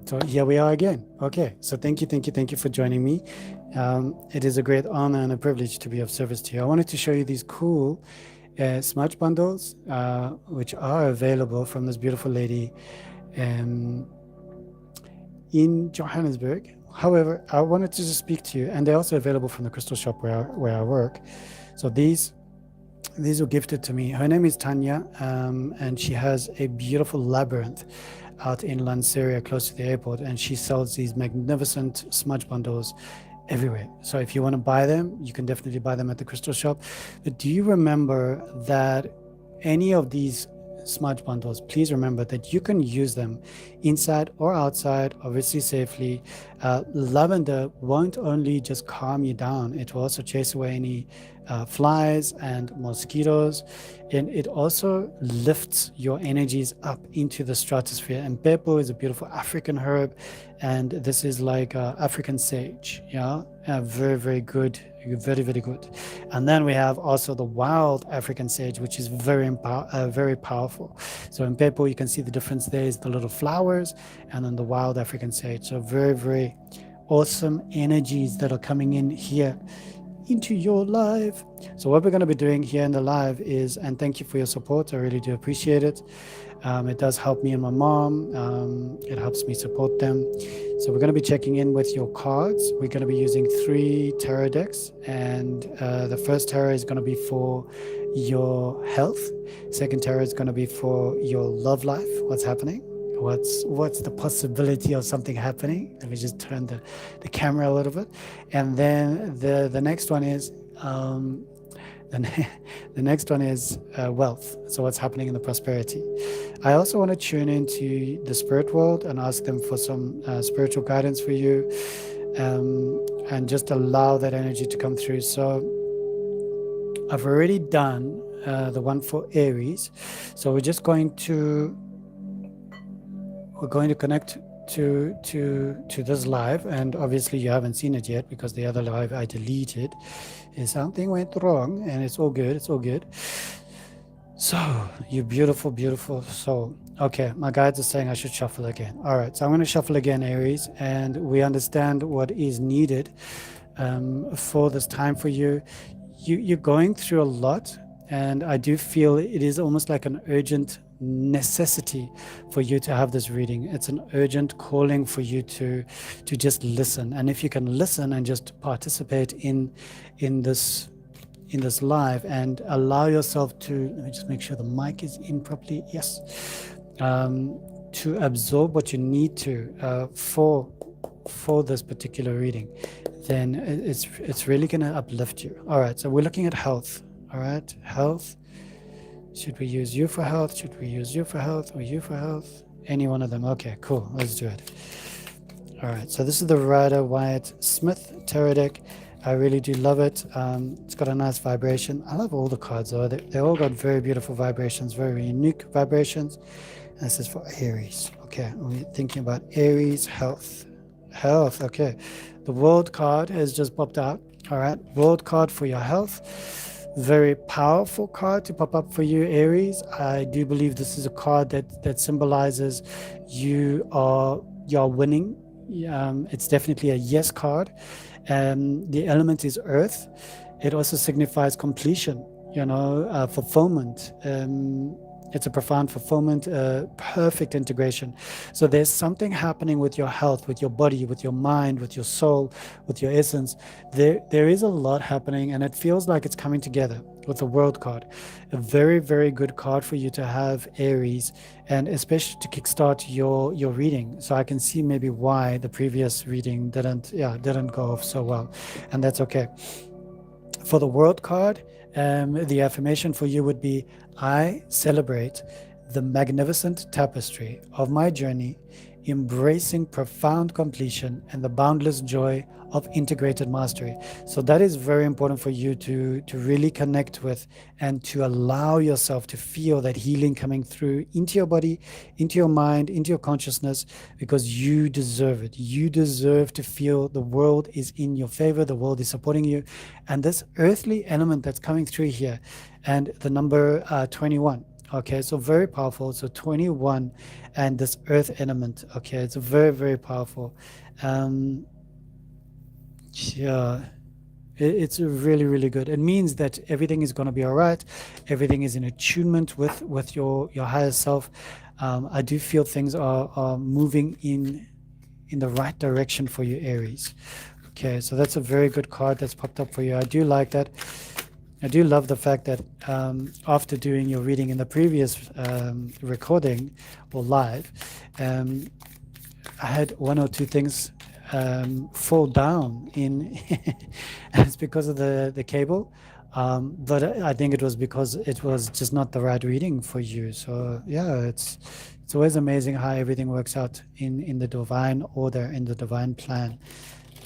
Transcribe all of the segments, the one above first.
So here we are again. Okay, so thank you for joining me. It is a great honor and a privilege to be of service to you. I wanted to show you these cool smudge bundles, which are available from this beautiful lady in Johannesburg. However, I wanted to just speak to you, and they're also available from the crystal shop where I work. So these were gifted to me. Her name is Tanya, and she has a beautiful labyrinth out in Lanseria, close to the airport, and she sells these magnificent smudge bundles everywhere. So if you want to buy them, you can definitely buy them at the crystal shop. But do you remember that any of these smudge bundles, please remember that you can use them inside or outside, obviously safely. Lavender won't only just calm you down, it will also chase away any flies and mosquitoes, and it also lifts your energies up into the stratosphere. And pepo is a beautiful African herb, and this is like African sage. Very good, very good. And then we have also the wild African sage, which is very powerful. So in pepo you can see the difference. There is the little flowers, and then the wild African sage. So very awesome energies that are coming in here into your life. So what we're going to be doing here in the live is, and thank you for your support, I really do appreciate it. It does help me and my mom. It helps me support them. So we're going to be checking in with your cards. We're going to be using 3 tarot decks, and the first tarot is going to be for your health. Second tarot is going to be for your love life. What's happening? What's the possibility of something happening? Let me just turn the camera a little bit. And then the next one is the next one is wealth. So what's happening in the prosperity? I also want to tune into the spirit world and ask them for some spiritual guidance for you, and just allow that energy to come through. So I've already done the one for Aries. So we're just going to connect to this live, and obviously you haven't seen it yet because the other live I deleted. Something went wrong, and it's all good. So you beautiful soul. Okay, my guides are saying I should shuffle again. All right, so I'm going to shuffle again, Aries, and we understand what is needed for this time for you. You're going through a lot, and I do feel it is almost like an urgent necessity for you to have this reading. It's an urgent calling for you to just listen. And if you can listen and just participate in this live and allow yourself to, let me just make sure the mic is in properly. Yes. To absorb what you need to for this particular reading, then it's really going to uplift you. All right, so we're looking at health. All right, health. Should we use you for health? Should we use you for health or you for health? Any one of them. Okay, cool. Let's do it. All right, so this is the Rider Wyatt Smith tarot deck. I really do love it. It's got a nice vibration. I love all the cards though. They all got very beautiful vibrations, very unique vibrations. And this is for Aries. Okay, we're thinking about Aries health. Okay. The World card has just popped out. All right, World card for your health. Very powerful card to pop up for you, Aries. I do believe this is a card that symbolizes you're winning. It's definitely a yes card. The element is earth. It also signifies completion, fulfillment. It's a profound fulfillment, perfect integration. So there's something happening with your health, with your body, with your mind, with your soul, with your essence. There is a lot happening, and it feels like it's coming together with the World card. A very, very good card for you to have, Aries, and especially to kickstart your reading. So I can see maybe why the previous reading didn't go off so well, and that's okay. For the World card, the affirmation for you would be, I celebrate the magnificent tapestry of my journey, embracing profound completion and the boundless joy of integrated mastery. So that is very important for you to really connect with, and to allow yourself to feel that healing coming through into your body, into your mind, into your consciousness, because you deserve it. You deserve to feel the world is in your favor, the world is supporting you. And this earthly element that's coming through here, and the number 21. Okay, so very powerful. So 21 and this earth element. Okay, it's very, very powerful. Um, yeah, it's really, really good. It means that everything is going to be all right. Everything is in attunement with your higher self. I do feel things are moving in the right direction for you, Aries. Okay, so that's a very good card that's popped up for you. I do like that. I do love the fact that after doing your reading in the previous recording or live, um, I had one or two things fall down in. It's because of the cable, but I think it was because it was just not the right reading for you. So yeah, it's always amazing how everything works out in the divine order, in the divine plan.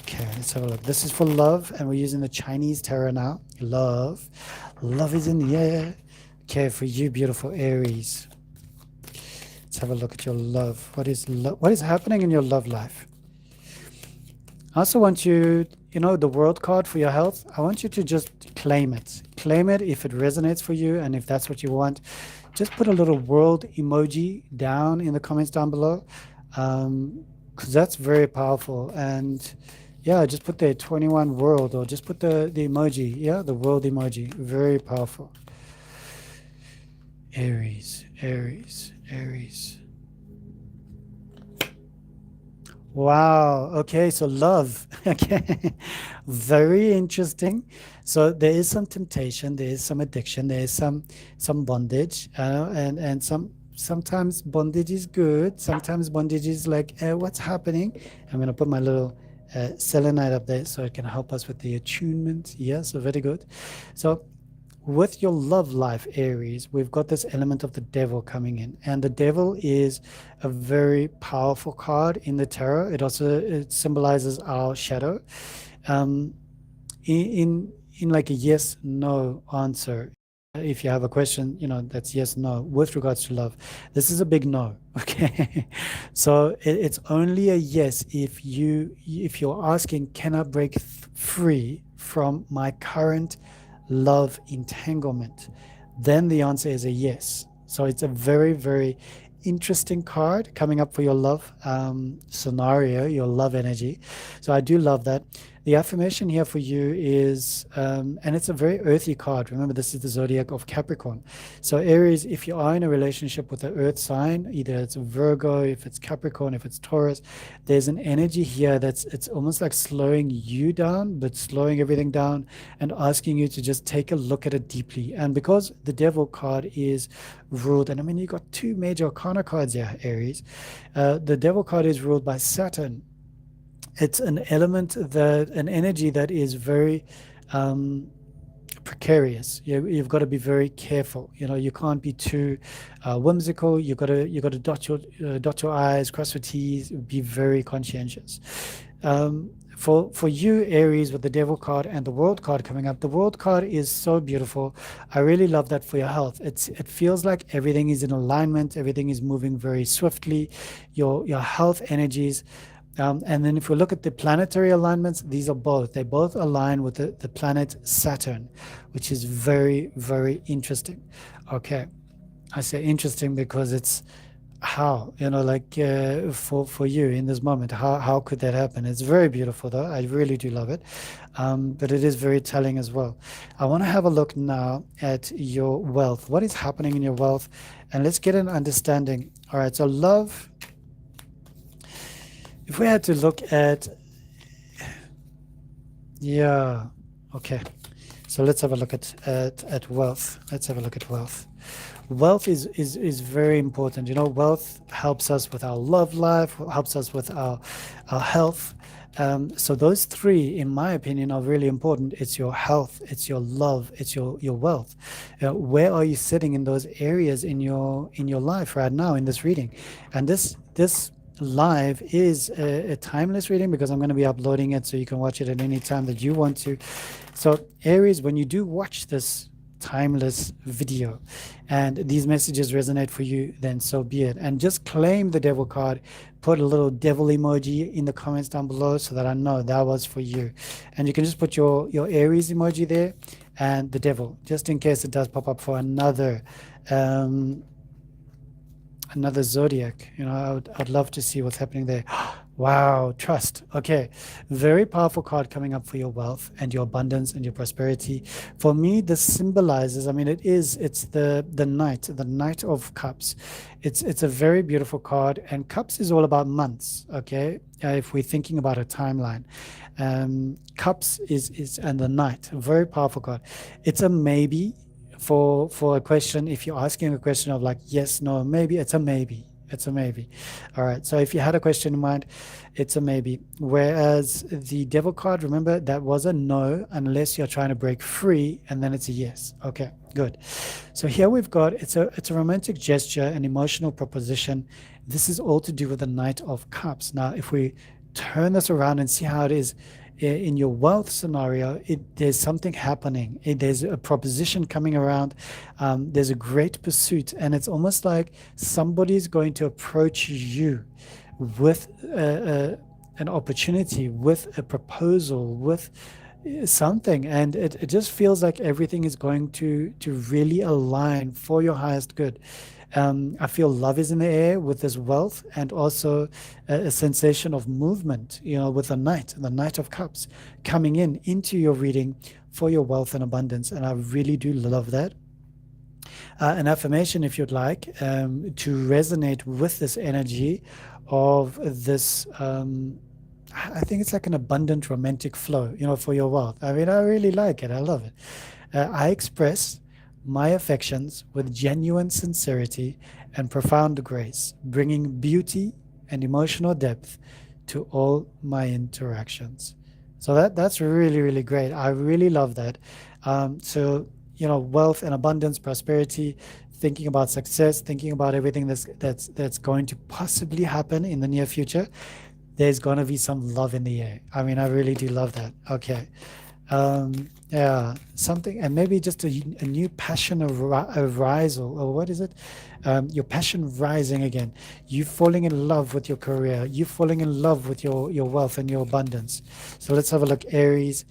Okay, let's have a look. This is for love, and we're using the Chinese tarot now. Love. Love is in the air. Okay, for you, beautiful Aries. Let's have a look at your love. What is happening in your love life? I also want you, the world card for your health, I want you to just claim it. Claim it if it resonates for you, and if that's what you want. Just put a little world emoji down in the comments down below, because that's very powerful. And yeah, just put the 21 world, or just put the emoji. Yeah, the world emoji. Very powerful. Aries, Aries, Aries. Wow. Okay, so love. Okay. Very interesting. So there is some temptation, there is some addiction, there is some bondage, and sometimes bondage is good. Sometimes bondage is like, what's happening? I'm gonna put my little selenite up there so it can help us with the attunement. Yeah, so very good. So with your love life, Aries, we've got this element of the devil coming in, and the devil is a very powerful card in the tarot. It symbolizes our shadow. Um, in like a yes no answer, if you have a question, that's yes no with regards to love. This is a big no. Okay. So it's only a yes if you're asking, can I break free from my current love entanglement? Then the answer is a yes. So it's a very, very interesting card coming up for your love scenario, your love energy. So I do love that. The affirmation here for you is, and it's a very earthy card. Remember, this is the zodiac of Capricorn. So Aries, if you are in a relationship with an earth sign, either it's Virgo, if it's Capricorn, if it's Taurus, there's an energy here it's almost like slowing you down, but slowing everything down and asking you to just take a look at it deeply. And because the devil card is ruled, and I mean, you got two major arcana cards here, Aries. The devil card is ruled by Saturn. It's an an energy that is very precarious. You've got to be very careful. You can't be too whimsical. You got to dot your I's, cross your T's. Be very conscientious. For you, Aries, with the devil card and the world card coming up, the world card is so beautiful. I really love that for your health. It feels like everything is in alignment. Everything is moving very swiftly. Your health energies. And then if we look at the planetary alignments, they both align with the planet Saturn, which is very, very interesting. Okay. I say interesting because it's how, for you in this moment, how could that happen? It's very beautiful though. I really do love it. But it is very telling as well. I want to have a look now at your wealth. What is happening in your wealth? And let's get an understanding. All right. So love, if we had to look at, yeah, okay. So let's have a look at wealth. Let's have a look at wealth. Wealth is very important. Wealth helps us with our love life, helps us with our health. So those three, in my opinion, are really important. It's your health, it's your love, it's your wealth. Where are you sitting in those areas in your life right now in this reading? And this live is a timeless reading because I'm going to be uploading it so you can watch it at any time that you want to. So Aries, when you do watch this timeless video, and these messages resonate for you, then so be it. And just claim the devil card, put a little devil emoji in the comments down below so that I know that was for you. And you can just put your Aries emoji there and the devil, just in case it does pop up for another zodiac. You know, I'd love to see what's happening there. Wow, trust. Okay, very powerful card coming up for your wealth and your abundance and your prosperity. For me, this symbolizes, I mean, it's the Knight of Cups. It's a very beautiful card, and Cups is all about months, okay? If we're thinking about a timeline. Cups is and the Knight, a very powerful card. It's a maybe for a question. If you're asking a question of like yes, no, maybe, it's a maybe. It's a maybe. All right. So if you had a question in mind, it's a maybe. Whereas the devil card, remember, that was a no unless you're trying to break free, and then it's a yes. Okay, good. So here we've got, it's a romantic gesture, an emotional proposition. This is all to do with the Knight of Cups. Now, if we turn this around and see how it is in your wealth scenario, there's something happening. There's a proposition coming around. There's a great pursuit, and it's almost like somebody's going to approach you with an opportunity, with a proposal, with something, and it just feels like everything is going to really align for your highest good. I feel love is in the air with this wealth, and also a sensation of movement, you know, with the Knight of Cups coming into your reading for your wealth and abundance. And I really do love that. An affirmation, if you'd like, to resonate with this energy of this, I think it's like an abundant romantic flow, you know, for your wealth. I mean, I really like it. I love it. I express my affections with genuine sincerity and profound grace, bringing beauty and emotional depth to all my interactions. So that's really, really great. I really love that. So, you know, wealth and abundance, prosperity, thinking about success, thinking about everything that's going to possibly happen in the near future. There's going to be some love in the air. I mean, I really do love that. Okay. Yeah, something, and maybe just a new passion arise, or what is it? Your passion rising again. You falling in love with your career. You falling in love with your wealth and your abundance. So let's have a look, Aries.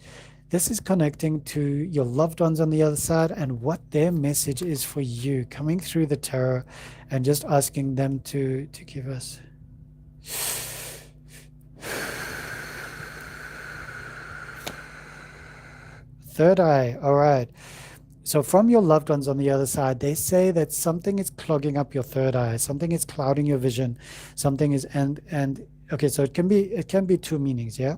This is connecting to your loved ones on the other side and what their message is for you, coming through the tarot, and just asking them to give us. Third eye. All right. So from your loved ones on the other side, they say that something is clogging up your third eye, something is clouding your vision, something is, and okay, so it can be two meanings, yeah?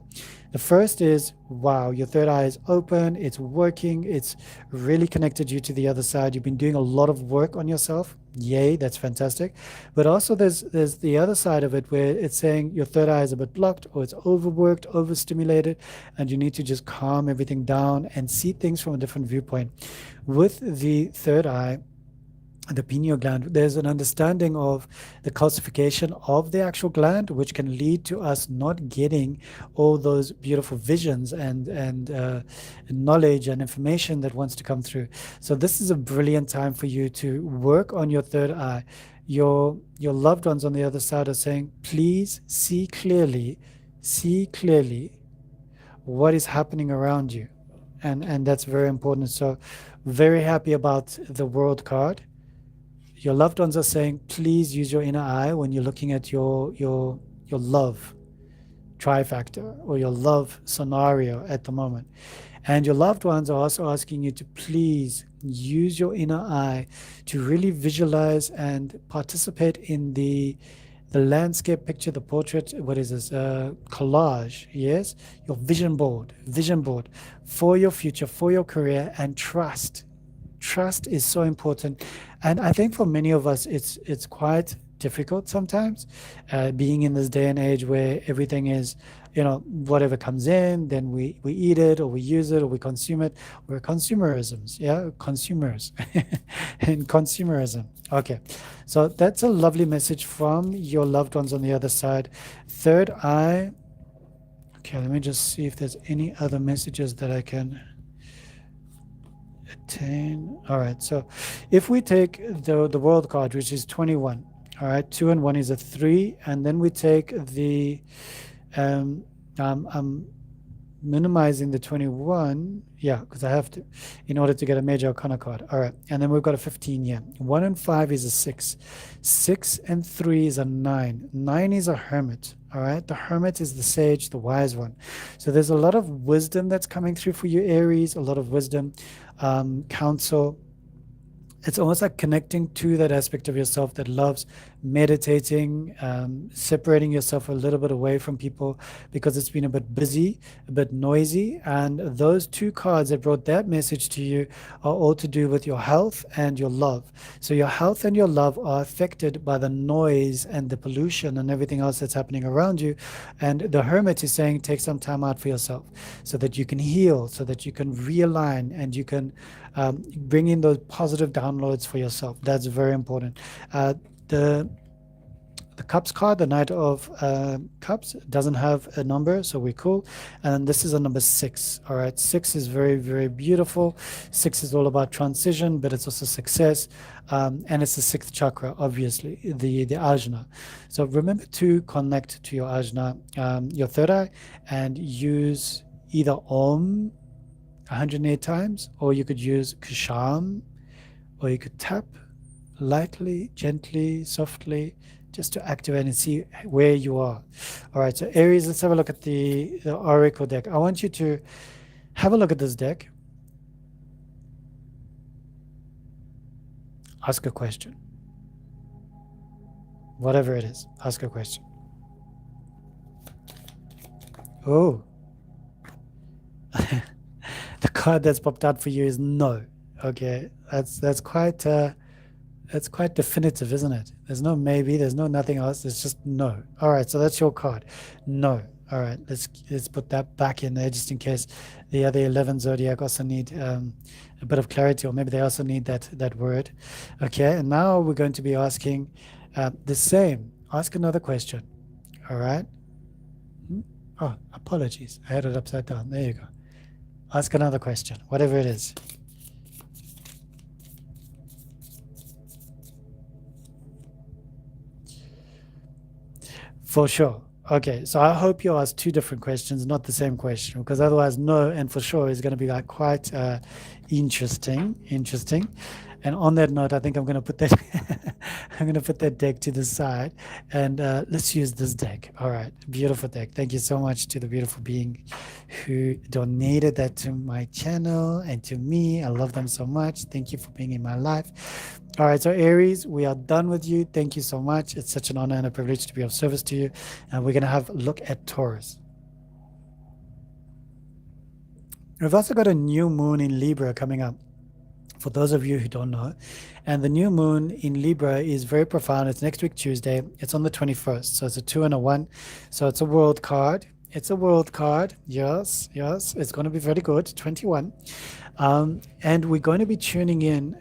The first is, wow, your third eye is open, it's working, it's really connected you to the other side. You've been doing a lot of work on yourself. Yay, that's fantastic. But also there's the other side of it where it's saying your third eye is a bit blocked, or it's overworked, overstimulated, and you need to just calm everything down and see things from a different viewpoint. With the third eye, the pineal gland, there's an understanding of the calcification of the actual gland, which can lead to us not getting all those beautiful visions and knowledge and information that wants to come through. So this is a brilliant time for you to work on your third eye. Your loved ones on the other side are saying, please see clearly what is happening around you, and that's very important. So very happy about the World card. Your loved ones are saying, please use your inner eye when you're looking at your love trifactor or your love scenario at the moment. And your loved ones are also asking you to please use your inner eye to really visualize and participate in the landscape picture, the portrait, what is this, collage, yes? Your vision board for your future, for your career, and trust. Trust is so important. And I think for many of us, it's quite difficult sometimes, being in this day and age where everything is, you know, whatever comes in, then we eat it, or we use it, or we consume it. We're consumerisms, yeah, consumers, and consumerism. Okay, so that's a lovely message from your loved ones on the other side. Third eye. Okay, let me just see if there's any other messages that I can attain. All right, so if we take the world card, which is 21, all right, 2 and 1 is a 3, and then we take the I'm minimizing the 21, yeah, because I have to, in order to get a major arcana card. All right, and then we've got a 15 here. 1 and 5 is a 6. 6 and 3 is a 9. 9 is a hermit. All right, the hermit is the sage, the wise one. So there's a lot of wisdom that's coming through for you, Aries, a lot of wisdom, counsel. It's almost like connecting to that aspect of yourself that loves meditating, separating yourself a little bit away from people because it's been a bit busy, a bit noisy. And those two cards that brought that message to you are all to do with your health and your love. So your health and your love are affected by the noise and the pollution and everything else that's happening around you. And the hermit is saying, take some time out for yourself so that you can heal, so that you can realign and you can bring in those positive downloads for yourself. That's very important. The Cups card, the Knight of Cups, doesn't have a number, so we're cool. And this is a number 6. All right, 6 is very, very beautiful. 6 is all about transition, but it's also success. And it's the 6th chakra, obviously, the ajna. So remember to connect to your ajna, your third eye, and use either Om 108 times, or you could use Kusham, or you could tap lightly, gently, softly, just to activate and see where you are. All right, so Aries, let's have a look at the Oracle deck. I want you to have a look at this deck. Ask a question. Whatever it is, ask a question. Oh. The card that's popped out for you is no. Okay, that's quite definitive, isn't it? There's no maybe, there's no nothing else. It's just no. All right, so that's your card. No. All right, let's put that back in there just in case the other 11 zodiac also need a bit of clarity, or maybe they also need that word. Okay, and now we're going to be asking the same. Ask another question. All right. Oh, apologies. I had it upside down. There you go. Ask another question, whatever it is. For sure. Okay, so I hope you ask 2 different questions, not the same question, because otherwise no and for sure is going to be like quite interesting. And on that note, I think I'm going to put that I'm going to put that deck to the side, and let's use this deck. All right, beautiful deck. Thank you so much to the beautiful being who donated that to my channel and to me. I love them so much. Thank you for being in my life. All right, so Aries, we are done with you. Thank you so much. It's such an honor and a privilege to be of service to you. And we're going to have a look at Taurus. We've also got a new moon in Libra coming up, for those of you who don't know. And the new moon in Libra is very profound. It's next week, Tuesday. It's on the 21st. So it's a 2 and a 1. So it's a world card. It's a world card. Yes. It's going to be very good. 21. And we're going to be tuning in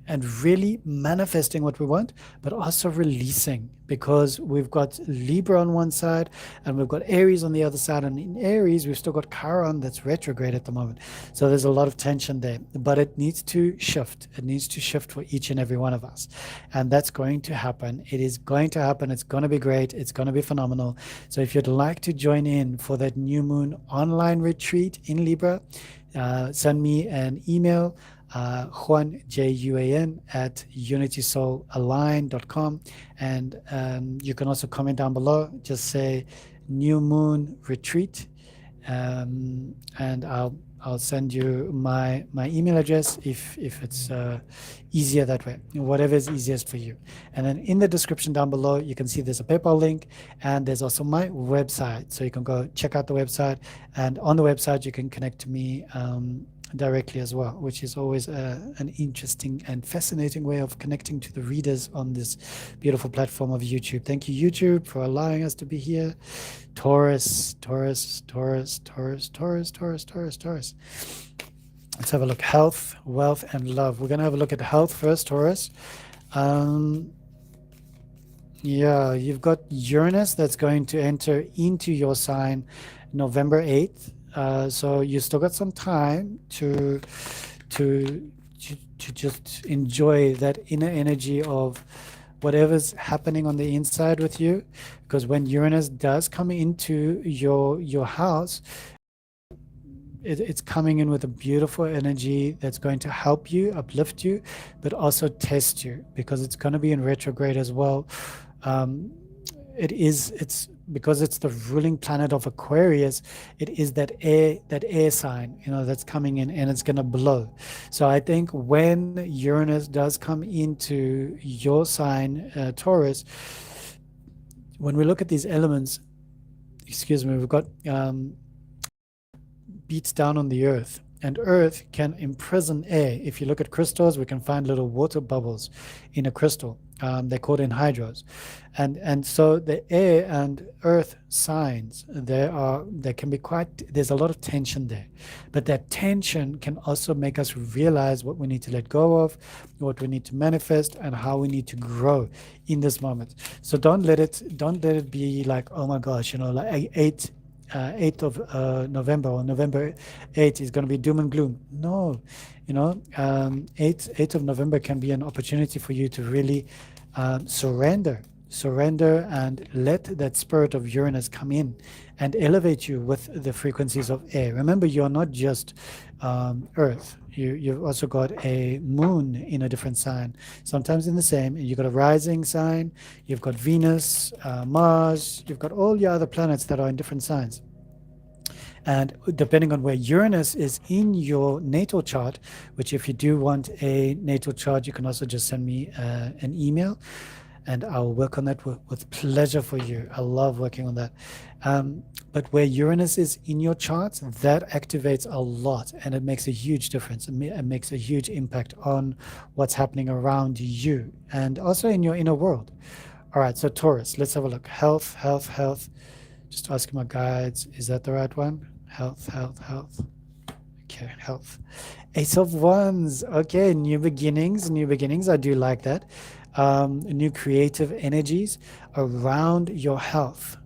and really manifesting what we want, but also releasing, because we've got Libra on one side and we've got Aries on the other side. And in Aries, we've still got Chiron that's retrograde at the moment. So there's a lot of tension there, but it needs to shift. It needs to shift for each and every one of us. And that's going to happen. It is going to happen. It's going to be great. It's going to be phenomenal. So if you'd like to join in for that new moon online retreat in Libra, send me an email. Juan, Juan, at unitysoulallign.com, and you can also comment down below. Just say new moon retreat, and I'll send you my email address if it's easier that way, whatever is easiest for you. And then in the description down below, you can see there's a PayPal link, and there's also my website, so you can go check out the website, and on the website you can connect to me directly as well, which is always an interesting and fascinating way of connecting to the readers on this beautiful platform of YouTube. Thank you, YouTube, for allowing us to be here. Taurus. Let's have a look. Health, wealth, and love. We're going to have a look at health first, Taurus. Yeah, you've got Uranus that's going to enter into your sign November 8th. So you still got some time to to just enjoy that inner energy of whatever's happening on the inside with you, because when Uranus does come into your house, it's coming in with a beautiful energy that's going to help you, uplift you, but also test you, because it's going to be in retrograde as well. It's because it's the ruling planet of Aquarius. It is that air sign, that's coming in, and it's going to blow. So I think when Uranus does come into your sign, Taurus, when we look at these elements, we've got beats down on the earth, and earth can imprison air. If you look at crystals, we can find little water bubbles in a crystal. They're called anhydrous, and so the air and earth signs, there can be there's a lot of tension there, but that tension can also make us realize what we need to let go of, what we need to manifest, and how we need to grow in this moment. So don't let it be like, oh my gosh, like 8th of November, or November 8th is going to be doom and gloom. No, 8th of November can be an opportunity for you to really surrender and let that spirit of Uranus come in and elevate you with the frequencies of air. Remember, you're not just earth. You've also got a moon in a different sign, sometimes in the same. You've got a rising sign, you've got Venus, Mars, you've got all your other planets that are in different signs. And depending on where Uranus is in your natal chart, which if you do want a natal chart, you can also just send me an email, and I'll work on that with pleasure for you. I love working on that. But where Uranus is in your chart, that activates a lot, and it makes a huge difference. It makes a huge impact on what's happening around you and also in your inner world. All right, so Taurus, let's have a look. Health. Just asking my guides, is that the right one? Health. Okay, health. Ace of Wands. Okay, new beginnings. I do like that. New creative energies around your health.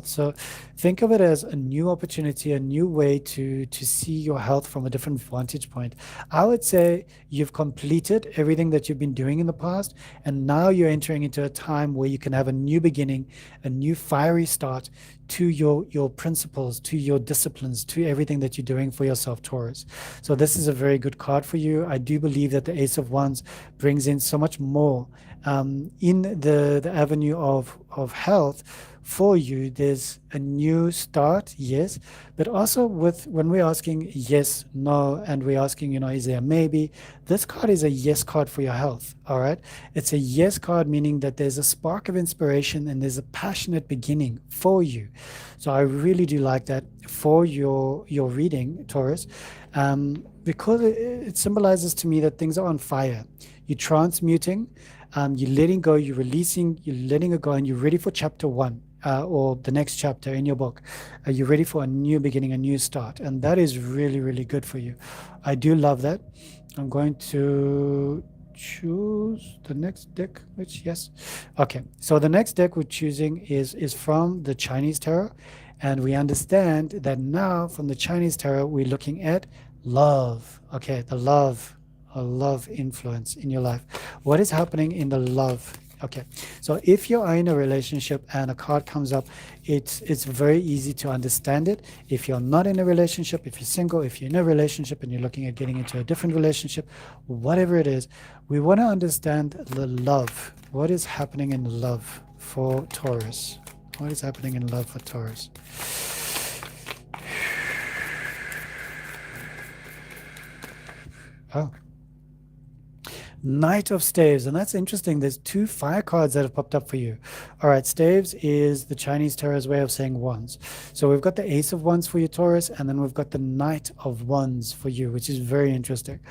So think of it as a new opportunity, a new way to see your health from a different vantage point. I would say you've completed everything that you've been doing in the past, and now you're entering into a time where you can have a new beginning, a new fiery start to your principles, to your disciplines, to everything that you're doing for yourself, Taurus. So this is a very good card for you. I do believe that the Ace of Wands brings in so much more in the avenue of health for you. There's a new start, yes, but also when we're asking yes, no, and we're asking, is there a maybe, this card is a yes card for your health. All right, it's a yes card, meaning that there's a spark of inspiration and there's a passionate beginning for you. So I really do like that for your reading, Taurus, because it symbolizes to me that things are on fire. You're transmuting, you're letting go, you're releasing, you're letting it go, and you're ready for chapter 1. Or the next chapter in your book. Are you ready for a new beginning, a new start? And that is really, really good for you. I do love that. I'm going to choose the next deck, yes. Okay, so the next deck we're choosing is from the Chinese Tarot. And we understand that now from the Chinese Tarot, we're looking at love. Okay, the love influence in your life. What is happening in the love? Okay, so if you are in a relationship and a card comes up, it's very easy to understand it. If you're not in a relationship, if you're single, if you're in a relationship and you're looking at getting into a different relationship, whatever it is, we want to understand the love. What is happening in love for Taurus? What is happening in love for Taurus? Oh. Knight of Staves, and that's interesting. There's 2 fire cards that have popped up for you. All right, Staves is the Chinese Tarot's way of saying wands. So we've got the Ace of Wands for you, Taurus, and then we've got the Knight of Wands for you, which is very interesting.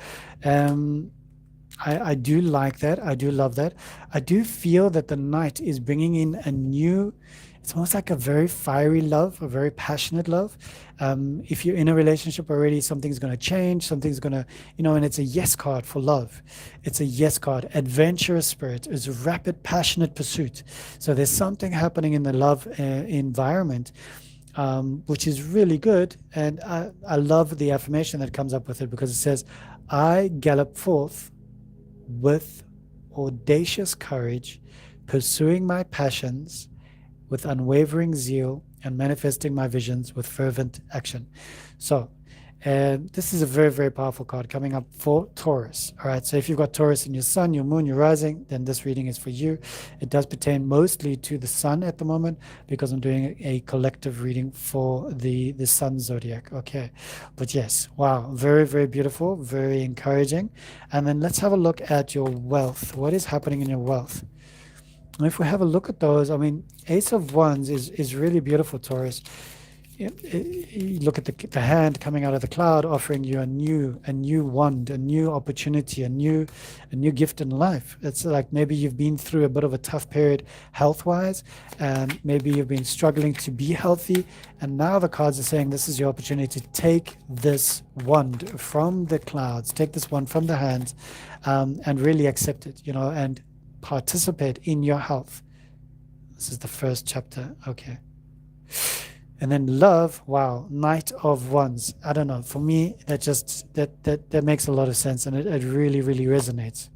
I do like that. I do love that. I do feel that the Knight is bringing in a new, it's almost like a very fiery love, a very passionate love. If you're in a relationship already, something's going to change, something's going to, and it's a yes card for love. It's a yes card. Adventurous spirit is rapid, passionate pursuit. So there's something happening in the love environment, which is really good. And I love the affirmation that comes up with it, because it says, I gallop forth with audacious courage, pursuing my passions with unwavering zeal and manifesting my visions with fervent action. So, this is a very, very powerful card coming up for Taurus. All right. So if you've got Taurus in your sun, your moon, your rising, then this reading is for you. It does pertain mostly to the sun at the moment because I'm doing a collective reading for the sun zodiac. Okay. But yes, wow. Very, very beautiful, very encouraging. And then let's have a look at your wealth. What is happening in your wealth? If we have a look at those, I mean, Ace of Wands is really beautiful, Taurus. You look at the hand coming out of the cloud, offering you a new wand, a new opportunity, a new gift in life. It's like maybe you've been through a bit of a tough period health-wise, and maybe you've been struggling to be healthy, and now the cards are saying this is your opportunity to take this wand from the clouds, take this wand from the hands, and really accept it, and participate in your health. This is the first chapter. Okay. And then love, wow, Knight of Wands. I don't know. For me, that makes a lot of sense, and it really, really resonates.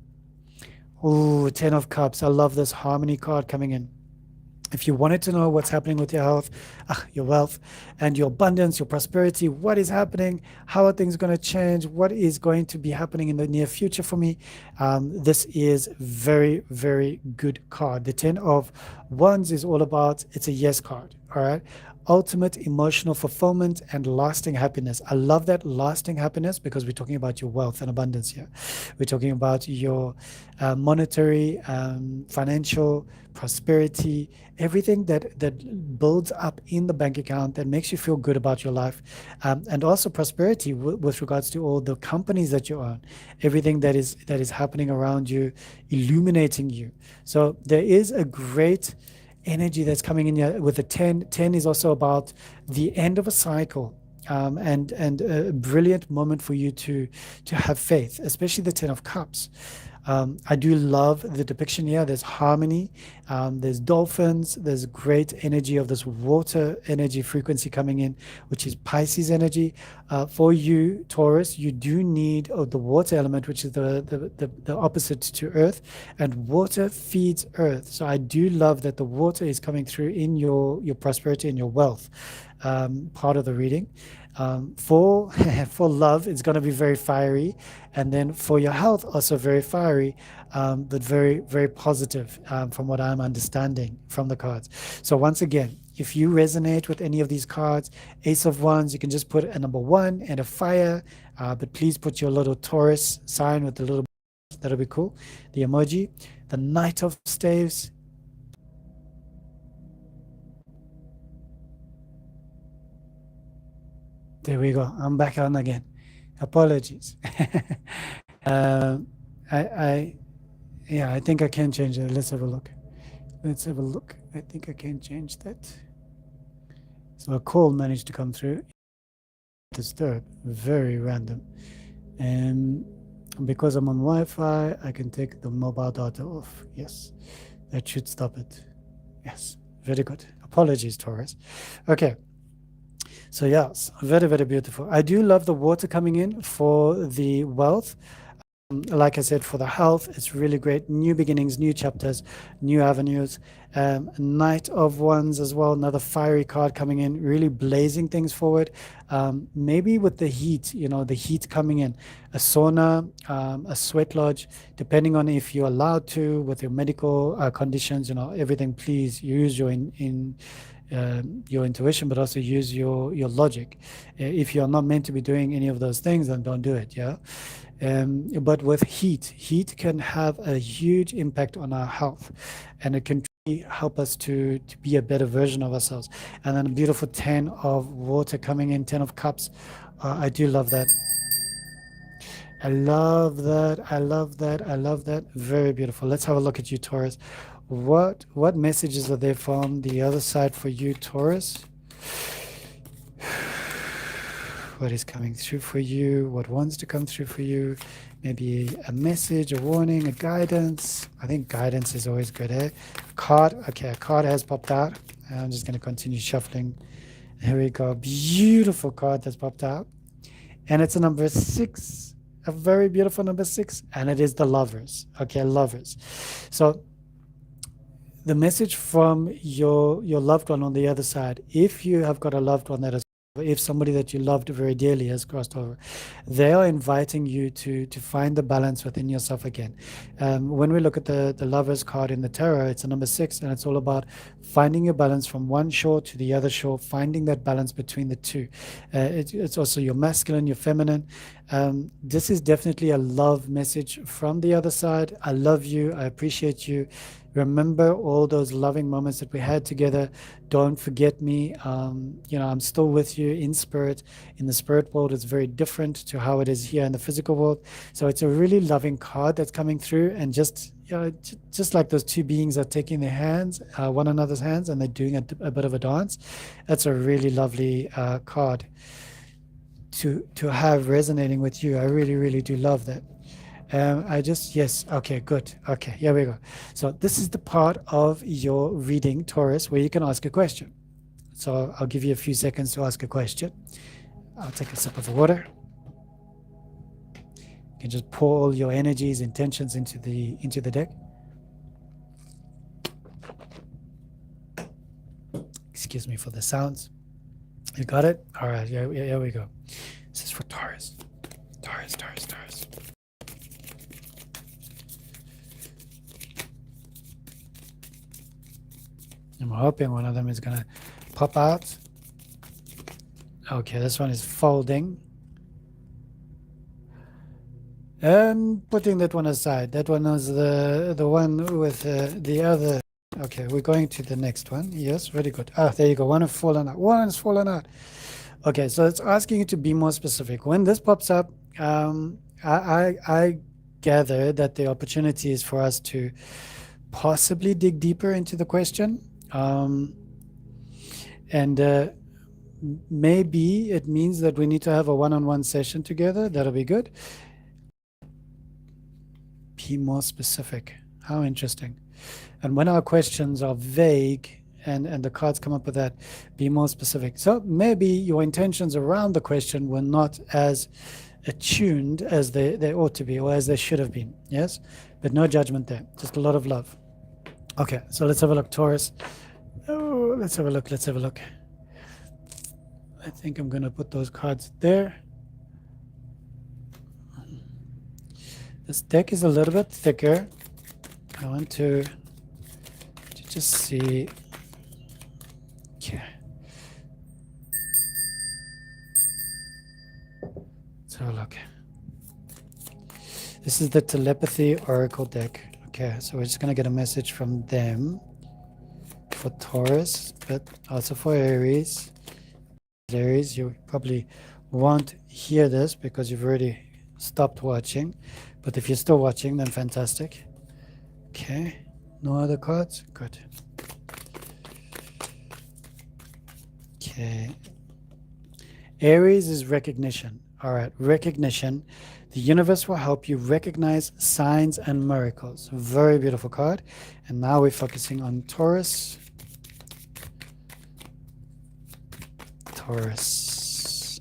Ooh, 10 of Cups. I love this harmony card coming in. If you wanted to know what's happening with your health, your wealth, and your abundance, your prosperity, what is happening, how are things going to change, what is going to be happening in the near future for me, this is very, very good card. The 10 of Wands is all about, it's a yes card, all right? Ultimate emotional fulfillment and lasting happiness. I love that lasting happiness because we're talking about your wealth and abundance here. We're talking about your monetary, financial prosperity, everything that builds up in the bank account that makes you feel good about your life, and also prosperity with regards to all the companies that you own, everything that is happening around you, illuminating you. So there is a great energy that's coming in here with the 10. 10 is also about the end of a cycle, and a brilliant moment for you to have faith, especially the 10 of Cups. I do love the depiction here. There's harmony, there's dolphins, there's great energy of this water energy frequency coming in, which is Pisces energy. For you, Taurus, you do need the water element, which is the opposite to earth, and water feeds earth. So I do love that the water is coming through in your prosperity and your wealth part of the reading. For love, it's going to be very fiery, and then for your health, also very fiery, but very, very positive, from what I'm understanding from the cards. So once again, if you resonate with any of these cards, Ace of Wands, you can just put a number 1 and a fire, but please put your little Taurus sign with the little, that'll be cool, the emoji. The Knight of Staves. There we go. I'm back on again. Apologies. I think I can change it. Let's have a look. I think I can change that. So a call managed to come through. Disturb. Very random. And because I'm on Wi-Fi, I can take the mobile data off. Yes, that should stop it. Yes, very good. Apologies, Taurus. Okay. So yes, very, very beautiful. I do love the water coming in for the wealth. Like I said, for the health, it's really great. New beginnings, new chapters, new avenues. Knight of Wands as well, another fiery card coming in, really blazing things forward. Maybe with the heat, the heat coming in, a sauna, a sweat lodge, depending on if you're allowed to with your medical conditions, everything. Please use your your intuition, but also use your logic. If you're not meant to be doing any of those things, then don't do it. Yeah. But with heat can have a huge impact on our health, and it can really help us to be a better version of ourselves. And then a beautiful 10 of water coming in, 10 of cups. I do love that. I love that. Very beautiful. Let's have a look at you, Taurus. What messages are there from the other side for you, Taurus? What is coming through for you? What wants to come through for you? Maybe a message, a warning, a guidance. I think guidance is always good, eh? Card. Okay, a card has popped out. I'm just going to continue shuffling. Here we go. Beautiful card that's popped out. And it's a number 6. a very beautiful number 6, and it is the Lovers. Okay, Lovers. So the message from your loved one on the other side, if you have got a loved one that is, if somebody that you loved very dearly has crossed over, they are inviting you to find the balance within yourself again. When we look at the Lovers card in the tarot, it's a number 6, and it's all about finding your balance from one shore to the other shore, finding that balance between the two. It's also your masculine, your feminine. This is definitely a love message from the other side. I love you. I appreciate you. Remember all those loving moments that we had together. Don't forget me. I'm still with you in spirit. In the spirit world, it's very different to how it is here in the physical world. So it's a really loving card that's coming through, and just like those two beings are taking their hands, one another's hands, and they're doing a bit of a dance. That's a really lovely card to have resonating with you. I really, really do love that. Yes, okay, good. Okay, here we go. So this is the part of your reading, Taurus, where you can ask a question. So I'll give you a few seconds to ask a question. I'll take a sip of water. You can just pour all your energies, intentions into the deck. Excuse me for the sounds. You got it? All right, here we go. This is for Taurus. Taurus. I'm hoping one of them is gonna pop out. Okay, this one is folding. Putting that one aside. That one is the one with the other. Okay, we're going to the next one. Yes, very good. Ah, there you go. One has fallen out. One has fallen out. Okay, so it's asking you to be more specific. When this pops up, I gather that the opportunity is for us to possibly dig deeper into the question. Maybe it means that we need to have a one-on-one session together. That'll be good. Be more specific. How interesting. And when our questions are vague and the cards come up with that, be more specific. So maybe your intentions around the question were not as attuned as they ought to be, or as they should have been. Yes, but no judgment there, just a lot of love. Okay, so let's have a look, Taurus. Oh, let's have a look. I think I'm going to put those cards there. This deck is a little bit thicker. I want to just see. Okay. Let's have a look. This is the telepathy oracle deck. Okay, so we're just going to get a message from them for Taurus, but also for Aries. Aries, you probably won't hear this because you've already stopped watching, but if you're still watching, then fantastic. Okay, no other cards? Good. Okay. Aries is recognition. All right, recognition. The universe will help you recognize signs and miracles. Very beautiful card. And now we're focusing on Taurus. Taurus.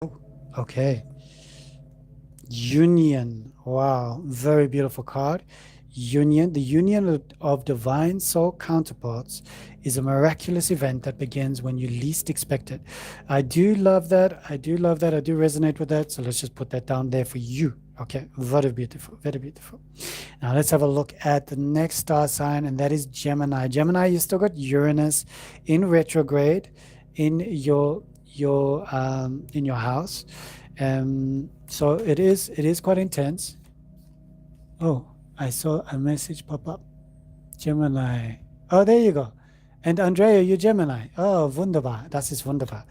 Oh, okay. Union. Wow, very beautiful card. Union. The union of divine soul counterparts is a miraculous event that begins when you least expect it. I do love that. I do resonate with that. So let's just put that down there for you. Okay, very beautiful, very beautiful. Now let's have a look at the next star sign, and that is Gemini. Gemini, you still got Uranus in retrograde in your house. So it is quite intense. Oh, I saw a message pop up. Gemini. Oh, there you go. And Andrea, you're Gemini. Oh, wunderbar. Das ist wunderbar.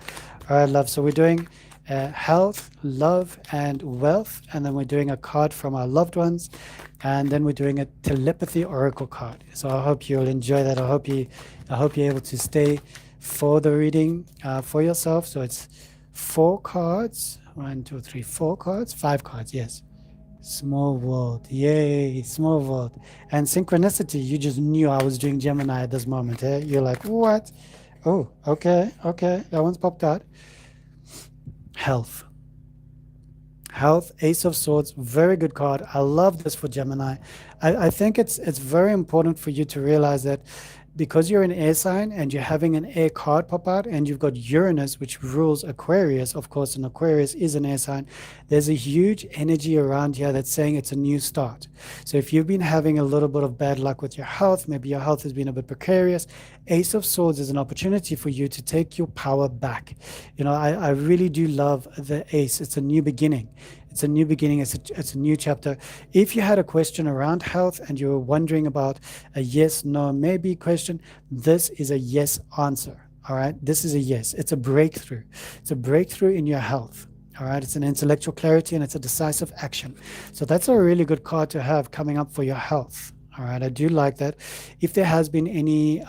All right, love. So we're doing health, love, and wealth. And then we're doing a card from our loved ones. And then we're doing a telepathy oracle card. So I hope you'll enjoy that. I hope you're able to stay for the reading for yourself. So it's 4 cards. 1, 2, 3, 4 cards. 5 cards, yes. Small world. Yay, small world. And synchronicity, you just knew I was doing Gemini at this moment. Eh? You're like, what? Oh, okay. That one's popped out. Health. Health, Ace of Swords, very good card. I love this for Gemini. I think it's very important for you to realize that because you're an air sign and you're having an air card pop out, and you've got Uranus, which rules Aquarius, of course, and Aquarius is an air sign, there's a huge energy around here that's saying it's a new start. So if you've been having a little bit of bad luck with your health, maybe your health has been a bit precarious, Ace of Swords is an opportunity for you to take your power back. I really do love the Ace. It's a new beginning. It's a new beginning. It's a new chapter. If you had a question around health and you were wondering about a yes, no, maybe question, this is a yes answer. All right. This is a yes. It's a breakthrough. It's a breakthrough in your health. All right. It's an intellectual clarity and it's a decisive action. So that's a really good card to have coming up for your health. All right, I do like that. If there has been any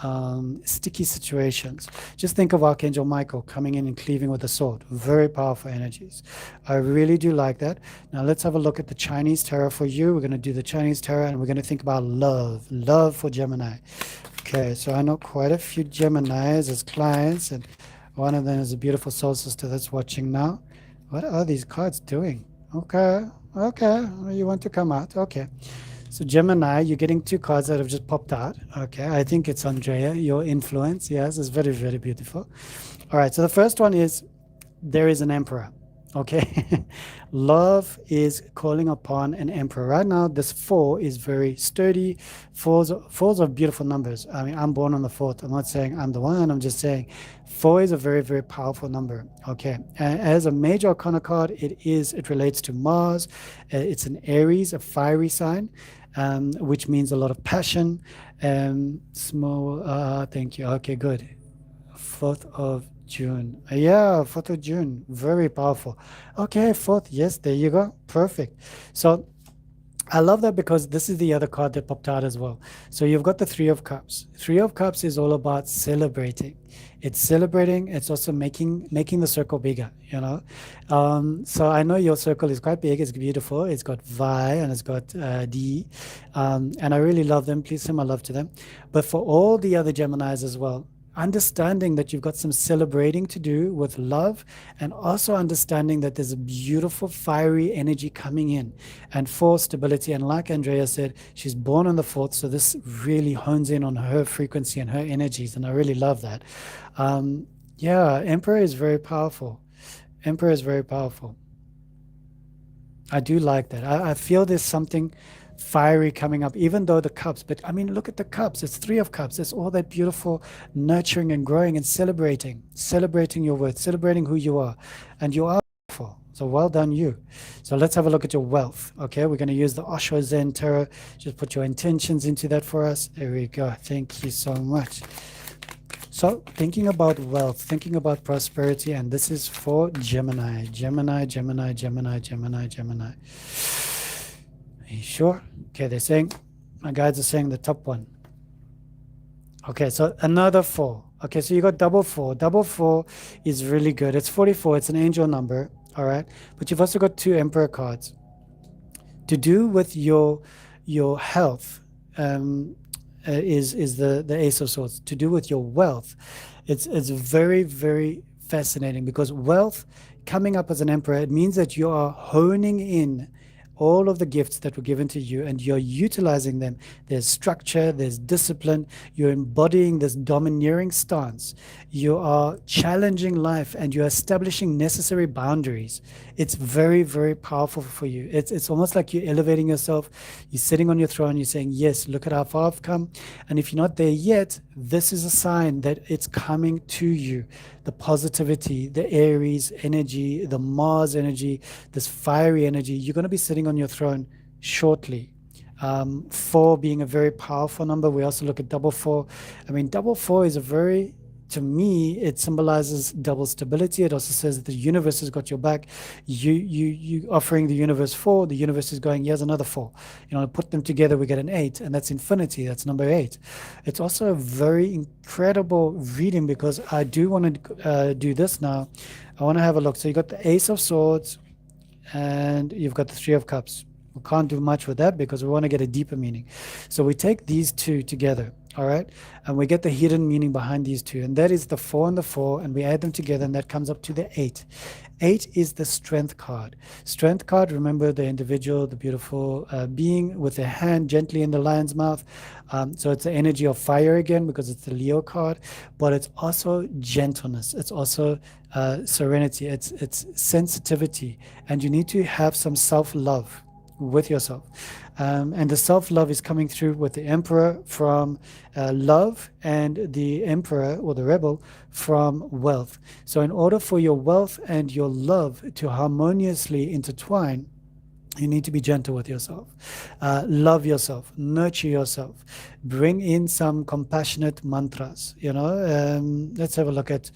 sticky situations, just think of Archangel Michael coming in and cleaving with a sword. Very powerful energies. I really do like that. Now let's have a look at the Chinese tarot for you. We're going to do the Chinese tarot and we're going to think about love. Love for Gemini. Okay, so I know quite a few Geminis as clients, and one of them is a beautiful soul sister that's watching now. What are these cards doing? Okay, you want to come out? Okay. So Gemini, you're getting two cards that have just popped out. Okay, I think it's Andrea, your influence. Yes, it's very, very beautiful. All right, so the first one is there is an emperor. Okay, love is calling upon an emperor. Right now, this 4 is very sturdy. Fours are beautiful numbers. I mean, I'm born on the 4th. I'm not saying I'm the one. I'm just saying 4 is a very, very powerful number. Okay, and as a major arcana card, it relates to Mars. It's an Aries, a fiery sign. Which means a lot of passion. Thank you. Okay, good. 4th of June. Yeah, 4th of June. Very powerful. Okay, 4th. Yes, there you go. Perfect. So I love that because this is the other card that popped out as well. So you've got the 3 of Cups. 3 of Cups is all about celebrating. It's celebrating. It's also making the circle bigger, So I know your circle is quite big. It's beautiful. It's got Vi and it's got D. And I really love them. Please send my love to them. But for all the other Geminis as well, understanding that you've got some celebrating to do with love, and also understanding that there's a beautiful fiery energy coming in and for stability. And like Andrea said, she's born on the 4th, so this really hones in on her frequency and her energies, and I really love that. Yeah, Emperor is very powerful. Emperor is very powerful. I do like that. I feel there's something fiery coming up, even though the cups, but I mean, look at the cups. It's 3 of Cups. It's all that beautiful nurturing and growing and celebrating your worth, celebrating who you are, and you are powerful. So well done, you. So let's have a look at your wealth. Okay, we're going to use the Osho Zen Tarot. Just put your intentions into that for us. There we go. Thank you so much. So thinking about wealth, thinking about prosperity, and this is for Gemini. Gemini. Are you sure? Okay, they're saying, my guides are saying the top one. Okay, so another 4. Okay, so you got double 4. Double 4 is really good. It's 44. It's an angel number. All right, but you've also got 2 Emperor cards. To do with your health is the Ace of Swords. To do with your wealth, it's very, very fascinating, because wealth coming up as an Emperor, it means that you are honing in all of the gifts that were given to you and you're utilizing them. There's structure, there's discipline, you're embodying this domineering stance, you are challenging life, and you're establishing necessary boundaries. It's very, very powerful for you. It's almost like you're elevating yourself. You're sitting on your throne, you're saying, yes, look at how far I've come. And if you're not there yet, this is a sign that it's coming to you. The positivity, the Aries energy, the Mars energy, this fiery energy, you're going to be sitting on your throne shortly. 4 being a very powerful number. We also look at double 4. I mean, double 4 is a very, to me, it symbolizes double stability. It also says that the universe has got your back. You offering the universe 4, the universe is going, here's another 4. Put them together, we get an 8, and that's infinity. That's number 8. It's also a very incredible reading, because I do want to do this now. I want to have a look. So you got the Ace of Swords, and you've got the 3 of Cups. We can't do much with that because we want to get a deeper meaning. So we take these 2 together. All right, and we get the hidden meaning behind these two, and that is the 4 and the 4, and we add them together, and that comes up to the 8. 8 is the strength card. Strength card, remember the individual, the beautiful being with a hand gently in the lion's mouth. So it's the energy of fire again, because it's the Leo card, but it's also gentleness. It's also serenity. It's sensitivity, and you need to have some self-love with yourself. And the self-love is coming through with the Emperor from love, and the Emperor or the Rebel from wealth. So in order for your wealth and your love to harmoniously intertwine, you need to be gentle with yourself. Love yourself, nurture yourself, bring in some compassionate mantras. Let's have a look at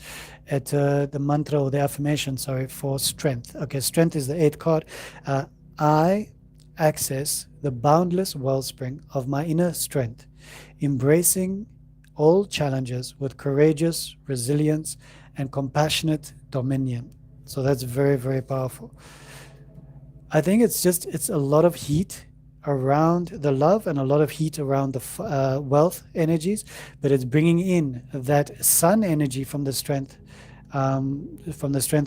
the mantra or the affirmation, sorry, for strength. Okay, strength is the 8th card. I access the boundless wellspring of my inner strength, embracing all challenges with courageous resilience and compassionate dominion. So that's very, very powerful. I think it's a lot of heat around the love and a lot of heat around the wealth energies, but it's bringing in that sun energy from the strength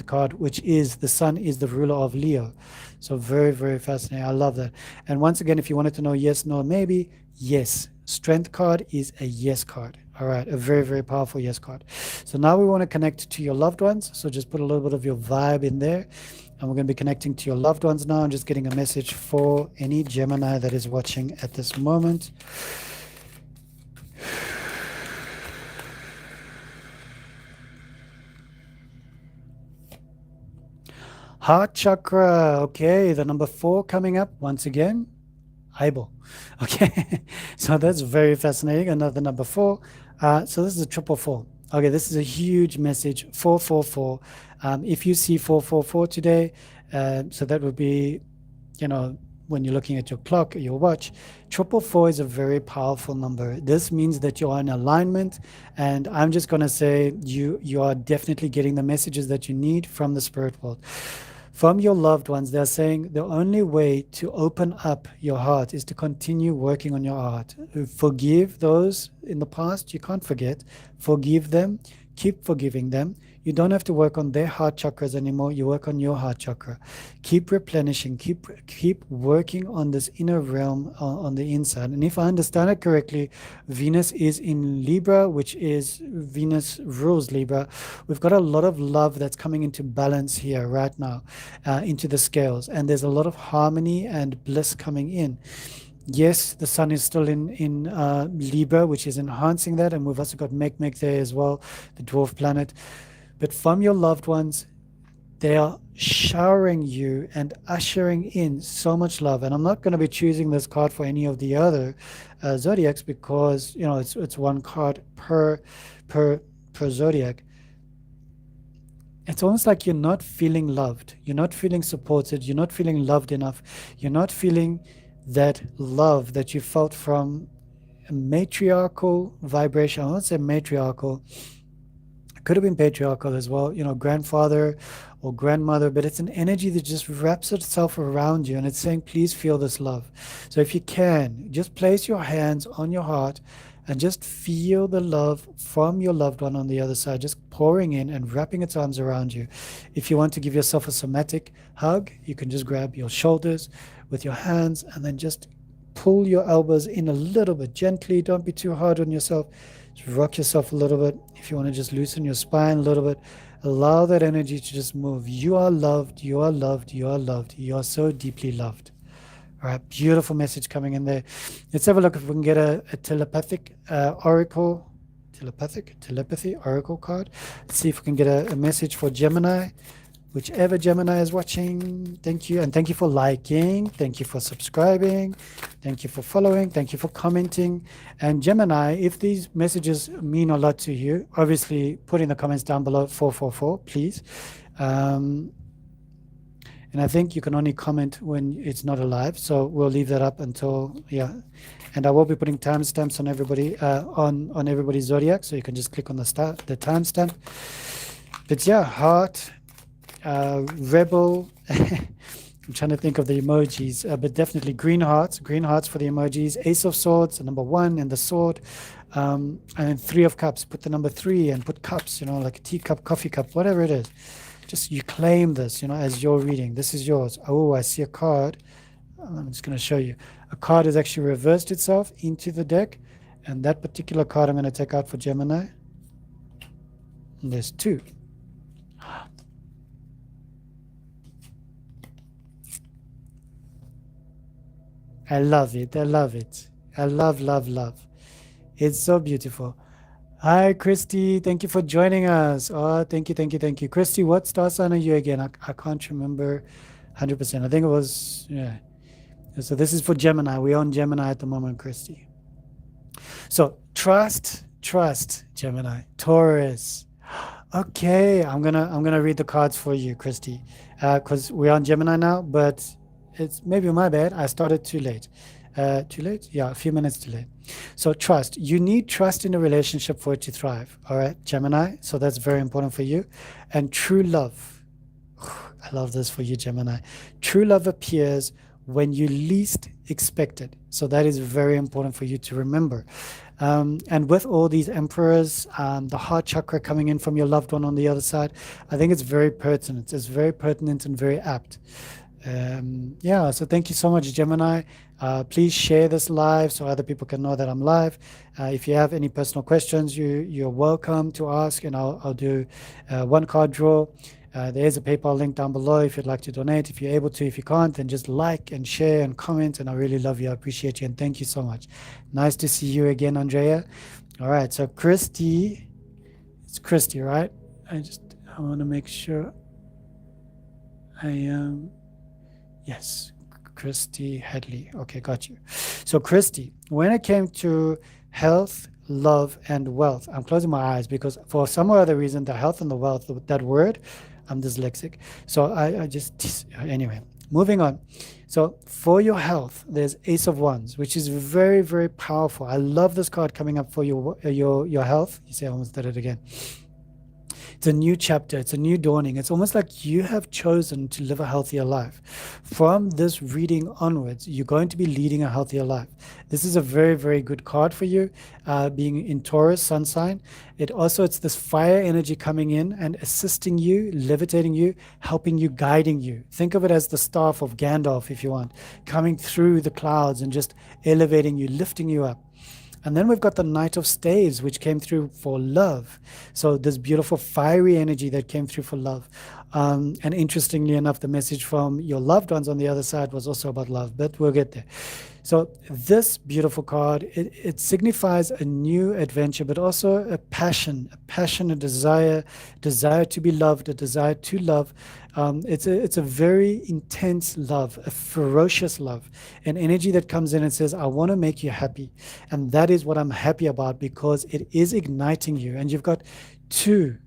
card, which is the sun is the ruler of Leo. So very, very fascinating. I love that. And once again, if you wanted to know yes, no, maybe, yes, strength card is a yes card. All right, a very, very powerful yes card. So now we want to connect to your loved ones. So just put a little bit of your vibe in there. And we're going to be connecting to your loved ones now. I'm just getting a message for any Gemini that is watching at this moment. Heart chakra. Okay, the number 4 coming up once again. Eyeball. Okay, so that's very fascinating. Another number 4. So this is a 444. Okay, this is a huge message. 444. If you see 444 today, so that would be, when you're looking at your clock or your watch, 444 is a very powerful number. This means that you are in alignment, and I'm just going to say you are definitely getting the messages that you need from the spirit world. From your loved ones, they're saying the only way to open up your heart is to continue working on your heart. Forgive those in the past you can't forget. Forgive them. Keep forgiving them. You don't have to work on their heart chakras anymore. You work on your heart chakra. Keep replenishing. Keep working on this inner realm on the inside. And if I understand it correctly, Venus is in Libra, which is Venus rules Libra. We've got a lot of love that's coming into balance here right now, into the scales. And there's a lot of harmony and bliss coming in. Yes, the sun is still in Libra, which is enhancing that. And we've also got Mek there as well, the dwarf planet. But from your loved ones, they are showering you and ushering in so much love. And I'm not going to be choosing this card for any of the other zodiacs, because it's one card per zodiac. It's almost like you're not feeling loved. You're not feeling supported. You're not feeling loved enough. You're not feeling that love that you felt from a matriarchal vibration. I won't say matriarchal. Could have been patriarchal as well, grandfather or grandmother, but it's an energy that just wraps itself around you, and it's saying, please feel this love. So if you can, just place your hands on your heart and just feel the love from your loved one on the other side, just pouring in and wrapping its arms around you. If you want to give yourself a somatic hug, you can just grab your shoulders with your hands and then just pull your elbows in a little bit gently. Don't be too hard on yourself. Just rock yourself a little bit. If you want to just loosen your spine a little bit, allow that energy to just move. You are loved. You are loved. You are loved. You are so deeply loved. All right, beautiful message coming in there. Let's have a look if we can get a telepathy oracle card. Let's see if we can get a message for Gemini. Whichever Gemini is watching, thank you. And thank you for liking. Thank you for subscribing. Thank you for following. Thank you for commenting. And Gemini, if these messages mean a lot to you, obviously put in the comments down below 444, please. And I think you can only comment when it's not alive. So we'll leave that up until, And I will be putting timestamps on everybody, on everybody's zodiac. So you can just click on the timestamp. But heart, rebel. I'm trying to think of the emojis, but definitely green hearts for the emojis. Ace of Swords, number 1, and the sword. And then 3 of cups, put the number 3 and put cups, like a teacup, coffee cup, whatever it is. Just you claim this, as your reading. This is yours. Oh, I see a card. I'm just going to show you. A card has actually reversed itself into the deck. And that particular card I'm going to take out for Gemini. And there's 2. I love it. I love it. I love, love, love. It's so beautiful. Hi, Christy. Thank you for joining us. Oh, thank you, thank you, thank you. Christy, what star sign are you again? I can't remember 100%. I think it was, yeah. So this is for Gemini. We're on Gemini at the moment, Christy. So trust, Gemini. Taurus. Okay, I'm gonna read the cards for you, Christy, because we're on Gemini now, but it's maybe my bad. I started too late. Too late? Yeah, a few minutes too late. So trust. You need trust in a relationship for it to thrive. All right, Gemini. So that's very important for you. And true love. I love this for you, Gemini. True love appears when you least expect it. So that is very important for you to remember. And with all these emperors, the heart chakra coming in from your loved one on the other side, I think it's very pertinent. It's very pertinent and very apt. Yeah, so thank you so much, Gemini. Please share this live so other people can know that I'm live. If you have any personal questions, you're welcome to ask, and I'll do one card draw. There is a PayPal link down below if you'd like to donate, if you're able to. If you can't, then just like and share and comment, and I really love you. I appreciate you, and thank you so much. Nice to see you again, Andrea. All right, so Christy, it's Christy, right? I want to make sure I am. Yes, Christy Hadley. Okay, got you. So Christy, when it came to health, love, and wealth, I'm closing my eyes because for some other reason, the health and the wealth, that word, I'm dyslexic. So I just, anyway, moving on. So for your health, there's Ace of Wands, which is very, very powerful. I love this card coming up for your health. You see, I almost did it again. It's a new chapter. It's a new dawning. It's almost like you have chosen to live a healthier life. From this reading onwards, you're going to be leading a healthier life. This is a very, very good card for you, being in Taurus, sun sign. It's this fire energy coming in and assisting you, levitating you, helping you, guiding you. Think of it as the staff of Gandalf, if you want, coming through the clouds and just elevating you, lifting you up. And then we've got the Knight of Staves, which came through for love. So this beautiful fiery energy that came through for love. And interestingly enough, the message from your loved ones on the other side was also about love, but we'll get there. So this beautiful card, it signifies a new adventure, but also a passion, a desire to be loved, a desire to love. It's a very intense love, a ferocious love, an energy that comes in and says, I want to make you happy. And that is what I'm happy about, because it is igniting you. And you've got two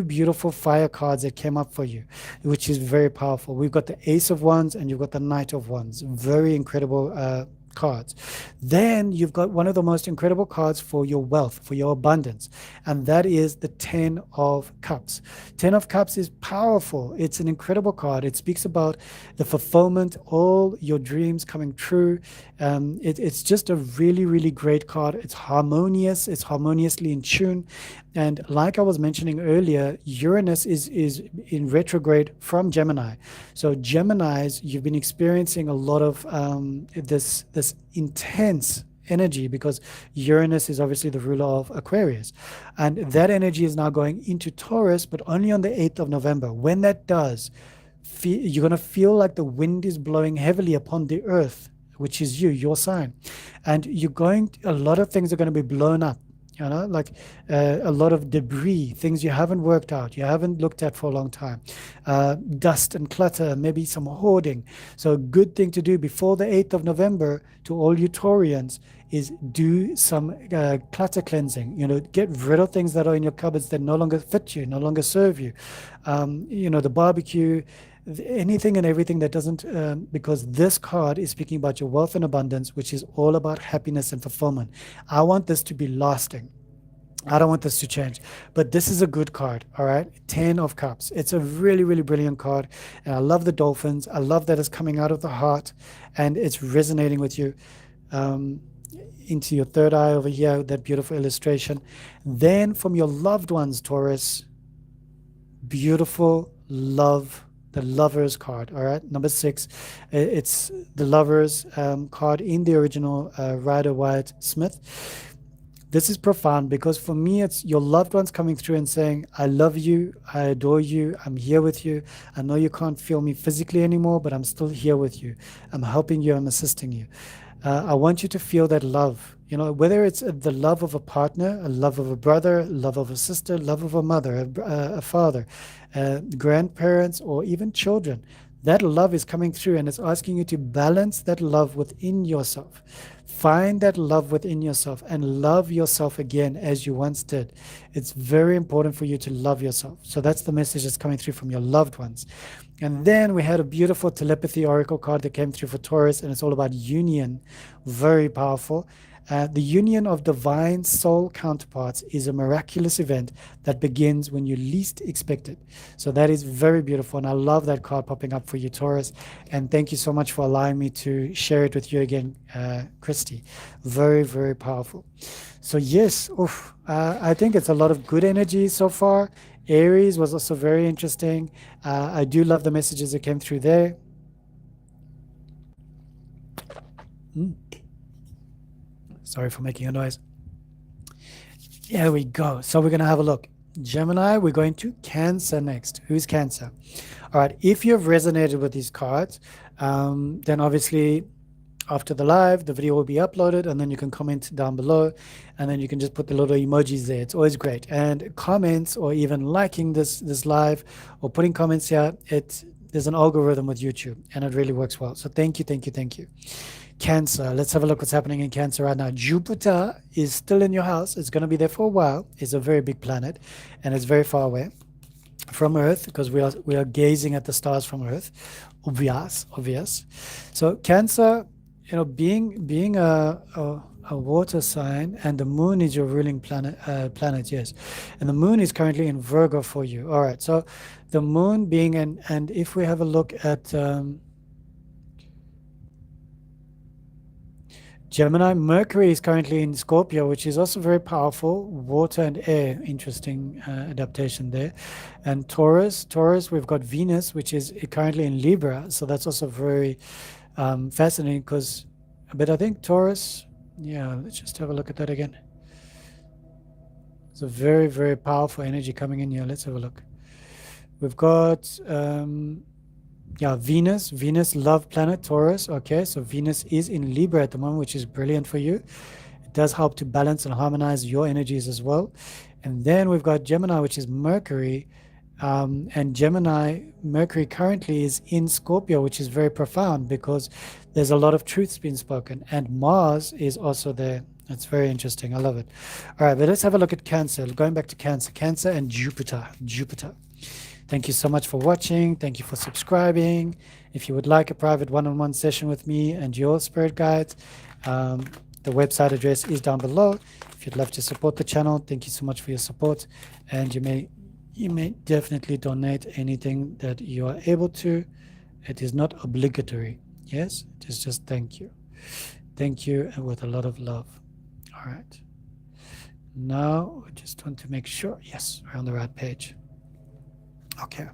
beautiful fire cards that came up for you, which is very powerful. We've got the Ace of Wands and you've got the Knight of Wands. Very incredible cards. Then you've got one of the most incredible cards for your wealth, for your abundance, and that is the 10 of Cups. 10 of Cups is powerful. It's an incredible card. It speaks about the fulfillment, all your dreams coming true. It's just a really, really great card. It's harmonious. It's harmoniously in tune. And like I was mentioning earlier, Uranus is in retrograde from Gemini. So Geminis, you've been experiencing a lot of this intense energy, because Uranus is obviously the ruler of Aquarius. And that energy is now going into Taurus, but only on the 8th of November. When that does, you're going to feel like the wind is blowing heavily upon the earth, which is your sign. And a lot of things are going to be blown up. Like a lot of debris, things you haven't worked out, you haven't looked at for a long time, dust and clutter, maybe some hoarding. So a good thing to do before the 8th of November to all you Taurians is do some clutter cleansing. Get rid of things that are in your cupboards that no longer fit you, no longer serve you. The barbecue, anything and everything that doesn't, because this card is speaking about your wealth and abundance, which is all about happiness and fulfillment. I want this to be lasting. I don't want this to change, but this is a good card. All right. 10 of Cups. It's a really, really brilliant card. And I love the dolphins. I love that it's coming out of the heart and it's resonating with you. into your third eye over here, that beautiful illustration. Then from your loved ones, Taurus, beautiful love, the lovers card. All right, number 6, it's the lovers card in the original Rider Waite Smith. This is profound because for me, it's your loved ones coming through and saying, I love you, I adore you, I'm here with you. I know you can't feel me physically anymore, but I'm still here with you. I'm helping you, I'm assisting you. I want you to feel that love, whether it's the love of a partner, a love of a brother, love of a sister, love of a mother, a father, grandparents, or even children. That love is coming through and it's asking you to balance that love within yourself. Find that love within yourself and love yourself again as you once did. It's very important for you to love yourself. So that's the message that's coming through from your loved ones. And then we had a beautiful telepathy oracle card that came through for Taurus, and it's all about union. Very powerful. The union of divine soul counterparts is a miraculous event that begins when you least expect it. So that is very beautiful, and I love that card popping up for you, Taurus. And thank you so much for allowing me to share it with you again, Christy. Very, very powerful. So yes, I think it's a lot of good energy so far. Aries was also very interesting. I do love the messages that came through there. Sorry for making a noise. Here we go. So we're going to have a look. Gemini, we're going to Cancer next. Who's Cancer? All right. If you've resonated with these cards, then obviously after the live, the video will be uploaded, and then you can comment down below, and then you can just put the little emojis there. It's always great. And comments, or even liking this live, or putting comments here, there's an algorithm with YouTube, and it really works well. So thank you, thank you, thank you. Cancer, let's have a look what's happening in Cancer right now. Jupiter is still in your house. It's going to be there for a while. It's a very big planet, and it's very far away from Earth, because we are gazing at the stars from Earth. Obvious. So Cancer, being a water sign, and the moon is your ruling planet, yes, and the moon is currently in Virgo for you. All right, so the moon being and if we have a look at Gemini, Mercury is currently in Scorpio, which is also very powerful. Water and air, interesting adaptation there. And Taurus, we've got Venus, which is currently in Libra. So that's also very fascinating but I think Taurus, yeah, let's just have a look at that again. It's a very, very powerful energy coming in here. Let's have a look. We've got Venus, love planet, Taurus. Okay, so Venus is in Libra at the moment, which is brilliant for you. It does help to balance and harmonize your energies as well. And then we've got Gemini, which is Mercury. And Gemini, Mercury currently is in Scorpio, which is very profound because there's a lot of truths being spoken. And Mars is also there. That's very interesting. I love it. All right, but let's have a look at Cancer. Going back to Cancer and Jupiter. Thank you so much for watching. Thank you for subscribing. If you would like a private one-on-one session with me and your spirit guides, the website address is down below. If you'd love to support the channel, thank you so much for your support. And you may definitely donate anything that you are able to. It is not obligatory. Yes, it is just thank you. Thank you, and with a lot of love. All right. Now, I just want to make sure. Yes, we're on the right page. Okay.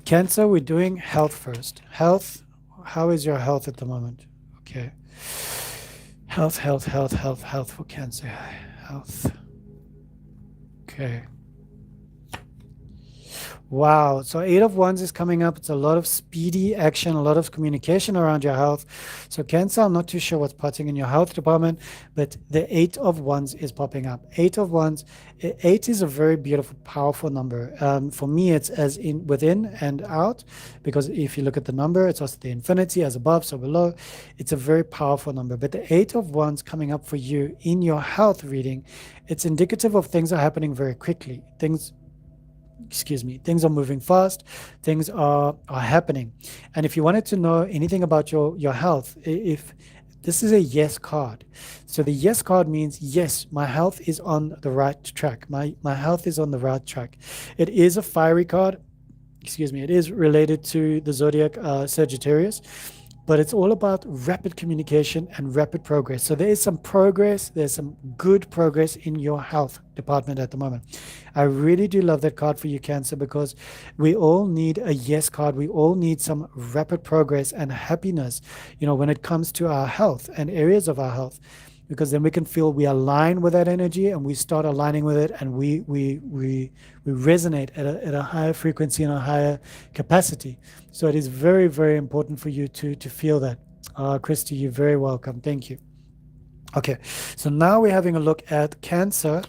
Cancer, we're doing health first. Health, how is your health at the moment? Okay. Health for Cancer. Health. Okay. Wow. So 8 of Wands is coming up. It's a lot of speedy action, a lot of communication around your health. So Cancer, I'm not too sure what's potting in your health department, but the 8 of Wands is popping up. 8 of Wands. 8 is a very beautiful, powerful number. For me, it's as in within and out, because if you look at the number, it's also the infinity, as above, so below. It's a very powerful number. But the 8 of Wands coming up for you in your health reading, it's indicative of things are happening very quickly. Things are moving fast, things are happening. And if you wanted to know anything about your health, if this is a yes card, so the yes card means yes, my health is on the right track. My health is on the right track. It is a fiery card. It is related to the zodiac Sagittarius, but it's all about rapid communication and rapid progress. So there is some progress, there's some good progress in your health department at the moment. I really do love that card for you, Cancer, because we all need a yes card. We all need some rapid progress and happiness, when it comes to our health and areas of our health, because then we can feel we align with that energy and we start aligning with it, and we resonate at a higher frequency and a higher capacity. So it is very, very important for you to feel that. Christy, you're very welcome. Thank you. Okay, so now we're having a look at Cancer,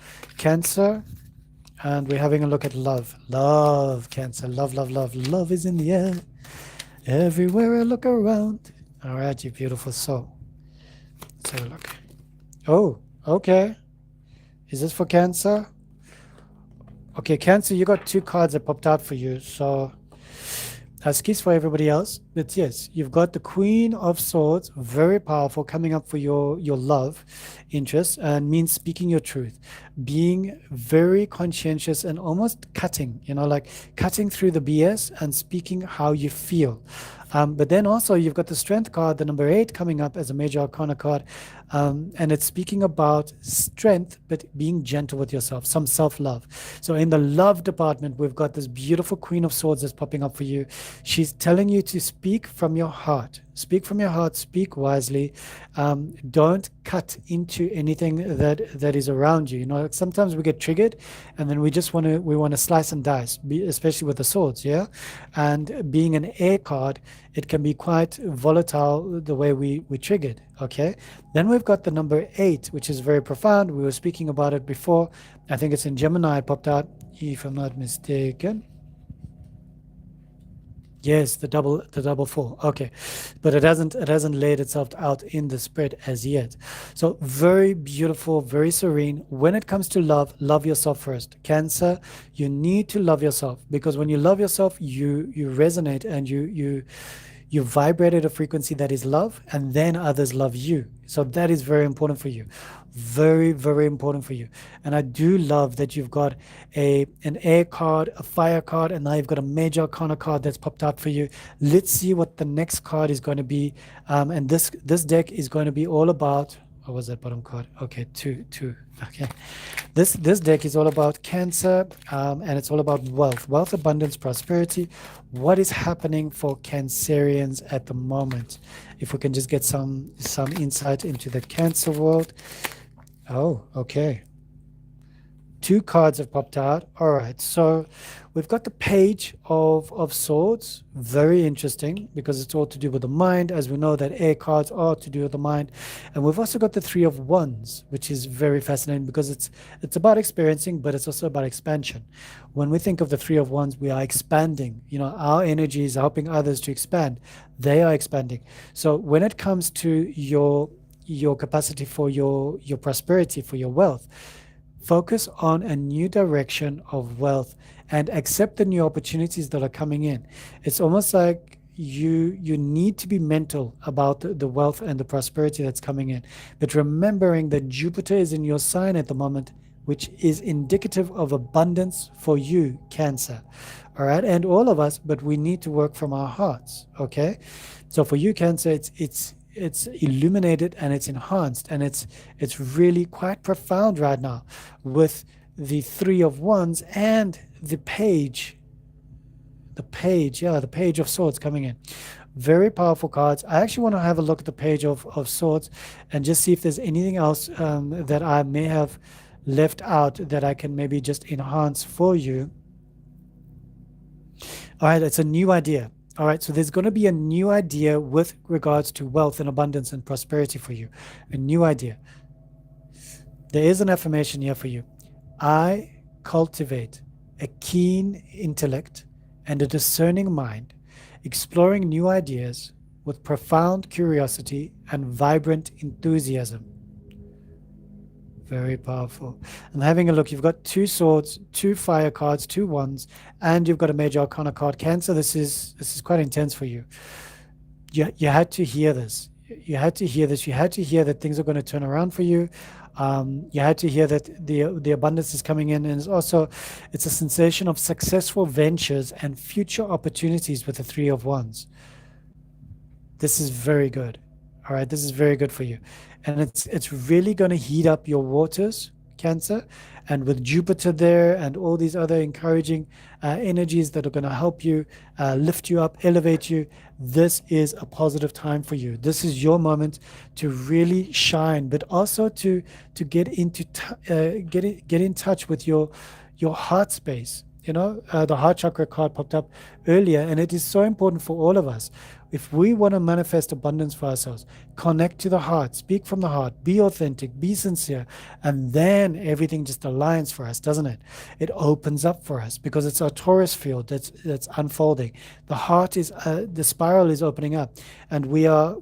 and we're having a look at love. Love, Cancer, love, love, love. Love is in the air, everywhere I look around. All right, you beautiful soul. Let's have a look. Oh, okay. Is this for Cancer? Okay, Cancer, you got 2 cards that popped out for you. So as keys for everybody else, but yes, you've got the Queen of Swords, very powerful, coming up for your love interest, and means speaking your truth, being very conscientious and almost cutting, like cutting through the BS and speaking how you feel. But then also you've got the Strength card, the number 8, coming up as a major arcana card, and it's speaking about strength, but being gentle with yourself, some self-love. So in the love department, we've got this beautiful Queen of Swords that's popping up for you. She's telling you to speak from your heart. Speak from your heart, speak wisely. Don't cut into anything that is around you. Like sometimes we get triggered and then we want to slice and dice, especially with the swords, yeah? And being an air card, it can be quite volatile the way we triggered, okay? Then we've got the number 8, which is very profound. We were speaking about it before. I think it's in Gemini, it popped out, if I'm not mistaken. Yes, the double 4. Okay, but it hasn't laid itself out in the spread as yet. So very beautiful, very serene. When it comes to love yourself first. Cancer, you need to love yourself, because when you love yourself, you resonate and you vibrate at a frequency that is love, and then others love you. So that is very important for you. Very, very important for you. And I do love that you've got an air card, a fire card, and now you've got a major arcana card that's popped out for you. Let's see what the next card is going to be. And this deck is going to be all about, what was that bottom card? Okay, two. Okay. This deck is all about Cancer, and it's all about wealth, abundance, prosperity. What is happening for Cancerians at the moment? If we can just get some insight into the Cancer world. Oh, okay. 2 cards have popped out. All right, so we've got the Page of Swords. Very interesting, because it's all to do with the mind, as we know that air cards are to do with the mind. And we've also got the 3 of Wands, which is very fascinating, because it's about experiencing, but it's also about expansion. When we think of the 3 of Wands, we are expanding. Our energy is helping others to expand. They are expanding. So when it comes to your capacity for your prosperity, for your wealth, focus on a new direction of wealth and accept the new opportunities that are coming in. It's almost like you need to be mental about the wealth and the prosperity that's coming in, but remembering that Jupiter is in your sign at the moment, which is indicative of abundance for you, Cancer. All right, and all of us, but we need to work from our hearts. Okay, so for you, Cancer, it's illuminated and it's enhanced, and it's really quite profound right now with the 3 of Wands and the Page of Swords coming in. Very powerful cards. I actually want to have a look at the Page of Swords and just see if there's anything else that I may have left out that I can maybe just enhance for you. All right, it's a new idea. All right, so there's going to be a new idea with regards to wealth and abundance and prosperity for you. A new idea. There is an affirmation here for you. I cultivate a keen intellect and a discerning mind, exploring new ideas with profound curiosity and vibrant enthusiasm. Very powerful. I'm having a look. You've got 2 swords, 2 fire cards, 2 wands, and you've got a major arcana card. Cancer, this is quite intense for you. You had to hear this. You had to hear this. You had to hear that things are going to turn around for you. You had to hear that the abundance is coming in, and it's a sensation of successful ventures and future opportunities with the 3 of Wands. This is very good. All right, this is very good for you. And it's really going to heat up your waters, Cancer. And with Jupiter there and all these other encouraging energies that are going to help you, lift you up, elevate you, this is a positive time for you. This is your moment to really shine, but also to get into get in touch with your heart space. The heart chakra card popped up earlier, and it is so important for all of us. If we want to manifest abundance for ourselves, connect to the heart, speak from the heart, be authentic, be sincere, and then everything just aligns for us, doesn't it? It opens up for us because it's our Taurus field that's unfolding. The heart is the spiral is opening up, and we are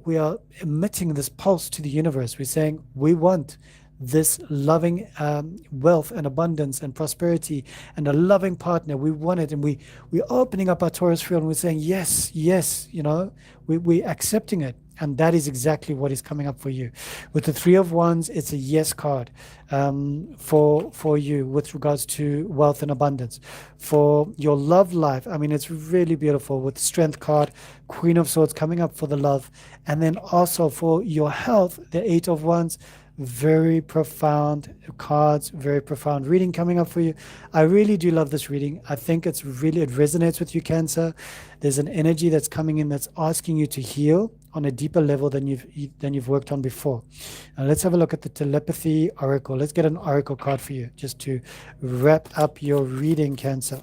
emitting this pulse to the universe. We're saying we want this loving wealth and abundance and prosperity and a loving partner. We want it, and we're opening up our Taurus field, and we're saying yes, yes. We're accepting it, and that is exactly what is coming up for you. With the Three of Wands, it's a yes card for you with regards to wealth and abundance. For your love life, I mean, it's really beautiful with Strength card, Queen of Swords coming up for the love, and then also for your health, the Eight of Wands. Very profound cards, very profound reading coming up for you. I really do love this reading. I think it resonates with you, Cancer. There's an energy that's coming in that's asking you to heal on a deeper level than you've worked on before. Now let's have a look at the telepathy oracle. Let's get an oracle card for you just to wrap up your reading, Cancer.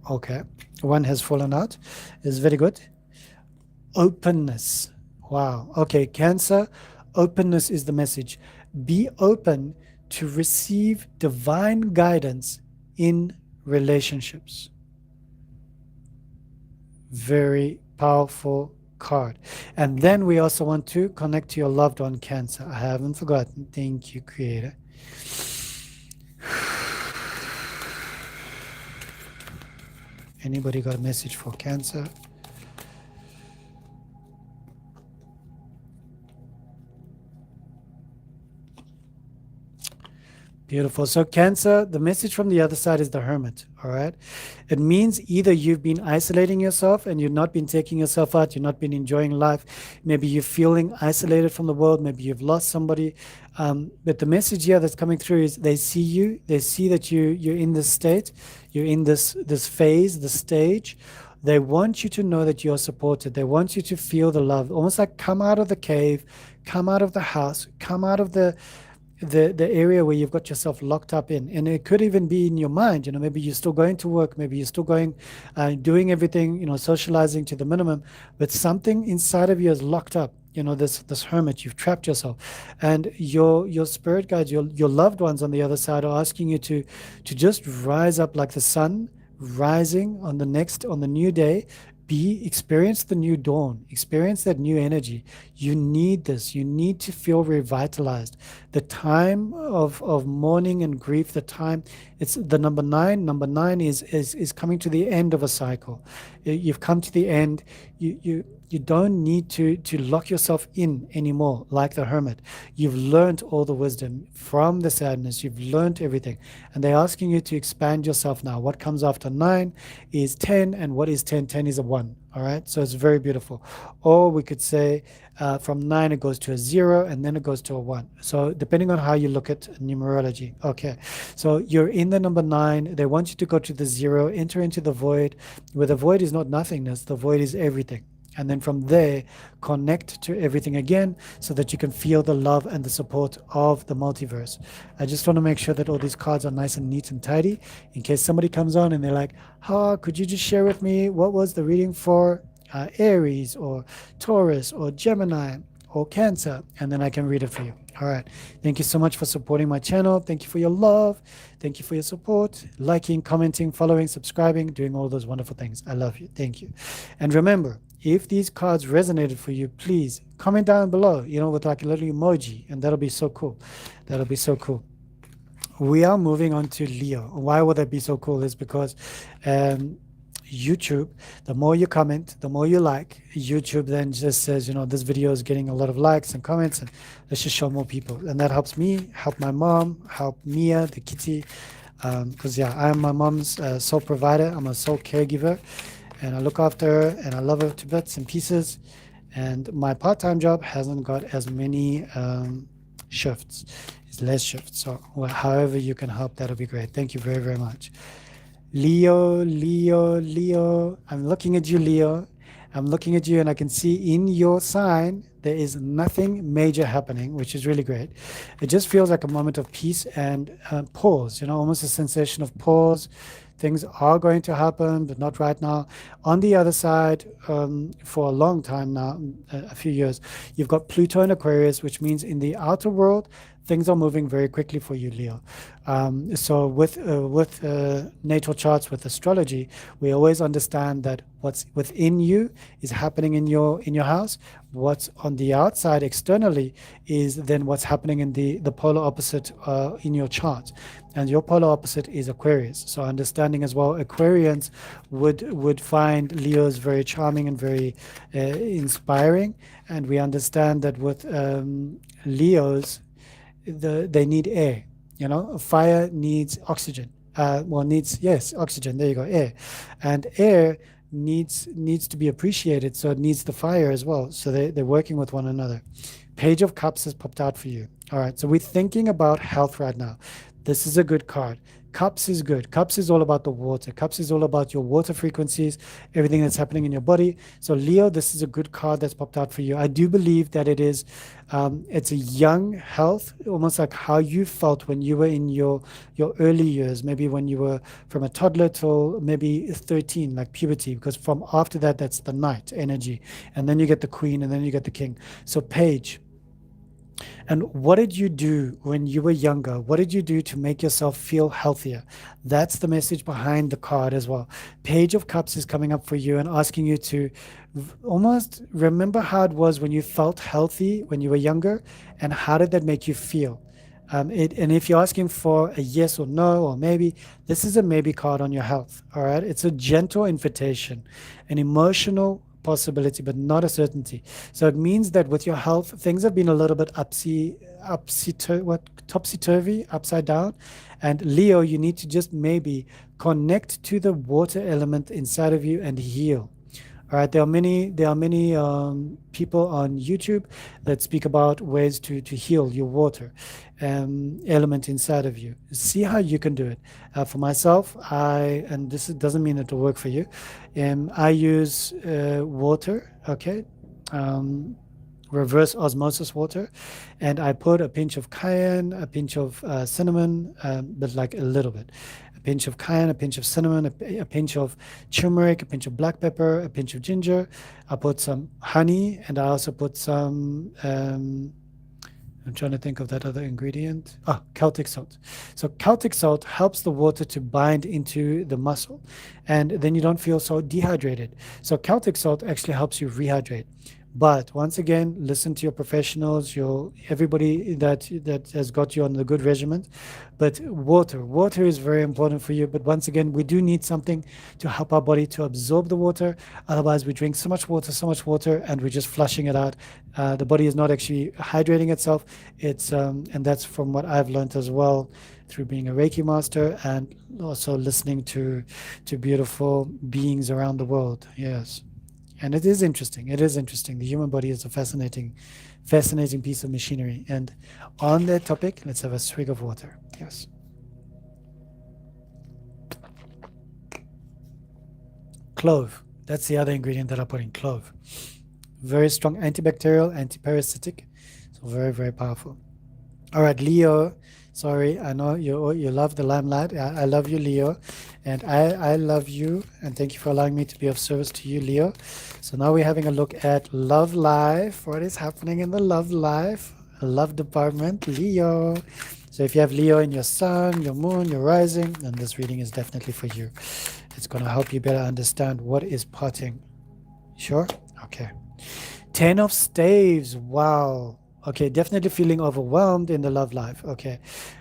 Okay, one has fallen out. It's very good. Openness. Wow. Okay, Cancer, openness is the message. Be open to receive divine guidance in relationships. Very powerful card. And then we also want to connect to your loved one, Cancer. I haven't forgotten. Thank you, Creator. Anybody got a message for Cancer? Beautiful. So Cancer, the message from the other side is the Hermit, all right? It means either you've been isolating yourself and you've not been taking yourself out, you've not been enjoying life. Maybe you're feeling isolated from the world. Maybe you've lost somebody. But the message here that's coming through is they see you. They see that you're in this state. You're in this phase, this stage. They want you to know that you're supported. They want you to feel the love. Almost like come out of the cave, come out of the house, come out of the area where you've got yourself locked up in. And it could even be in your mind. Maybe you're still going to work, maybe you're still going doing everything, socializing to the minimum, but something inside of you is locked up. This hermit, you've trapped yourself, and your spirit guides, your loved ones on the other side are asking you to just rise up like the sun rising on the new day. Experience the new dawn, experience that new energy. You need this. You need to feel revitalized. The time of mourning and grief, it's the number 9. Number 9 is coming to the end of a cycle. You've come to the end. You don't need to lock yourself in anymore like the hermit. You've learned all the wisdom from the sadness. You've learned everything. And they're asking you to expand yourself now. What comes after 9 is 10, and what is 10? 10 is a 1. All right, so it's very beautiful. Or we could say from 9 it goes to a 0, and then it goes to a 1. So depending on how you look at numerology. Okay, so you're in the number 9. They want you to go to the 0, enter into the void, where the void is not nothingness. The void is everything. And then from there, connect to everything again so that you can feel the love and the support of the multiverse. I just want to make sure that all these cards are nice and neat and tidy in case somebody comes on and they're like, could you just share with me what was the reading for Aries or Taurus or Gemini or Cancer? And then I can read it for you. All right. Thank you so much for supporting my channel. Thank you for your love. Thank you for your support, liking, commenting, following, subscribing, doing all those wonderful things. I love you. Thank you. And remember, if these cards resonated for you, please comment down below, with like a little emoji, and that'll be so cool. That'll be so cool. We are moving on to Leo. Why would that be so cool is because YouTube, the more you comment, the more you like, YouTube then just says, this video is getting a lot of likes and comments, and let's just show more people. And that helps me, help my mom, help Mia, the kitty, because I am my mom's sole provider. I'm a sole caregiver. and I look after her and I love her to bits and pieces. And my part-time job hasn't got as many shifts. It's less shifts. So however you can help, that'll be great. Thank you very, very much. Leo, Leo, Leo. I'm looking at you, Leo. I'm looking at you, and I can see in your sign there is nothing major happening, which is really great. It just feels like a moment of peace and pause, almost a sensation of pause. Things are going to happen, but not right now. On the other side, for a long time now, a few years, you've got Pluto in Aquarius, which means in the outer world, things are moving very quickly for you, Leo. So with natal charts, with astrology, we always understand that what's within you is happening in your house. What's on the outside externally is then what's happening in the polar opposite in your chart. And your polar opposite is Aquarius. So understanding as well, Aquarians would find Leos very charming and very inspiring. And we understand that with Leos, they need air. Fire needs oxygen. Needs oxygen. There you go, air, and air needs to be appreciated. So it needs the fire as well. So they're working with one another. Page of Cups has popped out for you. All right. So we're thinking about health right now. This is a good card. Cups is good. Cups is all about the water. Cups is all about your water frequencies, everything that's happening in your body. So Leo, this is a good card that's popped out for you. I do believe that it's a young health, almost like how you felt when you were in your early years, maybe when you were from a toddler till maybe 13, like puberty, because from after that, that's the knight energy. And then you get the queen and then you get the king. So Page. And what did you do when you were younger? What did you do to make yourself feel healthier? That's the message behind the card as well. Page of Cups is coming up for you and asking you to almost remember how it was when you felt healthy when you were younger, and how did that make you feel? And if you're asking for a yes or no or maybe, this is a maybe card on your health. All right. It's a gentle invitation, an emotional possibility, but not a certainty. So it means that with your health, things have been a little bit topsy-turvy, upside down. And Leo, you need to just maybe connect to the water element inside of you and heal. All right, there are many people on YouTube that speak about ways to heal your water element inside of you. See how you can do it. For myself, and this doesn't mean it will work for you. I use water, okay, reverse osmosis water, and I put a pinch of cayenne, a pinch of cinnamon, but like a little bit. A pinch of cayenne, a pinch of cinnamon, a pinch of turmeric, a pinch of black pepper, a pinch of ginger. I put some honey, and I also put some, I'm trying to think of that other ingredient. Celtic salt. So Celtic salt helps the water to bind into the muscle, and then you don't feel so dehydrated. So Celtic salt actually helps you rehydrate. But once again, listen to your professionals, everybody that has got you on the good regimen. But water is very important for you. But once again, we do need something to help our body to absorb the water. Otherwise, we drink so much water, and we're just flushing it out. The body is not actually hydrating itself. And that's from what I've learned as well through being a Reiki master and also listening to beautiful beings around the world. Yes. And it is interesting. The human body is a fascinating piece of machinery. And on that topic, let's have a swig of water. Yes. Clove. That's the other ingredient that I put in, clove. Very strong antibacterial, antiparasitic. So very, very powerful. All right, Leo. Sorry, I know you love the limelight. I love you, Leo, and I love you, and thank you for allowing me to be of service to you, Leo. So now we're having a look at love life. What is happening in the love life? Love department, Leo. So if you have Leo in your sun, your moon, your rising, then this reading is definitely for you. It's going to help you better understand what is parting. Sure? Okay. 10 of Staves. Wow. Okay, definitely feeling overwhelmed in the love life. Okay.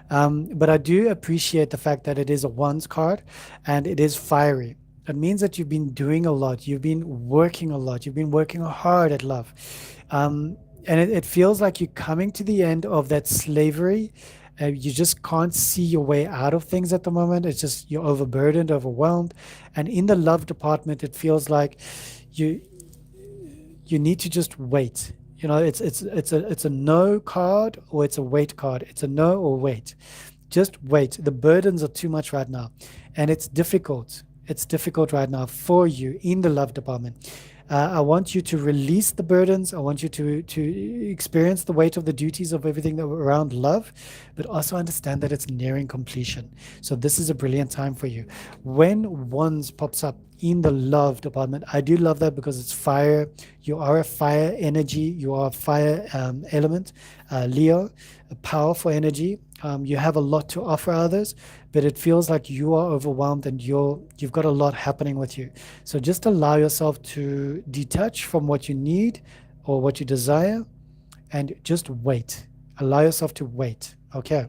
But I do appreciate the fact that it is a Wands card and it is fiery. It means that you've been doing a lot. You've been working a lot. You've been working hard at love. And it feels like you're coming to the end of that slavery You just can't see your way out of things at the moment. It's just you're overburdened, overwhelmed. And in the love department, it feels like you you need to just wait. You know, it's a no card or it's a wait card. It's a no or wait. Just wait. The burdens are too much right now, and it's difficult. It's difficult right now for you in the love department. I want you to release the burdens. I want you to experience the weight of the duties of everything that around love, but also understand that it's nearing completion. So this is a brilliant time for you. When wands pops up in the love department, I do love that because it's fire. You are a fire energy. You are a fire element, Leo, a powerful energy. You have a lot to offer others, but it feels like you are overwhelmed and you've got a lot happening with you. So just allow yourself to detach from what you need or what you desire and just wait. Allow yourself to wait. Okay.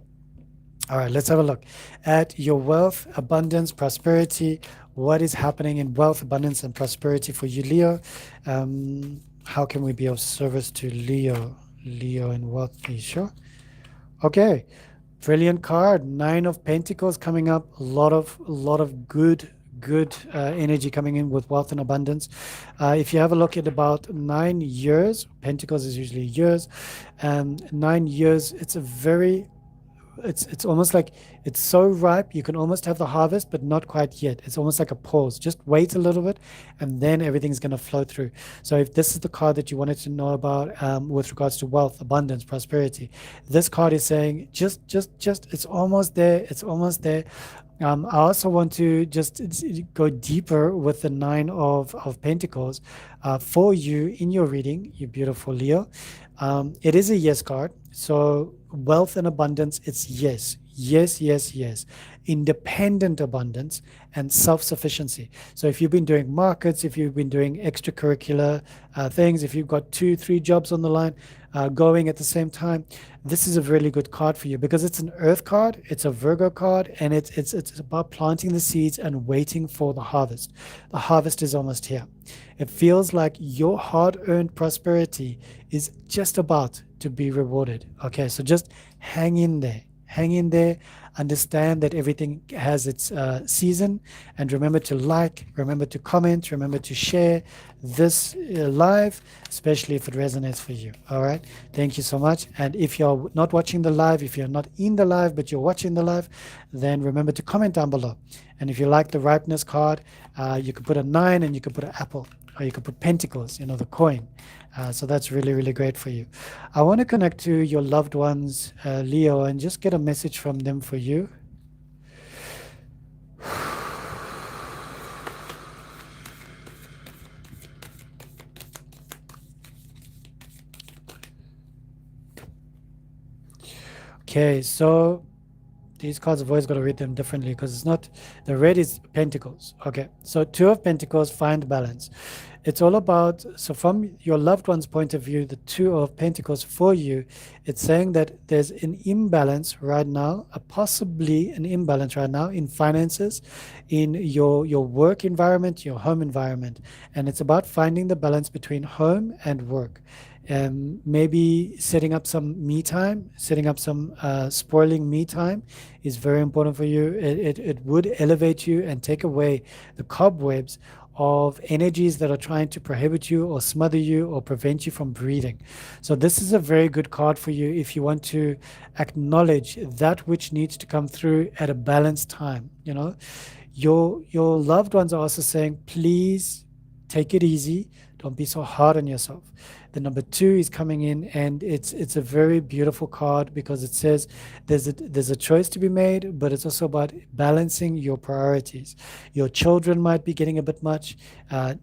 All right, let's have a look at your wealth, abundance, prosperity. What is happening in wealth, abundance, and prosperity for you, Leo? How can we be of service to Leo? Leo in wealth, are you sure? Okay, brilliant card. Nine of Pentacles coming up. A lot of good energy coming in with wealth and abundance. If you have a look at about 9 years, Pentacles is usually years. 9 years. It's almost like it's so ripe you can almost have the harvest, but not quite yet. It's almost like a pause. Just wait a little bit and then everything's going to flow through. So if this is the card that you wanted to know about with regards to wealth, abundance, prosperity, this card is saying just it's almost there. It's almost there. I also want to just go deeper with the Nine of Pentacles for you in your reading, you beautiful Leo. It is a yes card. So wealth and abundance, it's yes, yes, yes, yes. Independent abundance and self-sufficiency. So if you've been doing markets, if you've been doing extracurricular things, if you've got 2-3 jobs on the line going at the same time, this is a really good card for you because it's an earth card, it's a Virgo card, and it's about planting the seeds and waiting for the harvest. The harvest is almost here. It feels like your hard-earned prosperity is just about to be rewarded. Okay, so just hang in there. Hang in there. Understand that everything has its season, and remember to like, remember to comment, remember to share this live, especially if it resonates for you. All right, thank you so much. And if you're not watching the live, if you're not in the live but you're watching the live, then remember to comment down below. And if you like the ripeness card, you could put a 9 and you could put an apple, or you could put pentacles, the coin. So that's really, really great for you. I want to connect to your loved ones, Leo, and just get a message from them for you. Okay, so these cards, I've always got to read them differently because it's not, the red is Pentacles. Okay, so 2 of Pentacles, find balance. It's all about, so from your loved one's point of view, the 2 of Pentacles for you, it's saying that there's an imbalance right now, possibly an imbalance right now in finances, in your work environment, your home environment. And it's about finding the balance between home and work. Maybe setting up some me time, setting up some spoiling me time is very important for you. It would elevate you and take away the cobwebs of energies that are trying to prohibit you or smother you or prevent you from breathing. So this is a very good card for you if you want to acknowledge that which needs to come through at a balanced time. Your loved ones are also saying, please take it easy. Don't be so hard on yourself. The number 2 is coming in, and it's a very beautiful card because it says there's a choice to be made, but it's also about balancing your priorities. Your children might be getting a bit much,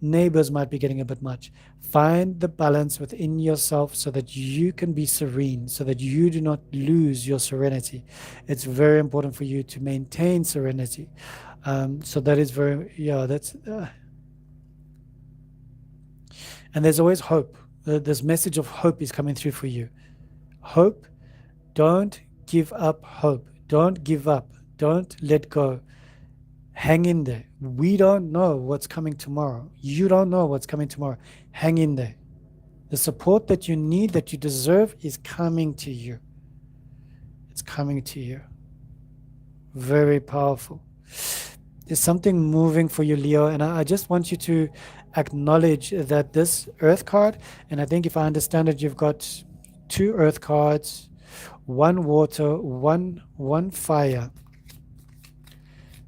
neighbors might be getting a bit much. Find the balance within yourself so that you can be serene, so that you do not lose your serenity. It's very important for you to maintain serenity. So that is very, that's... and there's always hope. This message of hope is coming through for you. Hope. Don't give up hope. Don't give up. Don't let go. Hang in there. We don't know what's coming tomorrow. You don't know what's coming tomorrow. Hang in there. The support that you need, that you deserve, is coming to you. It's coming to you. Very powerful. There's something moving for you, Leo, and I just want you to acknowledge that this Earth card, and I think if I understand it, you've got 2 Earth cards, 1 water, one fire.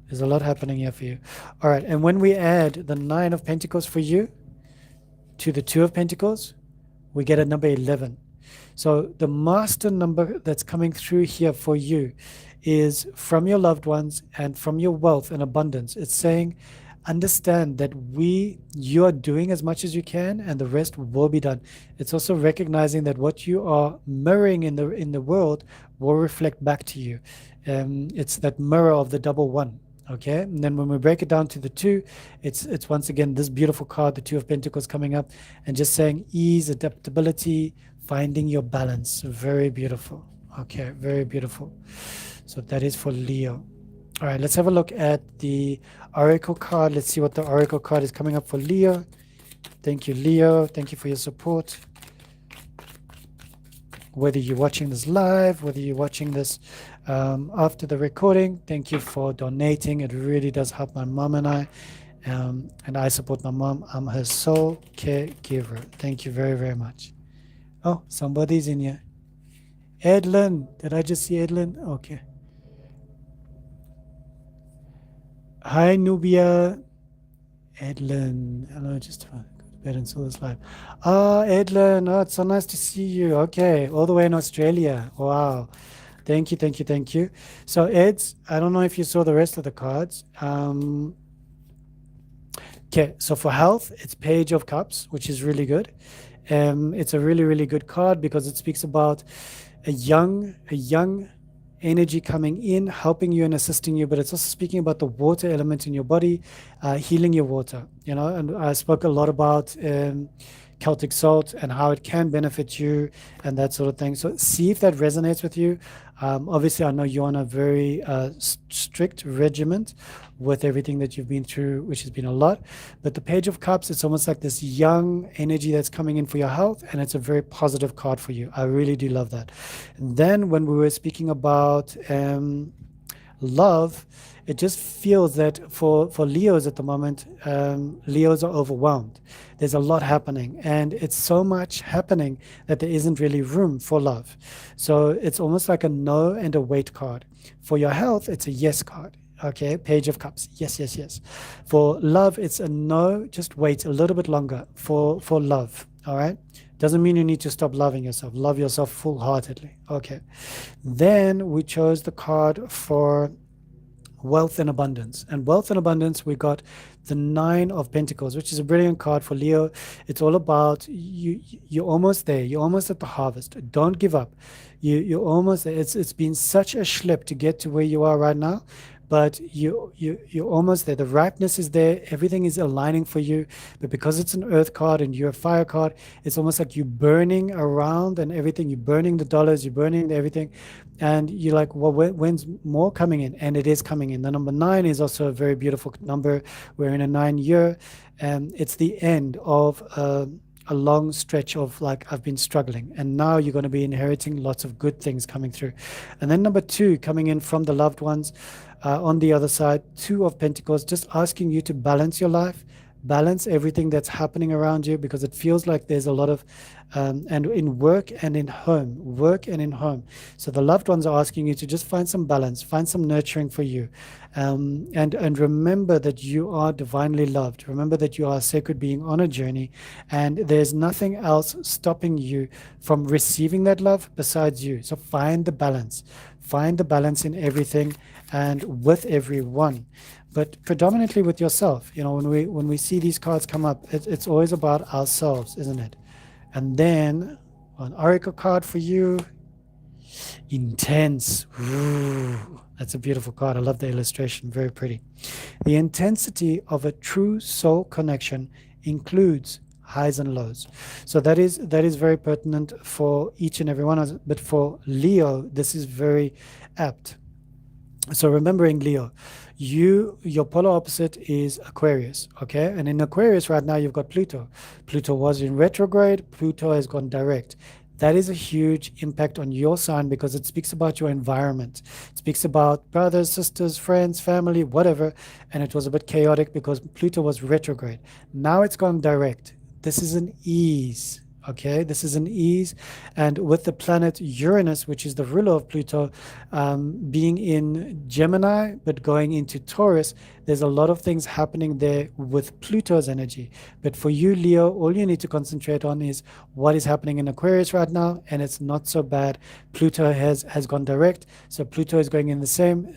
There's a lot happening here for you. All right, and when we add the 9 of Pentacles for you to the 2 of Pentacles, we get a number 11. So the master number that's coming through here for you is from your loved ones and from your wealth and abundance. It's saying, understand that you are doing as much as you can and the rest will be done. It's also recognizing that what you are mirroring in the world will reflect back to you. It's that mirror of the double one. Okay, and then when we break it down to the 2, it's once again this beautiful card, the 2 of Pentacles coming up, and just saying ease, adaptability, finding your balance. Very beautiful. Okay, very beautiful. So that is for Leo. All right, let's have a look at the Oracle card. Let's see what the Oracle card is coming up for Leo. Thank you, Leo. Thank you for your support. Whether you're watching this live, whether you're watching this after the recording, thank you for donating. It really does help my mom and I. And I support my mom. I'm her sole caregiver. Thank you very, very much. Oh, somebody's in here. Edlin. Did I just see Edlin? Okay. Hi, Nubia. Edlin. Hello, just go to bed and saw this live. Ah, Edlin. Oh, it's so nice to see you. Okay, all the way in Australia. Wow. Thank you, thank you, thank you. So, Eds, I don't know if you saw the rest of the cards. Okay, so for health, it's Page of Cups, which is really good. It's a really, really good card because it speaks about a young energy coming in, helping you and assisting you, but it's also speaking about the water element in your body, healing your water, you know. And I spoke a lot about Celtic salt and how it can benefit you and that sort of thing. So see if that resonates with you. Obviously, I know you're on a very strict regiment with everything that you've been through, which has been a lot. But the Page of Cups, it's almost like this young energy that's coming in for your health, and it's a very positive card for you. I really do love that. And then when we were speaking about love, it just feels that for Leos at the moment, Leos are overwhelmed. There's a lot happening, and it's so much happening that there isn't really room for love. So it's almost like a no and a wait card. For your health, it's a yes card. Okay, Page of Cups. Yes, yes, yes. For love, it's a no, just wait a little bit longer for love. All right. Doesn't mean you need to stop loving yourself. Love yourself full-heartedly. Okay. Then we chose the card for wealth and abundance. And wealth and abundance, we got the 9 of Pentacles, which is a brilliant card for Leo. It's all about you're almost there. You're almost at the harvest. Don't give up. You're almost there. It's been such a schlep to get to where you are right now, but you're almost there. The ripeness is there. Everything is aligning for you. But because it's an earth card and you're a fire card, it's almost like you're burning around and everything. You're burning the dollars, you're burning everything. And you're like, well, when's more coming in? And it is coming in. The number 9 is also a very beautiful number. We're in a 9 year, and it's the end of a long stretch of like, I've been struggling, and now you're going to be inheriting lots of good things coming through. And then number 2 coming in from the loved ones. On the other side, 2 of Pentacles, just asking you to balance your life, balance everything that's happening around you, because it feels like there's a lot of and in work and in home. So the loved ones are asking you to just find some balance, find some nurturing for you, and remember that you are divinely loved. Remember that you are a sacred being on a journey, and there's nothing else stopping you from receiving that love besides you. So find the balance in everything and with everyone, but predominantly with yourself. You know, when we see these cards come up, it's always about ourselves, isn't it? And then an oracle card for you, intense. Ooh, that's a beautiful card. I love the illustration, very pretty. The intensity of a true soul connection includes highs and lows. So that is very pertinent for each and every one of us. But for Leo, this is very apt. So remembering Leo, your polar opposite is Aquarius, okay? And in Aquarius right now, you've got Pluto. Pluto was in retrograde. Pluto has gone direct. that is a huge impact on your sign because it speaks about your environment. It speaks about brothers, sisters, friends, family, whatever. And it was a bit chaotic because Pluto was retrograde. Now it's gone direct. This is an ease. Okay, this is an ease. And with the planet Uranus, which is the ruler of Pluto, being in Gemini but going into Taurus, there's a lot of things happening there with Pluto's energy. But for you, Leo, all you need to concentrate on is what is happening in Aquarius right now, and it's not so bad. Pluto has gone direct, so Pluto is going in the same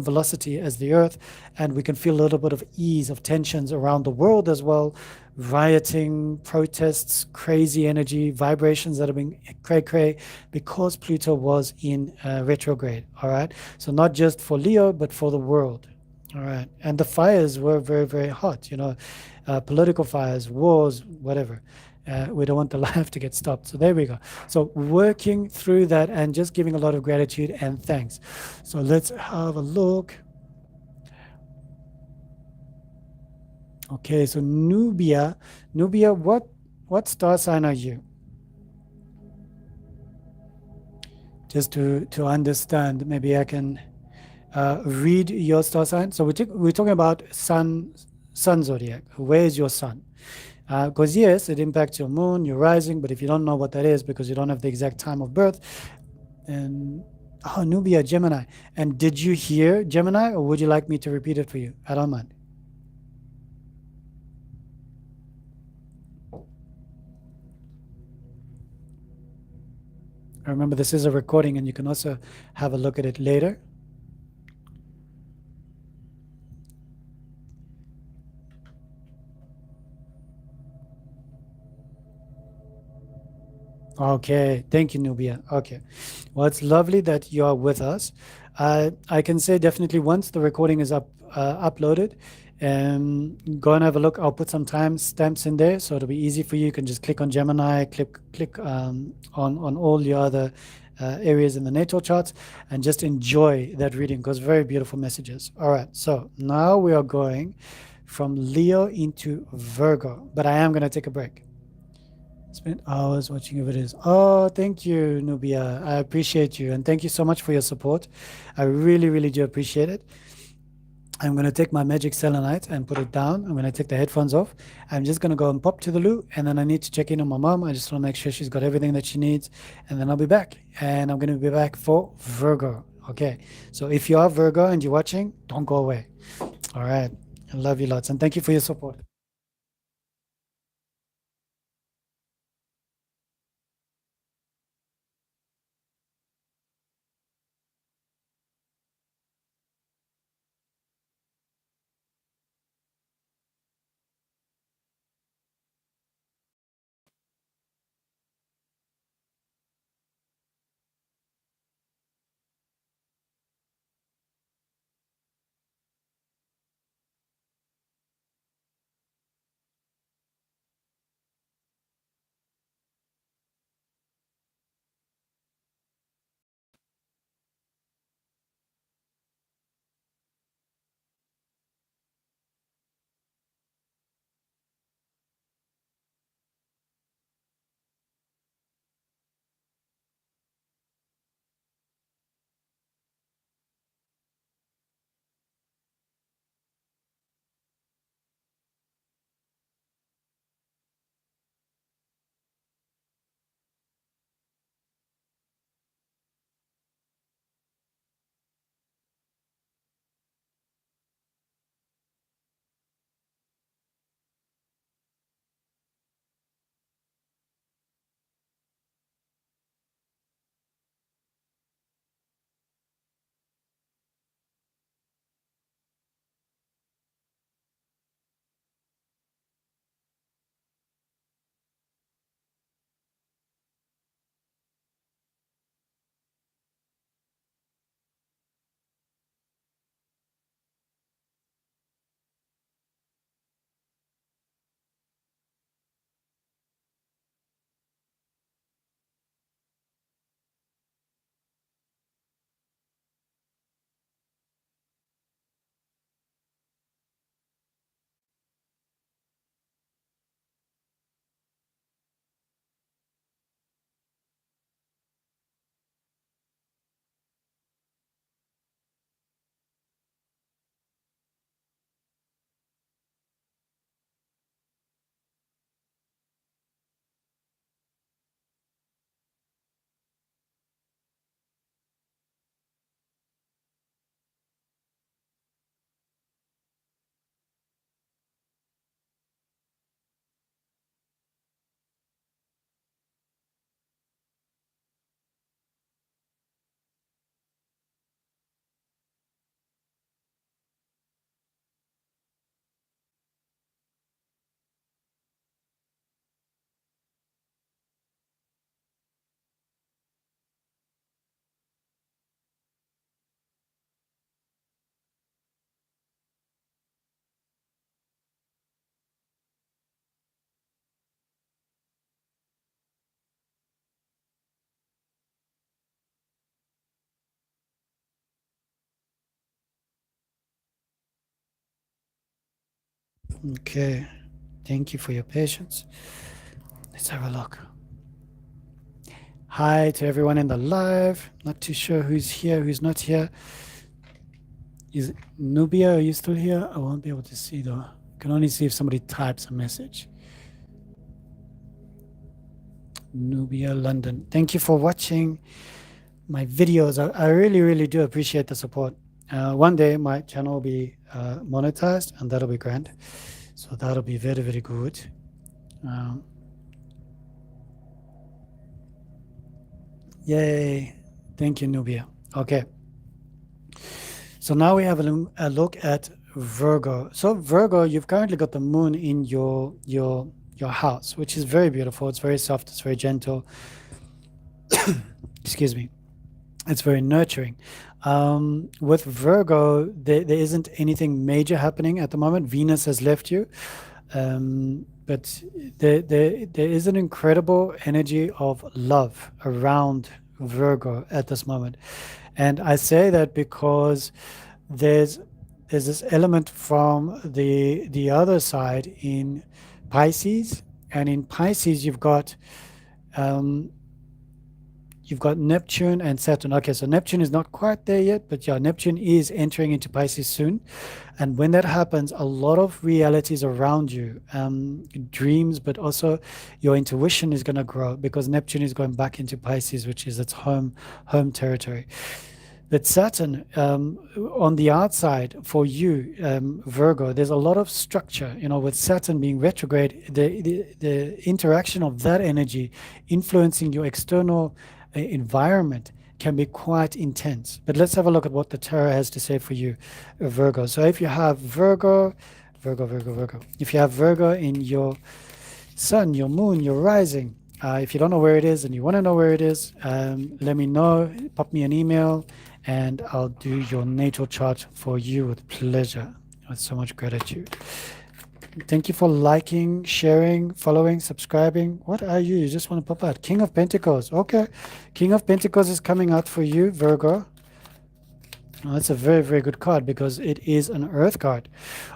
velocity as the Earth, and we can feel a little bit of ease of tensions around the world as well. Rioting, protests, crazy energy, vibrations that have been cray cray because Pluto was in retrograde. All right, so not just for Leo, but for the world. All right, and the fires were very, very hot. Political fires, wars, whatever. We don't want the life to get stopped. So there we go. So working through that and just giving a lot of gratitude and thanks. So let's have a look. Okay, so Nubia, what star sign are you? Just to understand, maybe I can read your star sign. So we're talking about sun zodiac. Where is your sun? Because yes, it impacts your moon, your rising, but if you don't know what that is because you don't have the exact time of birth, and oh, Nubia, Gemini. And did you hear Gemini, or would you like me to repeat it for you? I don't mind. Remember, this is a recording, and you can also have a look at it later. Okay, thank you, Nubia. Okay, well, it's lovely that you are with us. I can say definitely once the recording is uploaded, go and have a look. I'll put some time stamps in there, so it'll be easy for you. You can just click on Gemini, click on all your other areas in the natal charts, and just enjoy that reading because very beautiful messages. All right, so now we are going from Leo into Virgo, but I am going to take a break. Spent hours watching your videos. Oh, thank you, Nubia. I appreciate you. And thank you so much for your support. I really, really do appreciate it. I'm going to take my magic selenite and put it down. I'm going to take the headphones off. I'm just going to go and pop to the loo. And then I need to check in on my mom. I just want to make sure she's got everything that she needs. And then I'll be back. And I'm going to be back for Virgo. Okay. So if you are Virgo and you're watching, don't go away. All right. I love you lots. And thank you for your support. Okay. Thank you for your patience. Let's have a look. Hi to everyone in the live. Not too sure who's here, who's not here. Is Nubia, are you still here? I won't be able to see though. I can only see if somebody types a message. Nubia, London. Thank you for watching my videos. I really, really do appreciate the support. One day my channel will be monetized, and that'll be grand. So that'll be very, very good. Yay. Thank you, Nubia. Okay. So now we have a look at Virgo. So Virgo, you've currently got the moon in your house, which is very beautiful. It's very soft. It's very gentle. Excuse me. It's very nurturing. With Virgo, there isn't anything major happening at the moment. Venus has left you. But there is an incredible energy of love around Virgo at this moment. And I say that because there's this element from the other side in Pisces. And in Pisces, you've got Neptune and Saturn. Okay, so Neptune is not quite there yet, but yeah, Neptune is entering into Pisces soon. And when that happens, a lot of realities around you, dreams, but also your intuition is going to grow, because Neptune is going back into Pisces, which is its home territory. But Saturn, on the outside for you, Virgo, there's a lot of structure. With Saturn being retrograde, the interaction of that energy influencing your external environment can be quite intense. But let's have a look at what the tarot has to say for you, Virgo. So if you have Virgo, if you have Virgo in your sun, your moon, your rising, if you don't know where it is and you want to know where it is, let me know, pop me an email, and I'll do your natal chart for you with pleasure, with so much gratitude. Thank you for liking, sharing, following, subscribing. What are you? You just want to pop out. King of Pentacles. Okay. King of Pentacles is coming out for you, Virgo. Well, that's a very, very good card because it is an earth card.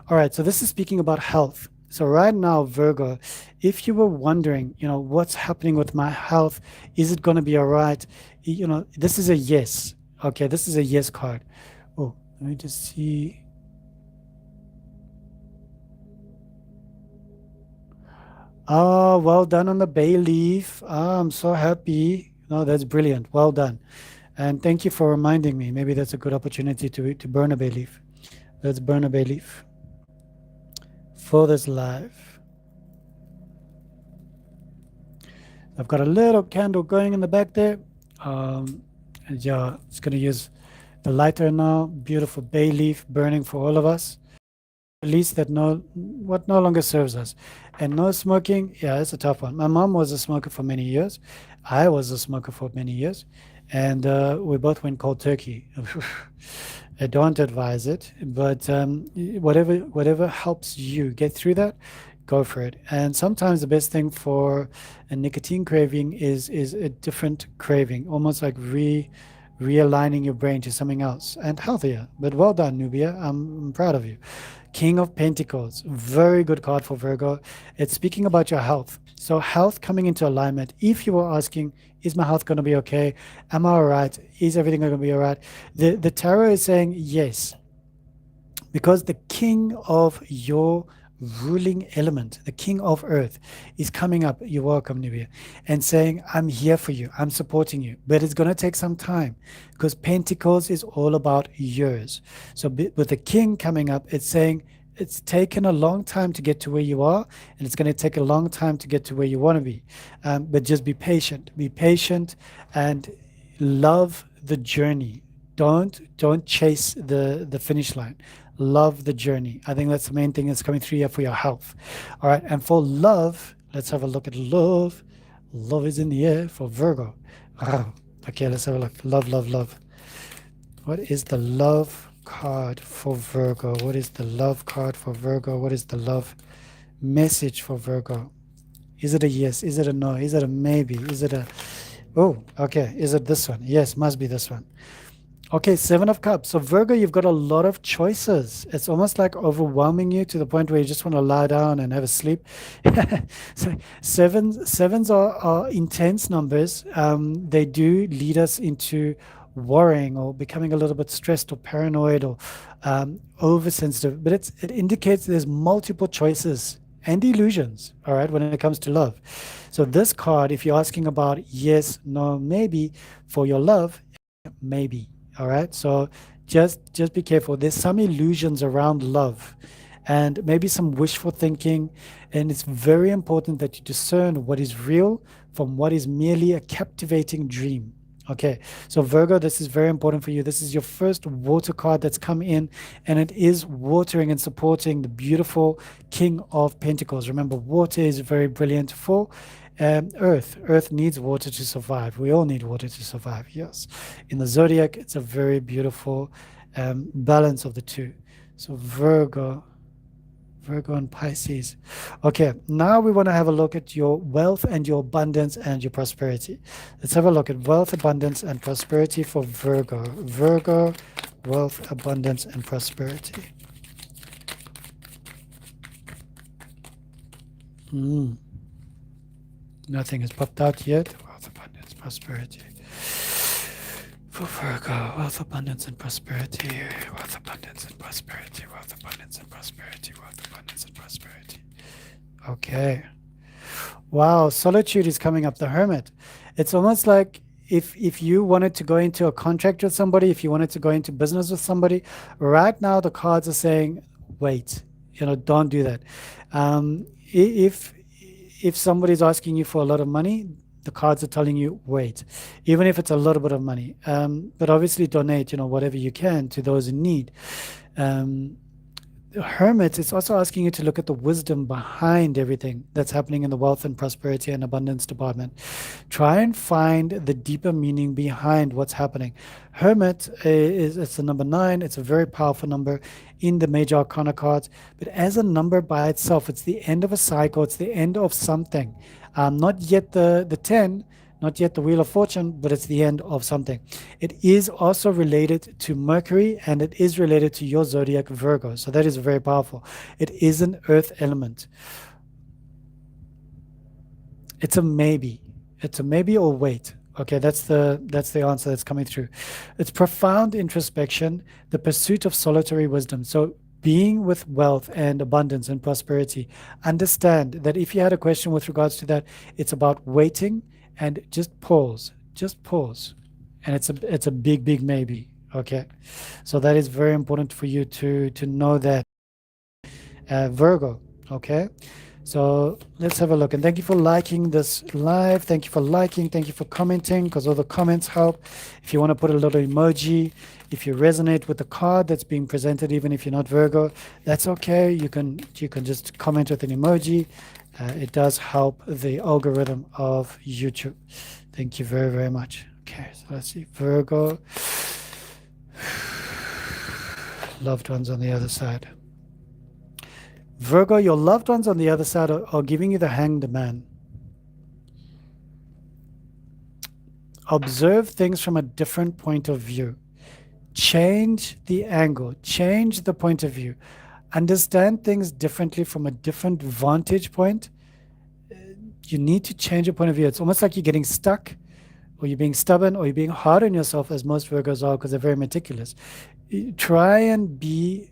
All right. So this is speaking about health. So right now, Virgo, if you were wondering, what's happening with my health, is it going to be all right? This is a yes. Okay. This is a yes card. Oh, let me just see. Oh, well done on the bay leaf. I'm so happy. No, that's brilliant. Well done. And thank you for reminding me. Maybe that's a good opportunity to burn a bay leaf. Let's burn a bay leaf for this live. I've got a little candle going in the back there. And yeah, it's going to use the lighter now. Beautiful bay leaf burning for all of us. Release that no longer serves us. And no smoking, yeah, it's a tough one. My mom was a smoker for many years. I was a smoker for many years. And we both went cold turkey. I don't advise it, but whatever helps you get through that, go for it. And sometimes the best thing for a nicotine craving is a different craving, almost like realigning your brain to something else and healthier. But well done, Nubia. I'm proud of you. King of Pentacles, very good card for Virgo. It's speaking about your health. So health coming into alignment. If you were asking, is my health going to be okay? Am I all right? Is everything going to be all right? The tarot is saying yes, because the king of your ruling element, the king of earth, is coming up. You're welcome, Nubia, and saying, I'm here for you, I'm supporting you, but it's going to take some time, because Pentacles is all about years. So with the king coming up, it's saying it's taken a long time to get to where you are, and it's going to take a long time to get to where you want to be. But just be patient and love the journey. Don't chase the finish line. Love the journey. I think that's the main thing that's coming through here for your health. All right. And for love, let's have a look at love. Love is in the air for Virgo. Wow. Okay, let's have a look. Love. What is the love card for Virgo? What is the love card for Virgo? What is the love message for Virgo? Is it a yes? Is it a no? Is it a maybe? Is it a... Oh, okay. Is it this one? Yes, must be this one. Okay, Seven of Cups. So Virgo, you've got a lot of choices. It's almost like overwhelming you to the point where you just want to lie down and have a sleep. So sevens are intense numbers. They do lead us into worrying or becoming a little bit stressed or paranoid or oversensitive. But it indicates there's multiple choices and illusions, all right, when it comes to love. So this card, if you're asking about yes, no, maybe for your love, maybe. All right. So just be careful. There's some illusions around love and maybe some wishful thinking. And it's very important that you discern what is real from what is merely a captivating dream. Okay, so Virgo, this is very important for you. This is your first water card that's come in, and it is watering and supporting the beautiful King of Pentacles. Remember, water is very brilliant for Earth. Earth needs water to survive. We all need water to survive, yes. In the zodiac, it's a very beautiful balance of the two. So Virgo and Pisces. Okay, now we want to have a look at your wealth and your abundance and your prosperity. Let's have a look at wealth, abundance, and prosperity for Virgo. Virgo, wealth, abundance, and prosperity. Nothing has popped out yet. Wealth, abundance, prosperity. For Virgo, wealth, abundance, and prosperity. Wealth, abundance, and prosperity. Wealth, abundance, and prosperity. Wealth, abundance, and prosperity. Okay. Wow, solitude is coming up. The Hermit. It's almost like if you wanted to go into a contract with somebody, if you wanted to go into business with somebody, right now the cards are saying, wait, don't do that. If somebody's asking you for a lot of money, the cards are telling you wait, even if it's a little bit of money. But obviously donate, whatever you can to those in need. Hermit, it's also asking you to look at the wisdom behind everything that's happening in the wealth and prosperity and abundance department. Try and find the deeper meaning behind what's happening. Hermit it's the number 9. It's a very powerful number in the major arcana cards, but as a number by itself, it's the end of a cycle. It's the end of something. Not yet the 10, not yet the Wheel of Fortune, but it's the end of something. It is also related to Mercury, and it is related to your zodiac Virgo. So that is very powerful. It is an earth element. It's a maybe. It's a maybe or wait. Okay, that's the answer that's coming through. It's profound introspection, the pursuit of solitary wisdom. So being with wealth and abundance and prosperity, understand that if you had a question with regards to that, it's about waiting and just pause, and it's a big maybe. Okay, so that is very important for you to know that, Virgo. Okay, so let's have a look, and thank you for liking this live. Thank you for liking, thank you for commenting, because all the comments help. If you want to put a little emoji, if you resonate with the card that's being presented, even if you're not Virgo, that's okay. You can just comment with an emoji. It does help the algorithm of YouTube. Thank you very, very much. Okay, so let's see. Virgo. Loved ones on the other side. Virgo, your loved ones on the other side are giving you the Hanged Man. Observe things from a different point of view. Change the angle. Change the point of view. Understand things differently from a different vantage point. You need to change your point of view. It's almost like you're getting stuck, or you're being stubborn, or you're being hard on yourself, as most Virgos are, because they're very meticulous. Try and be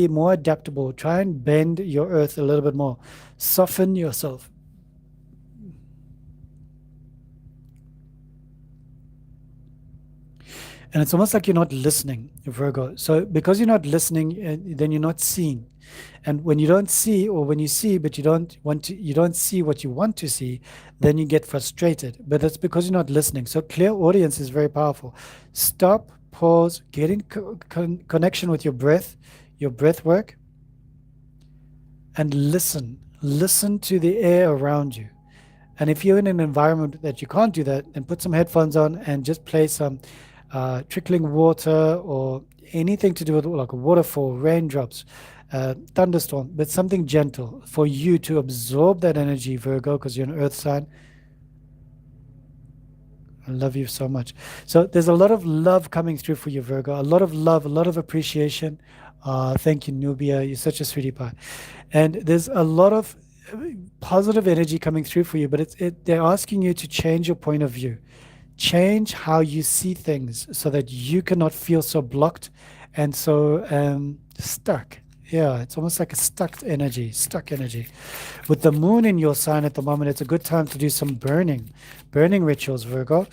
more adaptable. Try and bend your earth a little bit more. Soften yourself. And it's almost like you're not listening, Virgo. So because you're not listening, then you're not seeing. And when you don't see, or when you see but you don't see what you want to see, then you get frustrated. But that's because you're not listening. So clear audience is very powerful. Stop, pause, get in connection with your breath work, and listen to the air around you. And if you're in an environment that you can't do that, then put some headphones on and just play some trickling water, or anything to do with like a waterfall, raindrops, thunderstorm, but something gentle for you to absorb that energy, Virgo, because you're an earth sign. I love you so much. So there's a lot of love coming through for you, Virgo. A lot of love, a lot of appreciation. Thank you, Nubia. You're such a sweetie pie. And there's a lot of positive energy coming through for you, but they're asking you to change your point of view. Change how you see things so that you cannot feel so blocked and so stuck. Yeah, it's almost like a stuck energy. With the moon in your sign at the moment, it's a good time to do some burning rituals, Virgo.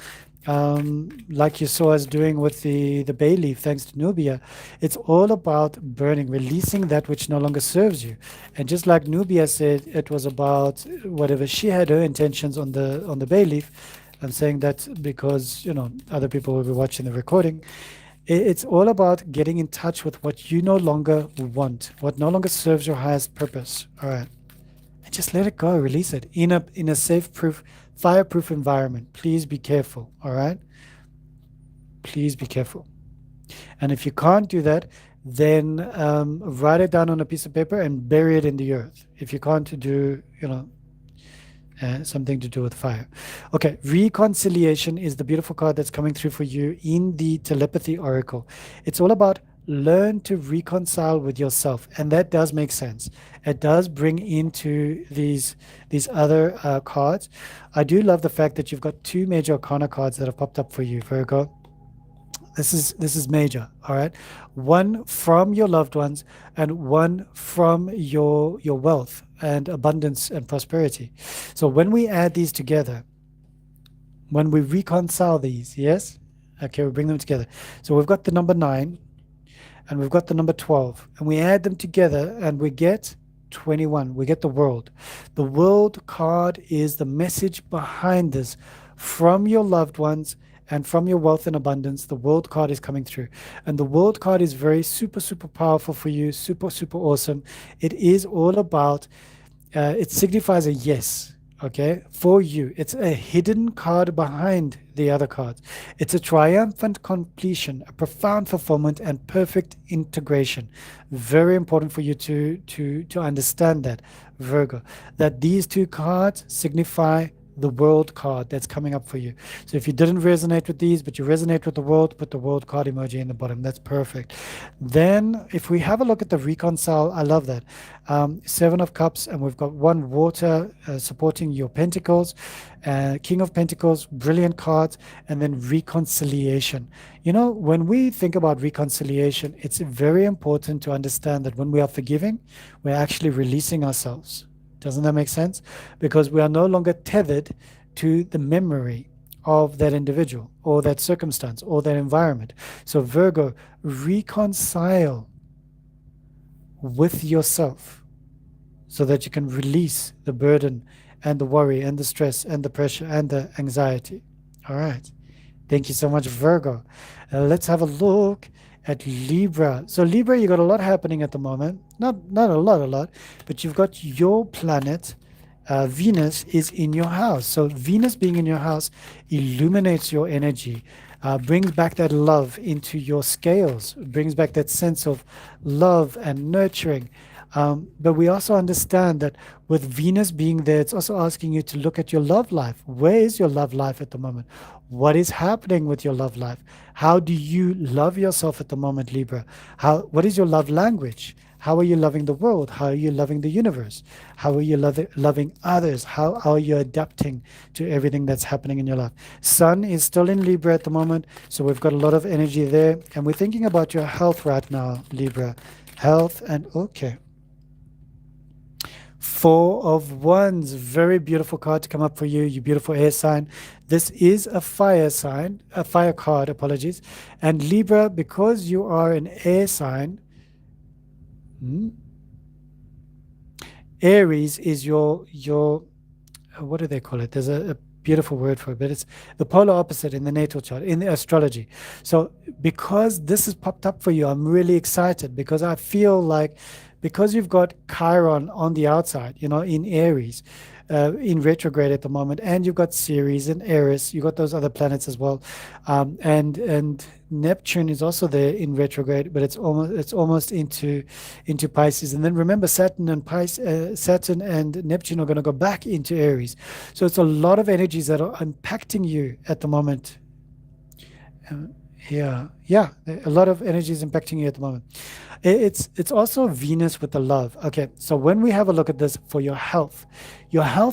Like you saw us doing with the bay leaf, thanks to Nubia. It's all about burning, releasing that which no longer serves you. And just like Nubia said, it was about whatever she had her intentions on the bay leaf. I'm saying that because, other people will be watching the recording. It's all about getting in touch with what you no longer want, what no longer serves your highest purpose. All right. And just let it go, release it in a safe proof, fireproof environment. Please be careful. All right. Please be careful. And if you can't do that, then write it down on a piece of paper and bury it in the earth. If you can't do, something to do with fire. Okay, reconciliation is the beautiful card that's coming through for you in the telepathy oracle. It's all about learn to reconcile with yourself, and that does make sense. It does bring into these other cards. I do love the fact that you've got two major arcana cards that have popped up for you, Virgo. This is major, all right? One from your loved ones and one from your wealth and abundance and prosperity. So when we add these together, when we reconcile these, yes? Okay, we bring them together. So we've got the number 9 and we've got the number 12, and we add them together and we get 21. We get the world. The world card is the message behind this from your loved ones and from your wealth and abundance. The world card is coming through. And the world card is very super, super powerful for you, super, super awesome. It is all about, it signifies a yes, okay, for you. It's a hidden card behind the other cards. It's a triumphant completion, a profound fulfillment, and perfect integration. Very important for you to understand that, Virgo, that these two cards signify the world card that's coming up for you. So if you didn't resonate with these, but you resonate with the world, put the world card emoji in the bottom. That's perfect. Then if we have a look at the reconcile, I love that. 7 of Cups, and we've got 1 water supporting your Pentacles. King of Pentacles, brilliant cards. And then reconciliation. When we think about reconciliation, it's very important to understand that when we are forgiving, we're actually releasing ourselves. Doesn't that make sense? Because we are no longer tethered to the memory of that individual or that circumstance or that environment. So Virgo, reconcile with yourself so that you can release the burden and the worry and the stress and the pressure and the anxiety. All right. Thank you so much, Virgo. Let's have a look at Libra. So Libra, you got a lot happening at the moment. Not a lot, but you've got your planet. Venus is in your house. So Venus being in your house illuminates your energy, brings back that love into your scales, brings back that sense of love and nurturing. But we also understand that with Venus being there, it's also asking you to look at your love life. Where is your love life at the moment? What is happening with your love life? How do you love yourself at the moment, Libra? What is your love language? How are you loving the world? How are you loving the universe? How are you loving others? How are you adapting to everything that's happening in your life? Sun is still in Libra at the moment, so we've got a lot of energy there. And we're thinking about your health right now, Libra. Health and okay. 4 of Wands, very beautiful card to come up for you, you beautiful air sign. This is a fire sign, a fire card, apologies. And Libra, because you are an air sign, Aries is your what do they call it? There's a beautiful word for it, but it's the polar opposite in the natal chart, in the astrology. So because this has popped up for you, I'm really excited because I feel like because you've got Chiron on the outside, in Aries, in retrograde at the moment, and you've got Ceres and Eris. You've got those other planets as well, and Neptune is also there in retrograde, but it's almost into Pisces. And then remember, Saturn and Neptune are going to go back into Aries. So it's a lot of energies that are impacting you at the moment. Um, yeah, a lot of energy is impacting you at the moment. It's also Venus with the love. Okay, so when we have a look at this for your health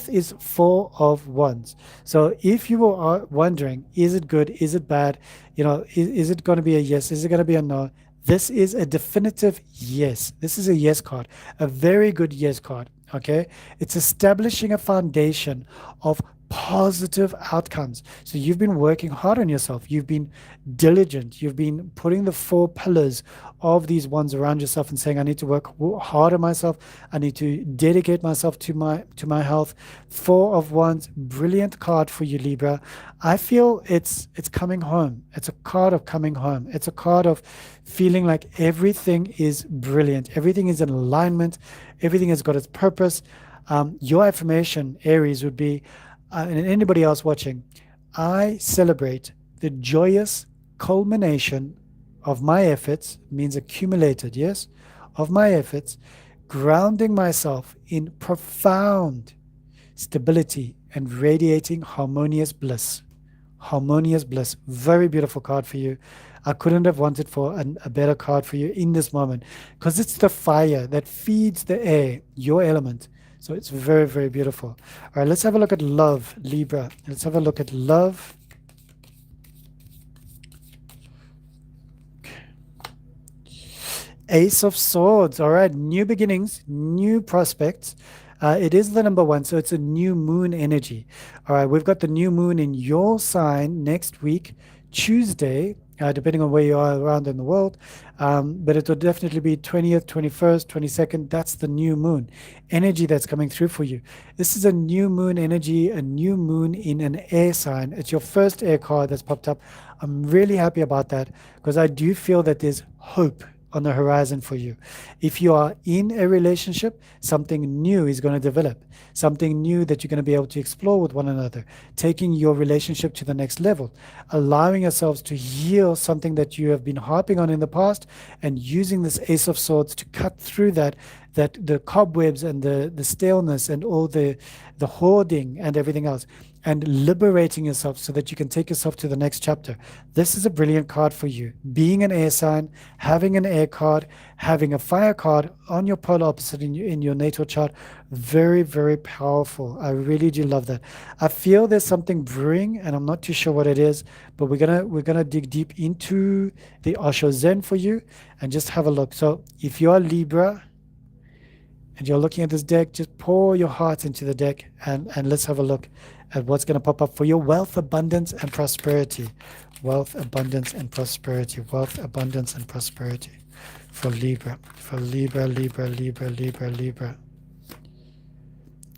is Four of Wands. So if you are wondering, is it good? Is it bad? Is it going to be a yes? Is it going to be a no? This is a definitive yes. This is a yes card, a very good yes card. Okay, it's establishing a foundation of positive outcomes. So you've been working hard on yourself. You've been diligent. You've been putting the four pillars of these ones around yourself and saying, I need to work hard on myself. I need to dedicate myself to my health. Four of Wands, brilliant card for you, Libra. I feel it's coming home. It's a card of coming home. It's a card of feeling like everything is brilliant. Everything is in alignment. Everything has got its purpose. Your affirmation, Aries, would be, and anybody else watching, I celebrate the joyous culmination of my efforts, means accumulated, yes, of my efforts, grounding myself in profound stability and radiating harmonious bliss. Harmonious bliss. Very beautiful card for you. I couldn't have wanted for a better card for you in this moment, because it's the fire that feeds the air, your element. So it's very, very beautiful. All right, let's have a look at love, Libra. Let's have a look at love. Ace of Swords. All right, new beginnings, new prospects. It is the number one, so it's a new moon energy. All right, we've got the new moon in your sign next week, Tuesday, depending on where you are around in the world. But it will definitely be 20th, 21st, 22nd. That's the new moon energy that's coming through for you. This is a new moon energy, a new moon in an air sign. It's your first air card that's popped up. I'm really happy about that, because I do feel that there's hope on the horizon for you. If you are in a relationship, something new is going to develop, something new that you're going to be able to explore with one another, taking your relationship to the next level, allowing yourselves to heal something that you have been harping on in the past, and using this Ace of Swords to cut through that the cobwebs and the staleness and all the hoarding and everything else, and liberating yourself so that you can take yourself to the next chapter. This is a brilliant card for you. Being an air sign, having an air card, having a fire card on your polar opposite in your natal chart, very, very powerful. I really do love that. I feel there's something brewing, and I'm not too sure what it is, but we're gonna dig deep into the Osho Zen for you and just have a look. So if you are Libra and you're looking at this deck, just pour your heart into the deck, and let's have a look at what's going to pop up for your wealth, abundance, and prosperity. Wealth, abundance, and prosperity. Wealth, abundance, and prosperity for Libra. For Libra, Libra, Libra, Libra, Libra.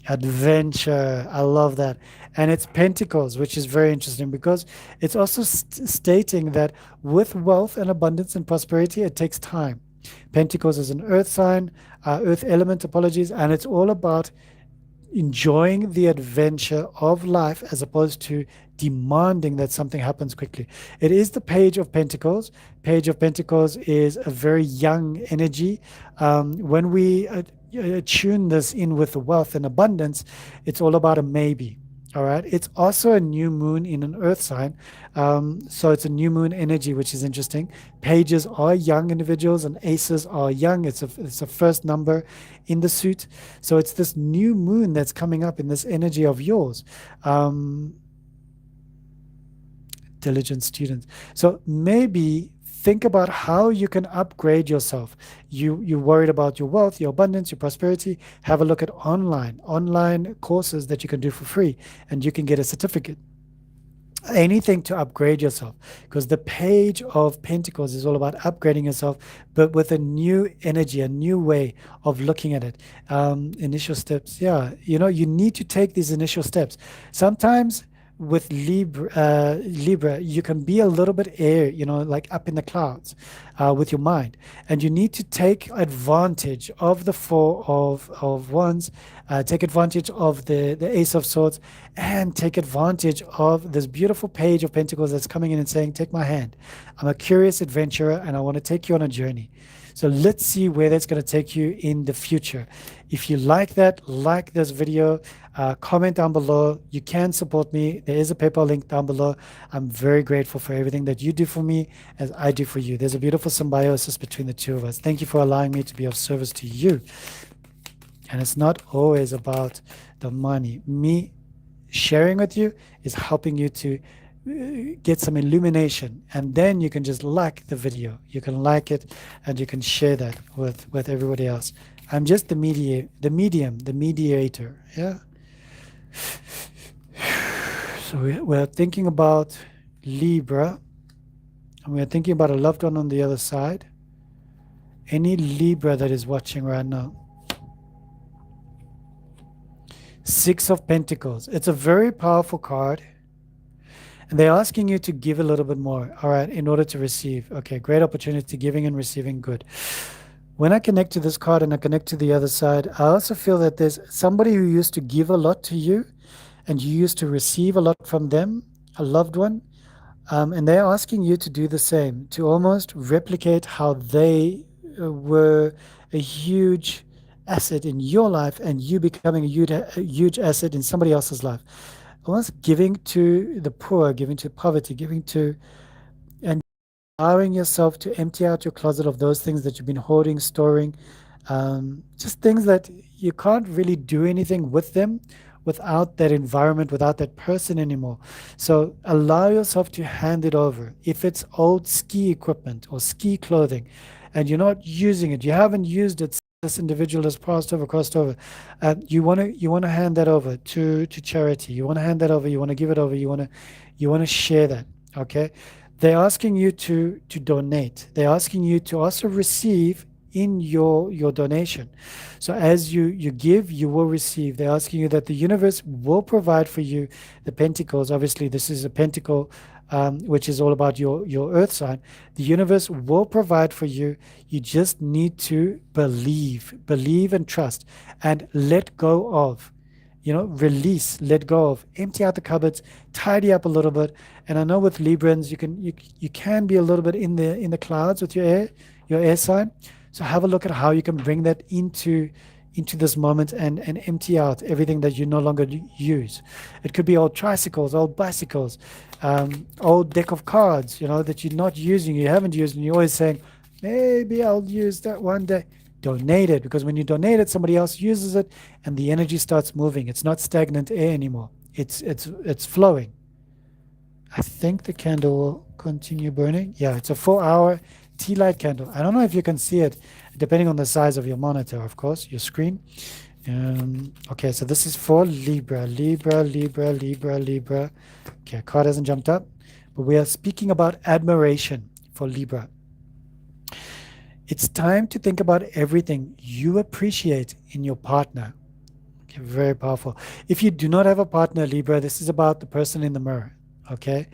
Adventure. I love that. And it's Pentacles, which is very interesting, because it's also stating that with wealth and abundance and prosperity, it takes time. Pentacles is an earth sign, earth element, apologies, and it's all about enjoying the adventure of life as opposed to demanding that something happens quickly. It is the Page of Pentacles. Page of Pentacles is a very young energy. When we tune this in with the wealth and abundance, it's all about a maybe. All right. It's also a new moon in an earth sign. So it's a new moon energy, which is interesting. Pages are young individuals and aces are young. It's a first number in the suit. So it's this new moon that's coming up in this energy of yours. Diligent students. So maybe think about how you can upgrade yourself. You're worried about your wealth, your abundance, your prosperity. Have a look at online courses that you can do for free, and you can get a certificate. Anything to upgrade yourself, because the Page of Pentacles is all about upgrading yourself, but with a new energy, a new way of looking at it. Initial steps. Yeah, you need to take these initial steps. Sometimes with Libra, you can be a little bit air, like up in the clouds with your mind. And you need to take advantage of the Four of Wands, take advantage of the Ace of Swords, and take advantage of this beautiful Page of Pentacles that's coming in and saying, take my hand. I'm a curious adventurer and I want to take you on a journey. So let's see where that's going to take you in the future. If you like that, like this video, comment down below. You can support me. There is a PayPal link down below. I'm very grateful for everything that you do for me as I do for you. There's a beautiful symbiosis between the two of us. Thank you for allowing me to be of service to you. And it's not always about the money. Me sharing with you is helping you to get some illumination, and then you can just like the video. You can like it and you can share that with everybody else. I'm just the mediator. Yeah. So we're thinking about Libra, and we're thinking about a loved one on the other side. Any Libra that is watching right now. Six of Pentacles. It's a very powerful card. And they're asking you to give a little bit more, all right, in order to receive. Okay, great opportunity, giving and receiving, good. When I connect to this card and I connect to the other side, I also feel that there's somebody who used to give a lot to you and you used to receive a lot from them, a loved one, and they're asking you to do the same, to almost replicate how they were a huge asset in your life and you becoming a huge asset in somebody else's life. Almost giving to the poor, giving to poverty, giving to, and allowing yourself to empty out your closet of those things that you've been hoarding, storing, just things that you can't really do anything with them without that environment, without that person anymore. So allow yourself to hand it over. If it's old ski equipment or ski clothing and you're not using it, you haven't used it, this individual has crossed over, you want to hand that over to charity. You want to hand that over, you want to give it over, you want to share that. Okay, they're asking you to donate. They're asking you to also receive in your donation. So as you give, you will receive. They're asking you that the universe will provide for you the pentacles. Obviously this is a pentacle, which is all about your earth sign. The universe will provide for you. You just need to believe and trust and let go of, release, let go of, empty out the cupboards, tidy up a little bit. And I know with Librans, you can be a little bit in the clouds with your air sign. So have a look at how you can bring that into this moment and empty out everything that you no longer use. It could be old tricycles, old bicycles, old deck of cards, that you're not using, you haven't used, and you're always saying, maybe I'll use that one day. Donate it, because when you donate it, somebody else uses it and the energy starts moving. It's not stagnant air anymore. It's flowing. I think the candle will continue burning. Yeah, it's a 4-hour tea light candle. I don't know if you can see it, depending on the size of your monitor, of course, your screen. Okay, so this is for Libra. Okay, card hasn't jumped up, but we are speaking about admiration for Libra. It's time to think about everything you appreciate in your partner. Okay, very powerful. If you do not have a partner, Libra, this is about the person in the mirror. Okay,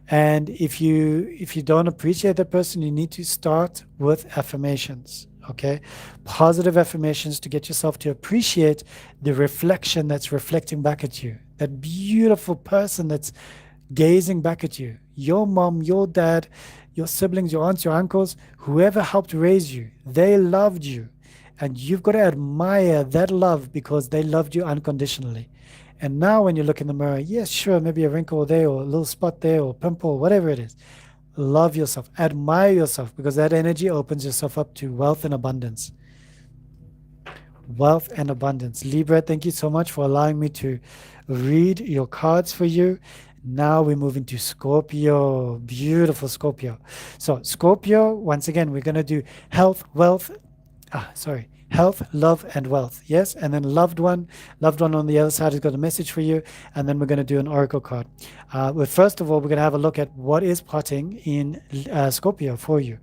and if you don't appreciate that person, you need to start with affirmations. Okay, positive affirmations to get yourself to appreciate the reflection that's reflecting back at you, that beautiful person that's gazing back at you, your mom, your dad, your siblings, your aunts, your uncles, whoever helped raise you, they loved you, and you've got to admire that love because they loved you unconditionally. And now when you look in the mirror, yes, sure, maybe a wrinkle there or a little spot there or pimple, whatever it is. Love yourself, admire yourself, because that energy opens yourself up to wealth and abundance. Wealth and abundance. Libra, thank you so much for allowing me to read your cards for you. Now we move into Scorpio. Beautiful Scorpio. So Scorpio, once again, we're going to do health, wealth, health, love, and wealth. Yes, and then loved one on the other side has got a message for you, and then we're going to do an oracle card. But first of all, we're going to have a look at what is potting in Scorpio for you.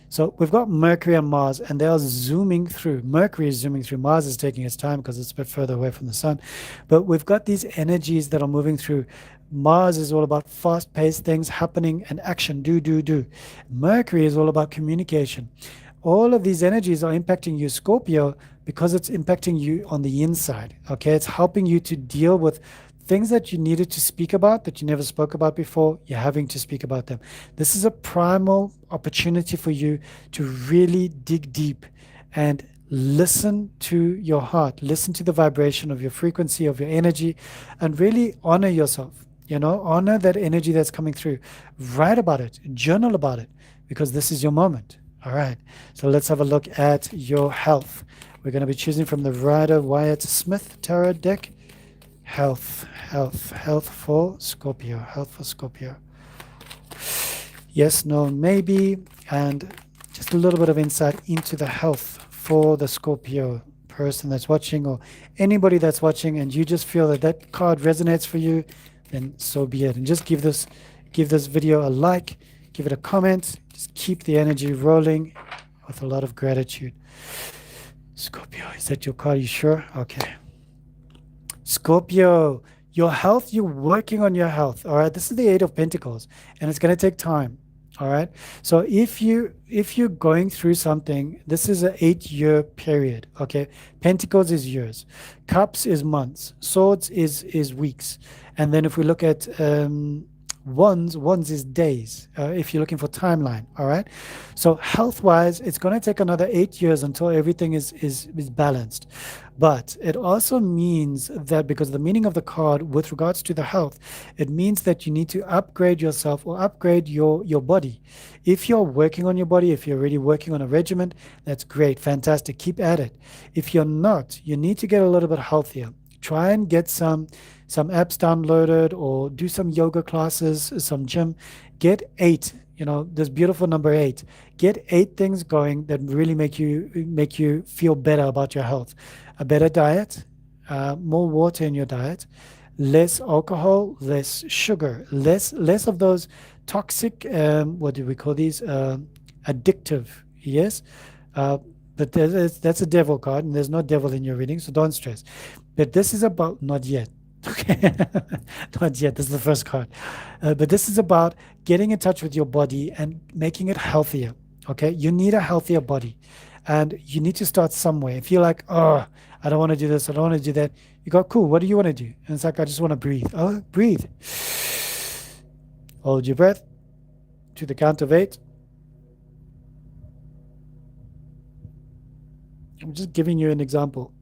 So we've got Mercury and Mars, and they are zooming through. Mercury is zooming through. Mars is taking its time because it's a bit further away from the sun. But we've got these energies that are moving through. Mars is all about fast-paced things happening and action, do. Mercury is all about communication. All of these energies are impacting you, Scorpio, because it's impacting you on the inside. Okay, it's helping you to deal with things that you needed to speak about that you never spoke about before. You're having to speak about them. This is a primal opportunity for you to really dig deep and listen to your heart, listen to the vibration of your frequency, of your energy, and really honor yourself. Honor that energy that's coming through. Write about it, journal about it, because this is your moment. All right, so let's have a look at your health. We're going to be choosing from the Rider-Waite-Smith Tarot deck. Health for Scorpio. Health for Scorpio. Yes, no, maybe, and just a little bit of insight into the health for the Scorpio person that's watching, or anybody that's watching, and you just feel that that card resonates for you, then so be it. And just give this video a like, give it a comment, just keep the energy rolling with a lot of gratitude. Scorpio, is that your card? You sure? Okay. Scorpio, your health, you're working on your health. All right. This is the Eight of Pentacles, and it's going to take time. All right. So if you're going through something, this is an 8-year period. Okay. Pentacles is years. Cups is months. Swords is weeks. And then if we look at wands is days, if you're looking for timeline. All right. So health wise, it's going to take another 8 years until everything is balanced. But it also means that, because the meaning of the card with regards to the health, it means that you need to upgrade yourself or upgrade your body. If you're working on your body, if you're already working on a regimen, that's great, fantastic, keep at it. If you're not, you need to get a little bit healthier. Try and get some apps downloaded, or do some yoga classes, some gym. Get 8, this beautiful number 8. Get 8 things going that really make you feel better about your health. A better diet, more water in your diet, less alcohol, less sugar, less of those toxic, what do we call these? Addictive, yes? But that's a devil card, and there's no devil in your reading, so don't stress. But this is about, not yet. Okay, not yet. This is the first card, but this is about getting in touch with your body and making it healthier. Okay, you need a healthier body, and you need to start somewhere. If you're like, oh, I don't want to do this, I don't want to do that, you go, cool, what do you want to do? And it's like, I just want to breathe. Oh, breathe. Hold your breath to the count of 8. I'm just giving you an example.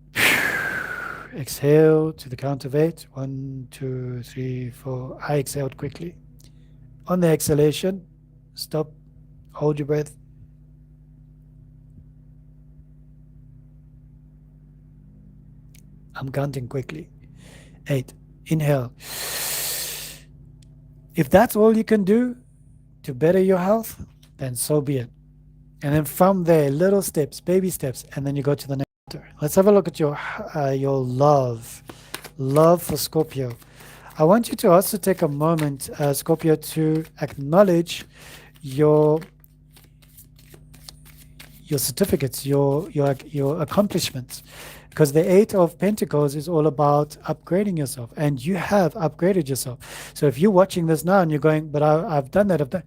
Exhale to the count of 8. 1, 2, 3, 4. I exhaled quickly. On the exhalation, stop, hold your breath. I'm counting quickly. 8. Inhale. If that's all you can do to better your health, then so be it. And then from there, little steps, baby steps, and then you go to the next. Let's have a look at your love for Scorpio. I want you to also take a moment, Scorpio, to acknowledge your certificates, your accomplishments, because the 8 of Pentacles is all about upgrading yourself, and you have upgraded yourself. So if you're watching this now and you're going, but I've done that,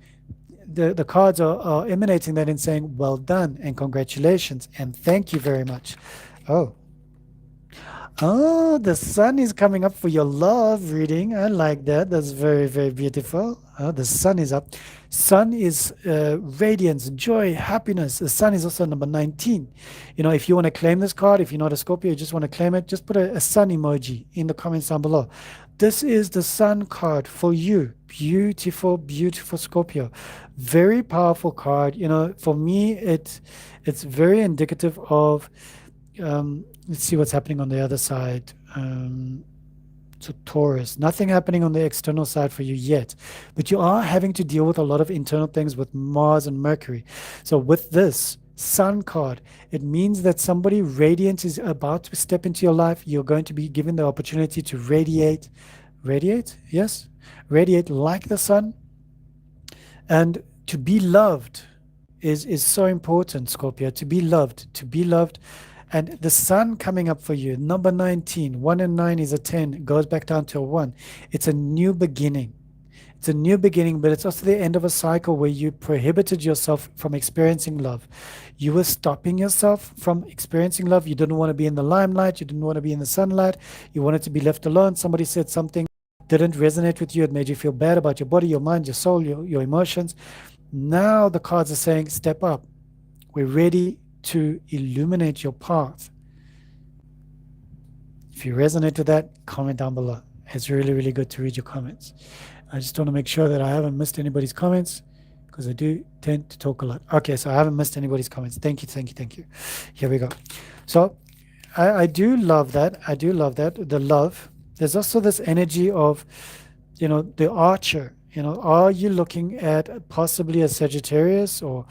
the cards are emanating that and saying, well done and congratulations and thank you very much. Oh, the sun is coming up for your love reading. I like that. That's very, very beautiful. The sun is up. Sun is radiance, joy, happiness. The sun is also number 19. If you want to claim this card, if you're not a Scorpio, you just want to claim it, just put a sun emoji in the comments down below. This is the sun card for you. Beautiful, beautiful Scorpio. Very powerful card. For me, it's very indicative of, let's see what's happening on the other side. So Taurus, nothing happening on the external side for you yet, but you are having to deal with a lot of internal things with Mars and Mercury. So with this sun card, it means that somebody radiant is about to step into your life. You're going to be given the opportunity to radiate, yes, radiate like the sun. And to be loved is so important, Scorpio, to be loved. And the sun coming up for you, number 19, 1 and 9 is a 10, goes back down to a 1. It's a new beginning. It's a new beginning, but it's also the end of a cycle where you prohibited yourself from experiencing love. You were stopping yourself from experiencing love. You didn't want to be in the limelight. You didn't want to be in the sunlight. You wanted to be left alone. Somebody said something didn't resonate with you. It made you feel bad about your body, your mind, your soul, your emotions. Now the cards are saying, step up. We're ready to illuminate your path. If you resonate with that, comment down below. It's really, really good to read your comments. I just want to make sure that I haven't missed anybody's comments, because I do tend to talk a lot. Okay, so I haven't missed anybody's comments. Thank you, thank you, thank you. Here we go. So I do love that. I do love that. The love. There's also this energy of, the archer. Are you looking at possibly a Sagittarius, or,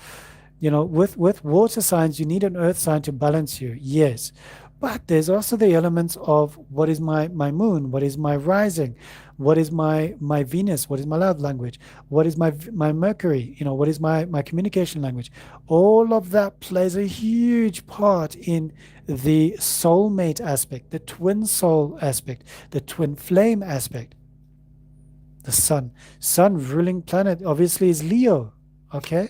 with water signs, you need an earth sign to balance you. Yes. But there's also the elements of what is my moon, what is my rising, what is my Venus, what is my love language, what is my Mercury, what is my communication language. All of that plays a huge part in the soulmate aspect, the twin soul aspect, the twin flame aspect. The sun ruling planet obviously is Leo. Okay,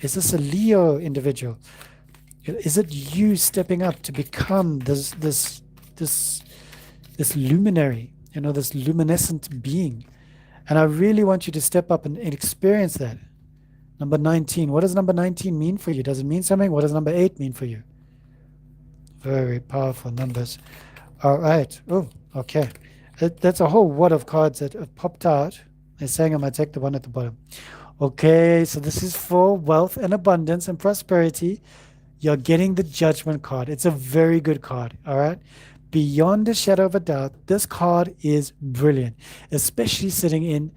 is this a Leo individual? Is it you stepping up to become this luminary, this luminescent being? And I really want you to step up and experience that. Number 19. What does number 19 mean for you? Does it mean something? What does number 8 mean for you? Very powerful numbers. All right. Oh, okay. That's a whole wad of cards that have popped out. They're saying I'm going to take the one at the bottom. Okay, so this is for wealth and abundance and prosperity. You're getting the Judgment card. It's a very good card, all right? Beyond a shadow of a doubt, this card is brilliant, especially sitting in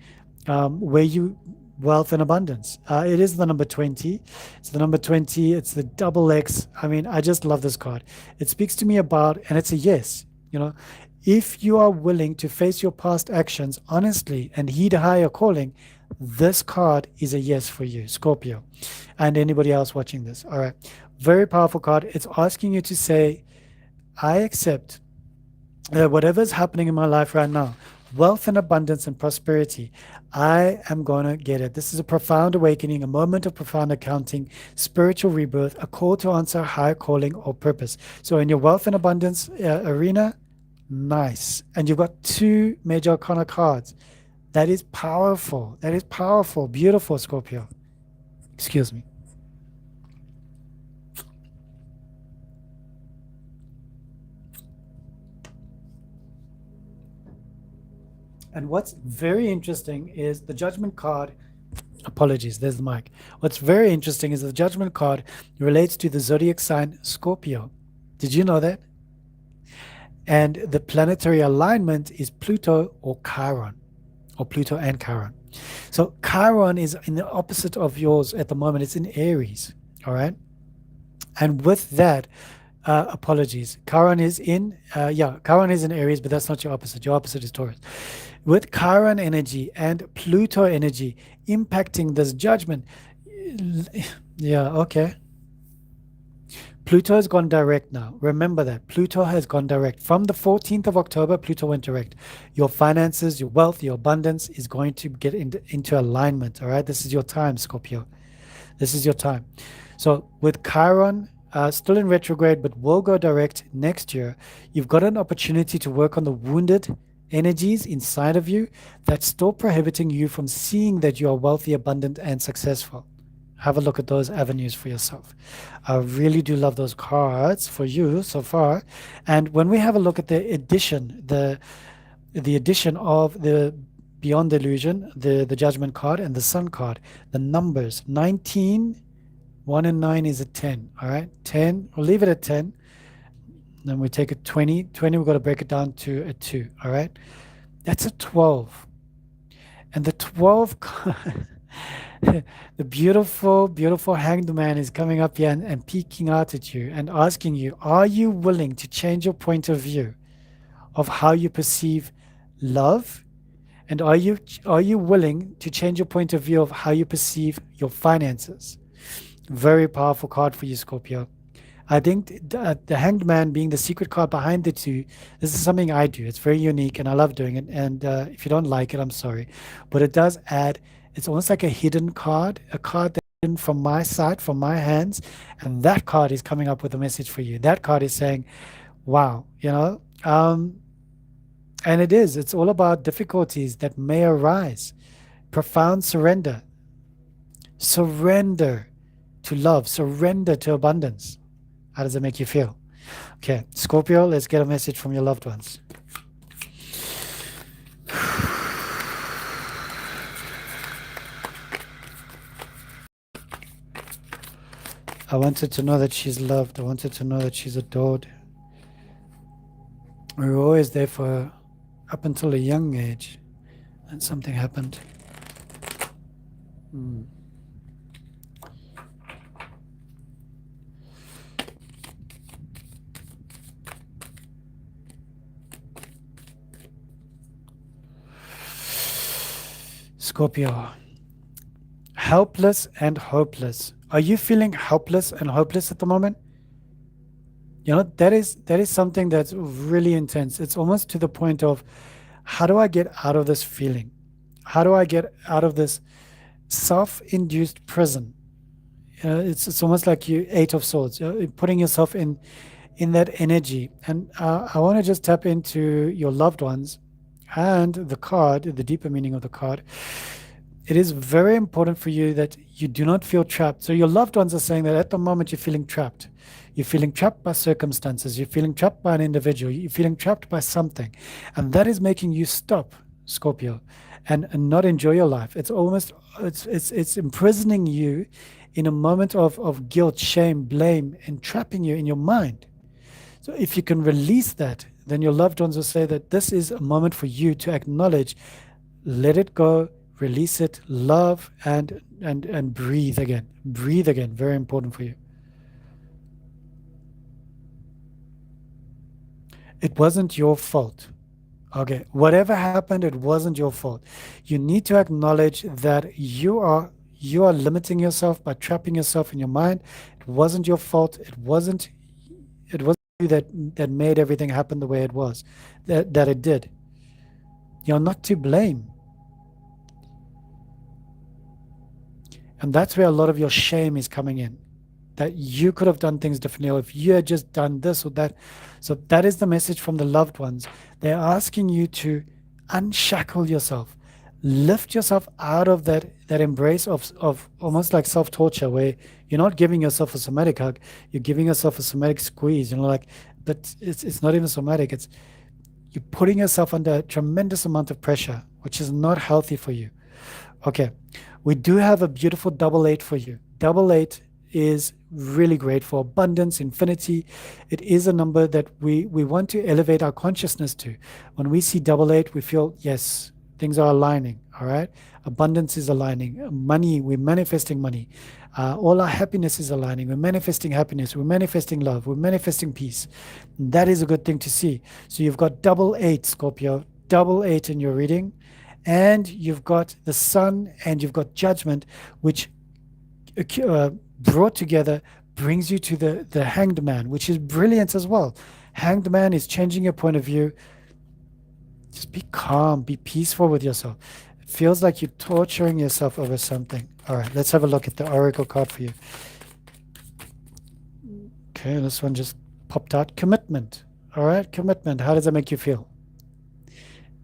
where you wealth and abundance. It is the number 20. It's the number 20. It's the double X. I mean, I just love this card. It speaks to me about, and it's a yes, if you are willing to face your past actions honestly and heed a higher calling, this card is a yes for you, Scorpio, and anybody else watching this. All right. Very powerful card. It's asking you to say, I accept that whatever's happening in my life right now, wealth and abundance and prosperity, I am going to get it. This is a profound awakening, a moment of profound accounting, spiritual rebirth, a call to answer higher calling or purpose. So in your wealth and abundance arena, nice. And you've got 2 major arcana cards. That is powerful. That is powerful. Beautiful, Scorpio. Excuse me. And what's very interesting is the Judgment card. Apologies, there's the mic. What's very interesting is the Judgment card relates to the zodiac sign Scorpio. Did you know that? And the planetary alignment is Pluto or Chiron, or Pluto and Chiron. So Chiron is in the opposite of yours at the moment. It's in Aries, all right? And with that, apologies, Chiron is in, Chiron is in Aries, but that's not your opposite. Your opposite is Taurus. With Chiron energy and Pluto energy impacting this judgment, yeah, okay. Pluto has gone direct now. Remember that. Pluto has gone direct. From the 14th of October, Pluto went direct. Your finances, your wealth, your abundance is going to get into alignment, all right? This is your time, Scorpio. This is your time. So with Chiron still in retrograde, but will go direct next year, you've got an opportunity to work on the wounded energies inside of you that's still prohibiting you from seeing that you are wealthy, abundant, and successful. Have a look at those avenues for yourself. I really do love those cards for you so far. And when we have a look at the addition, the addition of the Beyond Illusion, the Judgment card and the Sun card, the numbers 19, 1 and 9 is a 10. All right, 10, we'll leave it at 10. Then we take a 20. 20, we've got to break it down to a 2. All right, that's a 12. And the 12 the beautiful, beautiful hanged man is coming up here and peeking out at you and asking you, are you willing to change your point of view of how you perceive love? And are you willing to change your point of view of how you perceive your finances? Very powerful card for you, Scorpio. I think the Hanged Man being the secret card behind the two, this is something I do. It's very unique and I love doing it. And if you don't like it, I'm sorry. But it does add, it's almost like a hidden card, a card that's hidden from my side, from my hands. And that card is coming up with a message for you. That card is saying, wow, and it's all about difficulties that may arise. Profound surrender. Surrender to love, surrender to abundance. How does it make you feel? Okay, Scorpio, let's get a message from your loved ones. I wanted to know that she's loved. I wanted to know that she's adored. We were always there for her up until a young age, and something happened. Scorpio, helpless and hopeless. Are you feeling helpless and hopeless at the moment? That is something that's really intense. It's almost to the point of, how do I get out of this feeling? How do I get out of this self-induced prison? It's almost like you Eight of Swords, putting yourself in that energy. And I want to just tap into your loved ones and the card, the deeper meaning of the card. It is very important for you that you do not feel trapped. So your loved ones are saying that at the moment you're feeling trapped. You're feeling trapped by circumstances. You're feeling trapped by an individual. You're feeling trapped by something. And that is making you stop, Scorpio, and not enjoy your life. It's almost, it's imprisoning you in a moment of guilt, shame, blame, and trapping you in your mind. So if you can release that, then your loved ones will say that this is a moment for you to acknowledge, let it go, release it, love, and breathe again. Breathe again. Very important for you. It wasn't your fault. Okay, whatever happened, it wasn't your fault. You need to acknowledge that you are limiting yourself by trapping yourself in your mind. It wasn't your fault. It wasn't you that made everything happen the way it was, that it did. You're not to blame. And that's where a lot of your shame is coming in, that you could have done things differently, or if you had just done this or that. So that is the message from the loved ones. They're asking you to unshackle yourself, lift yourself out of that embrace of almost like self-torture, where you're not giving yourself a somatic hug, you're giving yourself a somatic squeeze, but it's not even somatic. It's you're putting yourself under a tremendous amount of pressure, which is not healthy for you. Okay, we do have a beautiful double 8 for you. Double 8 is really great for abundance, infinity. It is a number that we want to elevate our consciousness to. When we see double 8, we feel, yes, things are aligning, all right? Abundance is aligning. Money, we're manifesting money. All our happiness is aligning. We're manifesting happiness. We're manifesting love. We're manifesting peace. And that is a good thing to see. So you've got double 8, Scorpio, double 8 in your reading. And you've got the Sun and you've got Judgment, which brought together brings you to the Hanged Man, which is brilliant as well. Hanged Man is changing your point of view. Just be calm, be peaceful with yourself. It feels like you're torturing yourself over something. All right, let's have a look at the Oracle card for you. Okay, this one just popped out. Commitment. All right, commitment. How does that make you feel?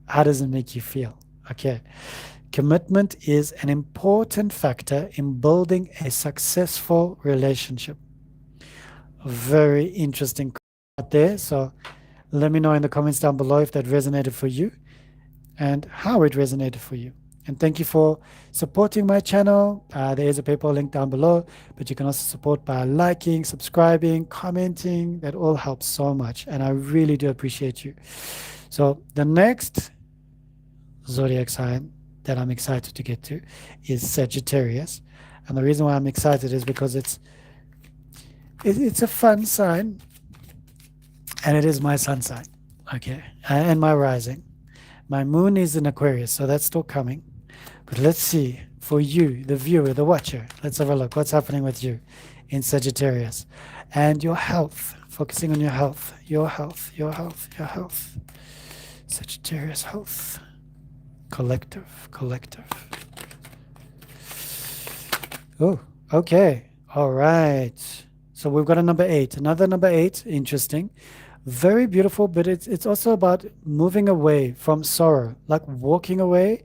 How does it make you feel? Okay. Commitment is an important factor in building a successful relationship. A very interesting card there. So let me know in the comments down below if that resonated for you and how it resonated for you. And thank you for supporting my channel. There is a PayPal link down below, but you can also support by liking, subscribing, commenting. That all helps so much. And I really do appreciate you. So the next zodiac sign that I'm excited to get to is Sagittarius. And the reason why I'm excited is because it's a fun sign, and it is my sun sign, okay, and my rising. My moon is in Aquarius, so that's still coming. But let's see, for you, the viewer, the watcher. Let's have a look. What's happening with you in Sagittarius? And your health. Focusing on your health. Your health. Your health. Your health. Sagittarius health. Collective. Collective. Oh, okay. All right. So we've got a number 8. Another number 8. Interesting. Very beautiful, but it's also about moving away from sorrow, like walking away,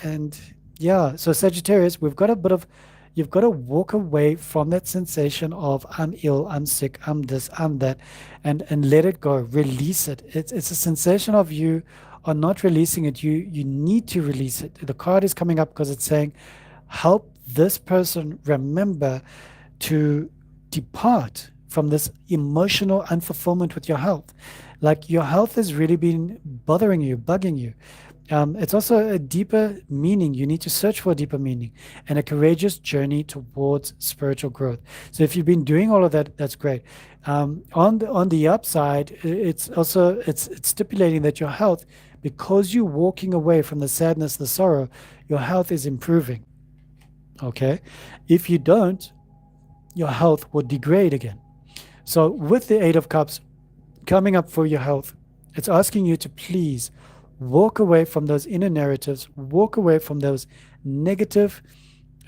and yeah. So Sagittarius, we've got a bit of, you've got to walk away from that sensation of I'm ill, I'm sick, I'm this, I'm that, and let it go, release it. It's a sensation of you are not releasing it. You need to release it. The card is coming up because it's saying, help this person remember to depart from this emotional unfulfillment with your health. Like your health has really been bothering you, bugging you. It's also a deeper meaning. You need to search for a deeper meaning and a courageous journey towards spiritual growth. So if you've been doing all of that, that's great. On the upside, it's also it's stipulating that your health, because you're walking away from the sadness, the sorrow, your health is improving. Okay, if you don't, your health will degrade again. So with the 8 of Cups coming up for your health, it's asking you to please walk away from those inner narratives, walk away from those negative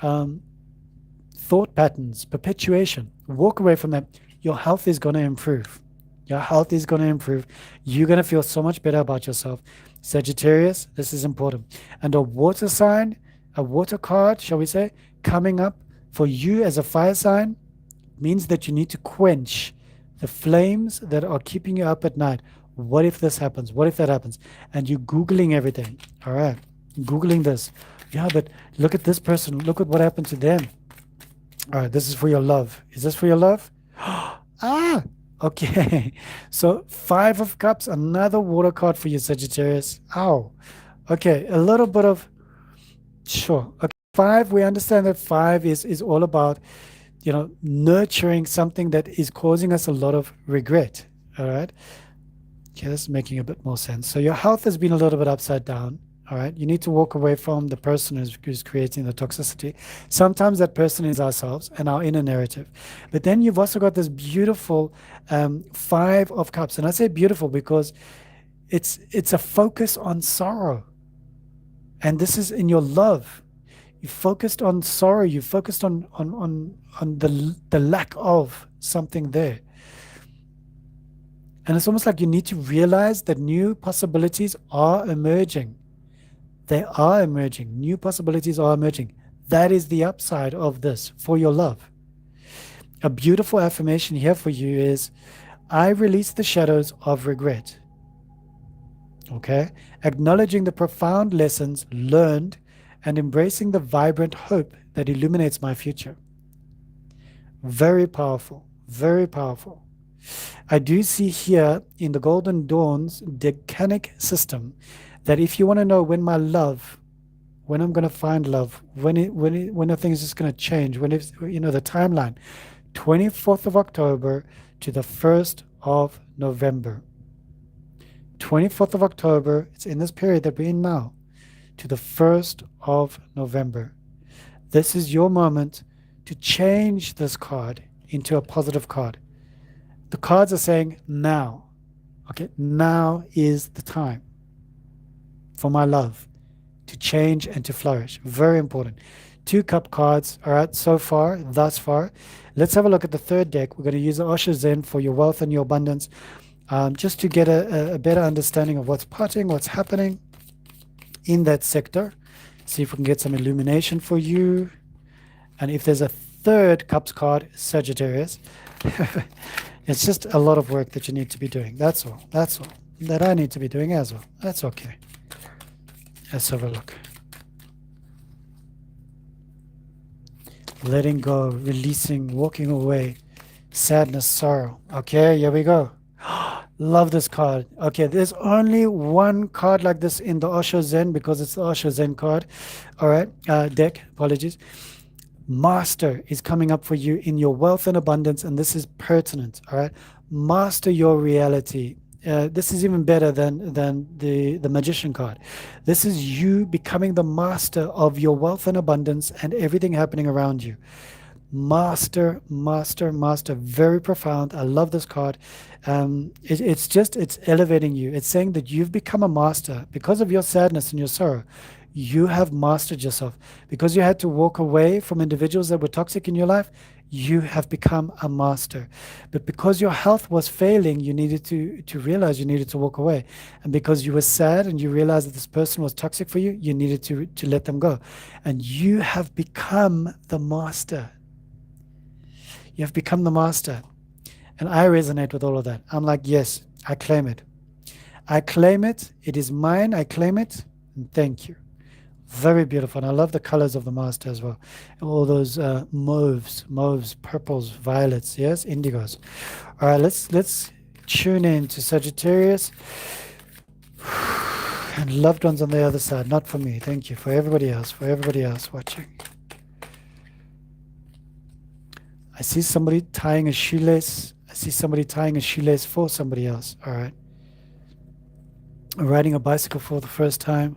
thought patterns, perpetuation. Walk away from that. Your health is going to improve. Your health is going to improve. You're going to feel so much better about yourself. Sagittarius, this is important. And a water sign, a water card, shall we say, coming up for you as a fire sign means that you need to quench the flames that are keeping you up at night. What if this happens? What if that happens? And you're Googling everything. All right. Googling this. Yeah, but look at this person. Look at what happened to them. All right. This is for your love. Is this for your love? Ah, okay. So 5 of Cups, another water card for you, Sagittarius. Ow. Okay. A little bit of, sure. Okay. 5, we understand that 5 is all about, nurturing something that is causing us a lot of regret. All right. Okay, this is making a bit more sense. So your health has been a little bit upside down. All right. You need to walk away from the person who's creating the toxicity. Sometimes that person is ourselves and our inner narrative. But then you've also got this beautiful 5 of Cups. And I say beautiful because it's a focus on sorrow. And this is in your love. You focused on sorrow. You focused on the lack of something there. And it's almost like you need to realize that new possibilities are emerging. They are emerging. New possibilities are emerging. That is the upside of this for your love. A beautiful affirmation here for you is, I release the shadows of regret. Okay? Acknowledging the profound lessons learned and embracing the vibrant hope that illuminates my future. Very powerful. Very powerful. I do see here in the Golden Dawn's decanic system that if you want to know when my love, when I'm going to find love, when a thing is just going to change, when it's, the timeline, 24th of October to the 1st of November. 24th of October, it's in this period that we're in now, to the 1st of November. This is your moment to change this card into a positive card. The cards are saying now. Okay, now is the time for my love to change and to flourish. Very important. 2 cup cards, all right, so far, thus far. Let's have a look at the third deck. We're going to use the Osho Zen for your wealth and your abundance, just to get a better understanding of what's potting, what's happening in that sector. See if we can get some illumination for you. And if there's a third cups card, Sagittarius, it's just a lot of work that you need to be doing. That's all. That's all. That I need to be doing as well. That's okay. Let's have a look. Letting go, releasing, walking away, sadness, sorrow. Okay, here we go. Love this card. Okay, there's only one card like this in the Osho Zen because it's the Osho Zen card. All right, deck, apologies. Master is coming up for you in your wealth and abundance, and this is pertinent. All right, master your reality. this is even better than the magician card. This is you becoming the master of your wealth and abundance and everything happening around you. Master, master, master. Very profound. I love this card. It's elevating you. It's saying that you've become a master because of your sadness and your sorrow. You have mastered yourself. Because you had to walk away from individuals that were toxic in your life, you have become a master. But because your health was failing, you needed to realize you needed to walk away. And because you were sad and you realized that this person was toxic for you, you needed to let them go. And you have become the master. You have become the master. And I resonate with all of that. I'm like, yes, I claim it. I claim it. It is mine. I claim it. And thank you. Very beautiful. And I love the colors of the master as well. All those mauves, purples, violets, yes, indigos. All right, let's tune in to Sagittarius. And loved ones on the other side. Not for me. Thank you. For everybody else watching. I see somebody tying a shoelace. I see somebody tying a shoelace for somebody else. All right. Riding a bicycle for the first time.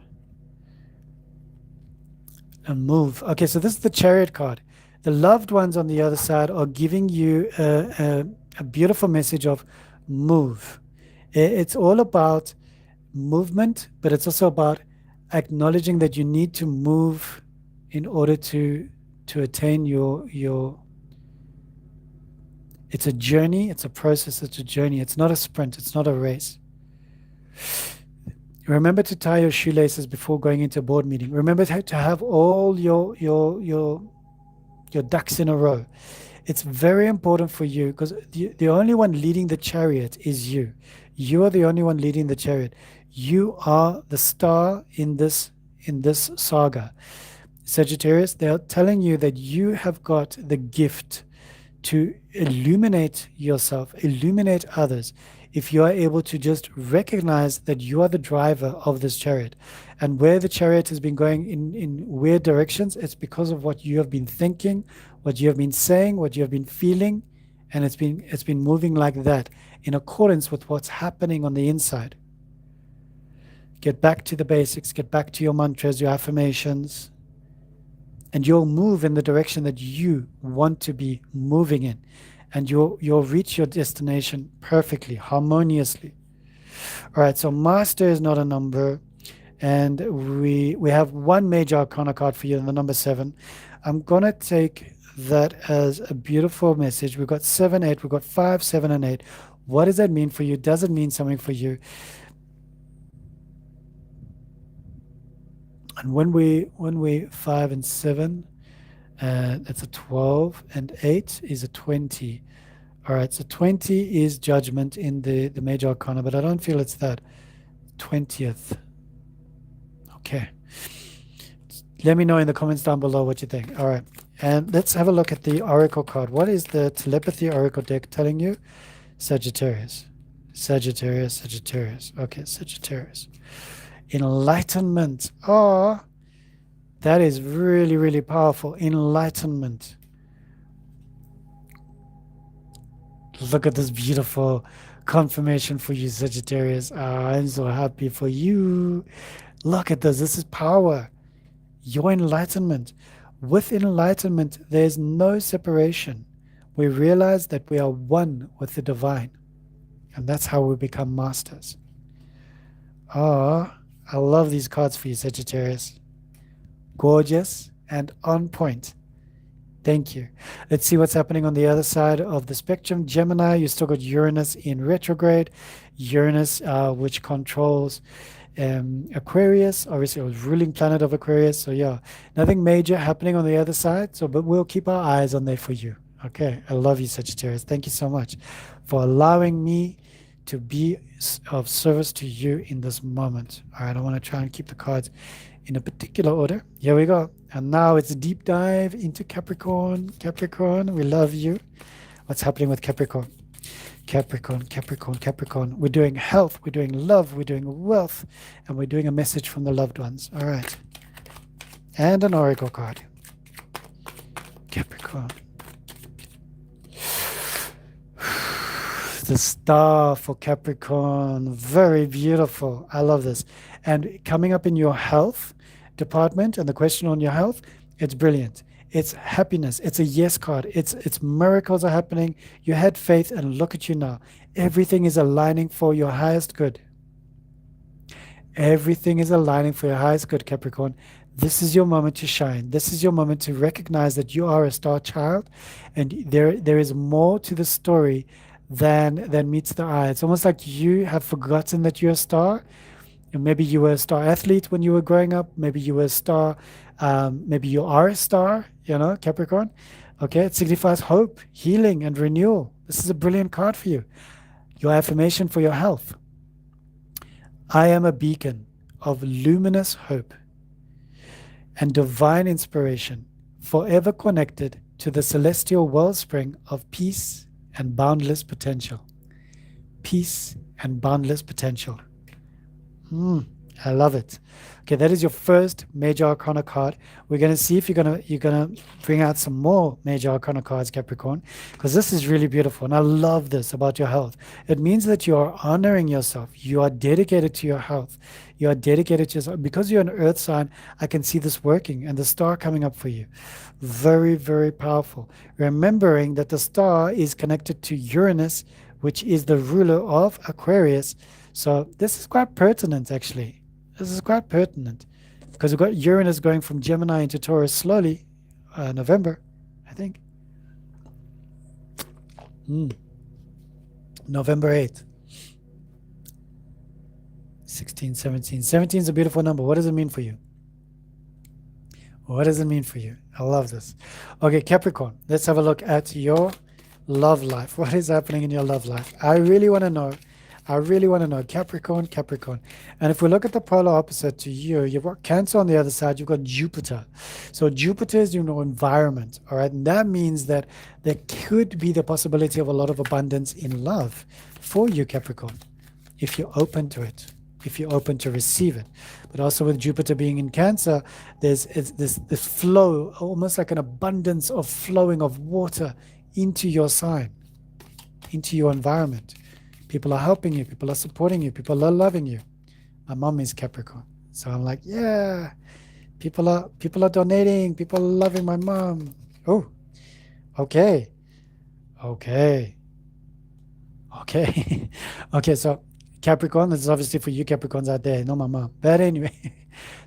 And move. Okay, so this is the Chariot card. The loved ones on the other side are giving you a beautiful message of move. It's all about movement, but it's also about acknowledging that you need to move in order to attain your it's a journey, it's a process, it's a journey. It's not a sprint, it's not a race. Remember to tie your shoelaces before going into a board meeting. Remember to have all your ducks in a row. It's very important for you because the only one leading the chariot is you. You are the only one leading the chariot. You are the star in this saga. Sagittarius, they are telling you that you have got the gift to illuminate yourself, illuminate others, if you are able to just recognize that you are the driver of this chariot. And where the chariot has been going in weird directions, it's because of what you have been thinking, what you have been saying, what you have been feeling, and it's been moving like that in accordance with what's happening on the inside. Get back to the basics, get back to your mantras, your affirmations, and you'll move in the direction that you want to be moving in. And you'll reach your destination perfectly, harmoniously. All right, so master is not a number. And we have one major arcana card for you, the number 7. I'm going to take that as a beautiful message. We've got 7, 8, we've got 5, 7, and 8. What does that mean for you? Does it mean something for you? And when we 5 and 7, that's a 12, and 8 is a 20. All right, so 20 is judgment in the major arcana, but I don't feel it's that 20th. Okay. Let me know in the comments down below what you think. All right, and let's have a look at the oracle card. What is the telepathy oracle deck telling you? Sagittarius. Sagittarius, Sagittarius. Okay, Sagittarius. Enlightenment. Oh, that is really, really powerful. Enlightenment. Look at this beautiful confirmation for you, Sagittarius. Oh, I'm so happy for you. Look at this. This is power. Your enlightenment. With enlightenment, there's no separation. We realize that we are one with the divine. And that's how we become masters. Oh, I love these cards for you, Sagittarius. Gorgeous and on point. Thank you. Let's see what's happening on the other side of the spectrum. Gemini, you still got Uranus in retrograde. Uranus, which controls Aquarius. Obviously, it was ruling planet of Aquarius. So yeah, nothing major happening on the other side. So, but we'll keep our eyes on there for you. Okay, I love you, Sagittarius. Thank you so much for allowing me to be of service to you in this moment. All right, I want to try and keep the cards in a particular order. Here we go. And now it's a deep dive into Capricorn. Capricorn, we love you. What's happening with Capricorn? Capricorn, Capricorn, Capricorn. We're doing health, we're doing love, we're doing wealth, and we're doing a message from the loved ones. All right. And an oracle card. Capricorn. the star for Capricorn. Very beautiful. I love this. And coming up in your health department and the question on your health, it's brilliant. It's happiness. It's a yes card. It's miracles are happening. You had faith and look at you now. Everything is aligning for your highest good. Everything is aligning for your highest good, Capricorn. This is your moment to shine. This is your moment to recognize that you are a star child, and there is more to the story than meets the eye. It's almost like you have forgotten that you're a star. And maybe you were a star athlete when you were growing up. Maybe you were a star. Maybe you are a star, Capricorn. Okay, it signifies hope, healing, and renewal. This is a brilliant card for you. Your affirmation for your health. I am a beacon of luminous hope and divine inspiration, forever connected to the celestial wellspring of peace and boundless potential. Peace and boundless potential. I love it. Okay, that is your first major arcana card. We're going to see if you're gonna bring out some more major arcana cards, Capricorn, because this is really beautiful, and I love this about your health. It means that you are honoring yourself. You are dedicated to your health. You are dedicated to yourself. Because you're an earth sign, I can see this working and the star coming up for you. Very, very powerful. Remembering that the star is connected to Uranus, which is the ruler of Aquarius. So this is quite pertinent, actually. This is quite pertinent because we've got Uranus going from Gemini into Taurus slowly, November, I think. November 8th. 16, 17. 17 is a beautiful number. What does it mean for you? What does it mean for you? I love this. Okay, Capricorn, let's have a look at your love life. What is happening in your love life? I really want to know. Capricorn. And if we look at the polar opposite to you, you've got Cancer on the other side, you've got Jupiter. So Jupiter is, environment, all right? And that means that there could be the possibility of a lot of abundance in love for you, Capricorn, if you're open to it, if you're open to receive it. But also with Jupiter being in Cancer, there's this flow, almost like an abundance of flowing of water into your sign, into your environment. People are helping you. People are supporting you. People are loving you. My mom is Capricorn. So I'm like, yeah, people are donating. People are loving my mom. Oh, okay. Okay, so Capricorn, this is obviously for you Capricorns out there, not my mom. But anyway,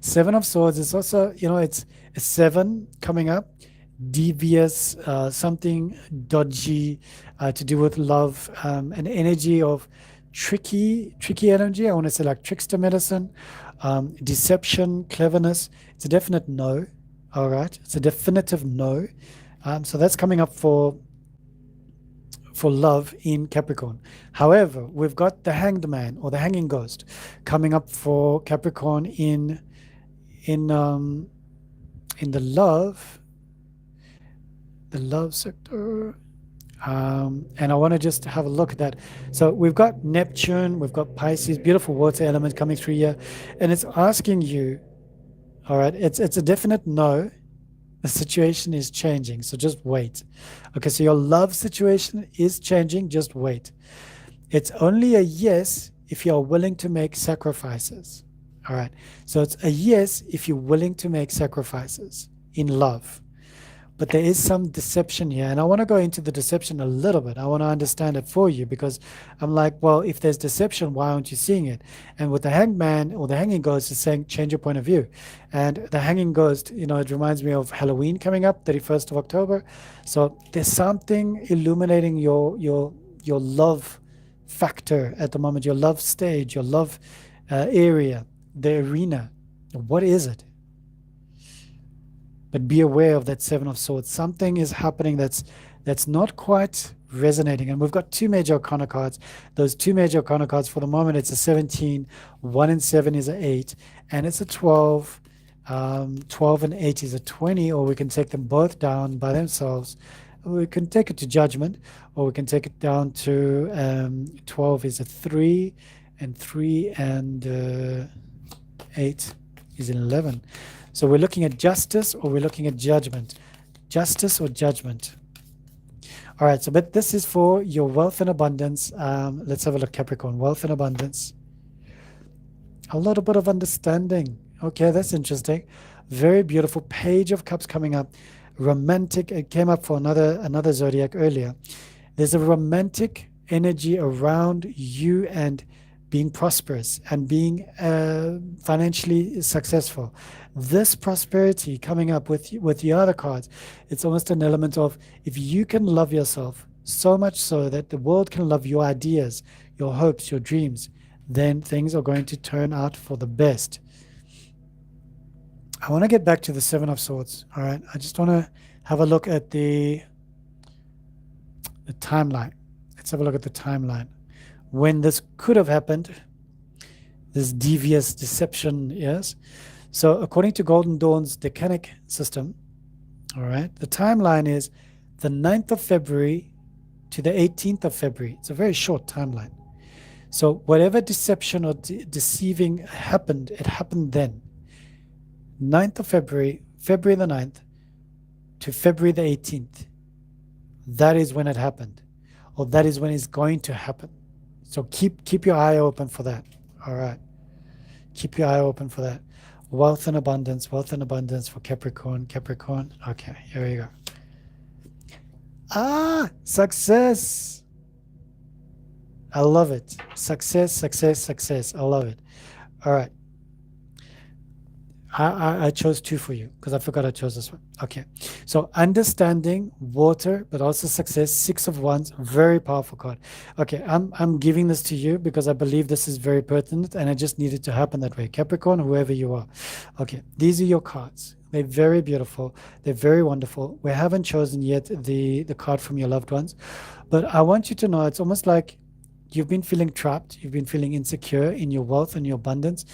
Seven of Swords is also, it's a 7 coming up. Devious, something dodgy to do with love, an energy of tricky energy. I want to say like trickster medicine, deception, cleverness. It's a definite no. All right, it's a definitive no. So that's coming up for love in Capricorn. However, we've got the Hanged Man or the Hanging Ghost coming up for Capricorn in the love sector. And I want to just have a look at that. So we've got Neptune, we've got Pisces, beautiful water element coming through here. And it's asking you, all right, it's a definite no. The situation is changing, so just wait. Okay, so your love situation is changing, just wait. It's only a yes if you're willing to make sacrifices. All right, so it's a yes if you're willing to make sacrifices in love. But there is some deception here, and I want to go into the deception a little bit. I want to understand it for you, because I'm like, well, if there's deception, why aren't you seeing it? And with the Hanged Man or the Hanging Ghost is saying change your point of view. And the Hanging Ghost, it reminds me of Halloween coming up, 31st of October. So there's something illuminating your love factor at the moment, your love stage, your love area, the arena. What is it? But be aware of that Seven of Swords. Something is happening that's not quite resonating. And we've got 2 major arcana cards. Those 2 major arcana cards, for the moment, it's a 17. 1 and 7 is an 8. And it's a 12. 12 and 8 is a 20. Or we can take them both down by themselves. We can take it to Judgment. Or we can take it down to 12 is a 3. And 3 and 8 is an 11. So we're looking at justice or we're looking at judgment. Justice or judgment. All right, so but this is for your wealth and abundance. Let's have a look, Capricorn. Wealth and abundance. A little bit of understanding. Okay, that's interesting. Very beautiful. Page of Cups coming up. Romantic. It came up for another zodiac earlier. There's a romantic energy around you and being prosperous and being financially successful. This prosperity coming up with the other cards, it's almost an element of if you can love yourself so much so that the world can love your ideas, your hopes, your dreams, then things are going to turn out for the best. I want to get back to the Seven of Swords. All right. I just want to have a look at the timeline. Let's have a look at the timeline. When this could have happened, this devious deception, yes. So according to Golden Dawn's decanic system, all right, the timeline is the 9th of February to the 18th of February. It's a very short timeline. So whatever deception or deceiving happened, it happened then. 9th of February, February the 9th to February the 18th. That is when it happened, or that is when it's going to happen. So keep your eye open for that. All right. Keep your eye open for that. Wealth and abundance for Capricorn. Capricorn. Okay, here we go. Success. I love it. Success. I love it. All right. I chose two for you because I forgot I chose this one. Okay. So understanding, water, but also success, 6 of Wands, very powerful card. Okay, I'm giving this to you because I believe this is very pertinent and it just needed to happen that way. Capricorn, whoever you are. Okay, these are your cards. They're very beautiful. They're very wonderful. We haven't chosen yet the card from your loved ones, but I want you to know it's almost like you've been feeling trapped. You've been feeling insecure in your wealth and your abundance.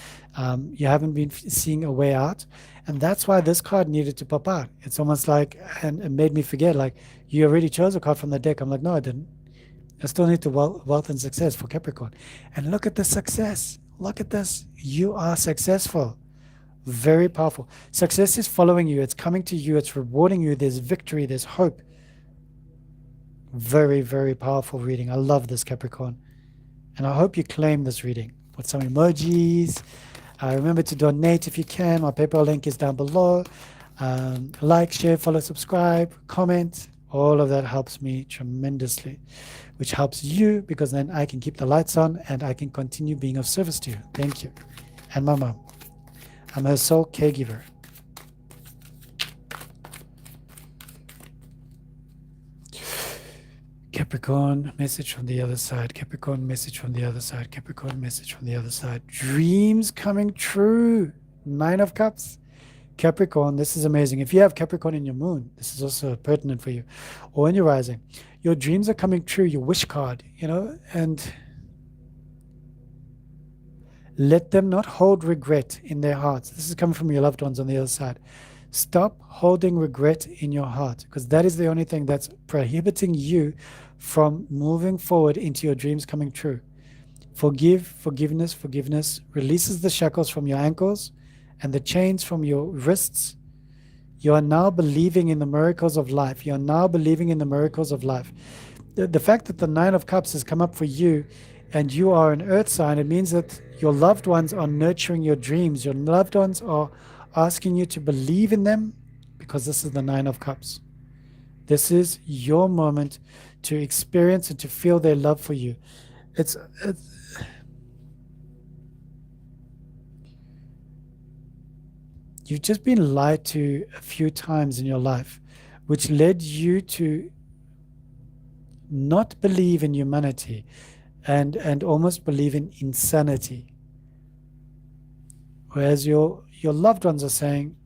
You haven't been seeing a way out. And that's why this card needed to pop out. It's almost like, and it made me forget, like, you already chose a card from the deck. I'm like, no, I didn't. I still need the wealth and success for Capricorn. And look at the success. Look at this. You are successful. Very powerful. Success is following you. It's coming to you. It's rewarding you. There's victory. There's hope. Very, very powerful reading. I love this, Capricorn. And I hope you claim this reading. Put some emojis. Remember to donate if you can. My PayPal link is down below. Like, share, follow, subscribe, comment. All of that helps me tremendously, which helps you because then I can keep the lights on and I can continue being of service to you. Thank you. And my mom. I'm her sole caregiver. Capricorn, message from the other side. Capricorn, message from the other side. Capricorn, message from the other side. Dreams coming true. 9 of Cups. Capricorn, this is amazing. If you have Capricorn in your moon, this is also pertinent for you. Or in your rising. Your dreams are coming true. Your wish card, and let them not hold regret in their hearts. This is coming from your loved ones on the other side. Stop holding regret in your heart because that is the only thing that's prohibiting you from moving forward into your dreams coming true. Forgiveness releases the shackles from your ankles and the chains from your wrists. You are now believing in the miracles of life. You are now believing in the miracles of life. The fact that the 9 of Cups has come up for you and you are an earth sign, it means that your loved ones are nurturing your dreams. Your loved ones are asking you to believe in them because this is the 9 of Cups. This is your moment to experience and to feel their love for you. It's you've just been lied to a few times in your life, which led you to not believe in humanity and almost believe in insanity. Whereas your loved ones are saying,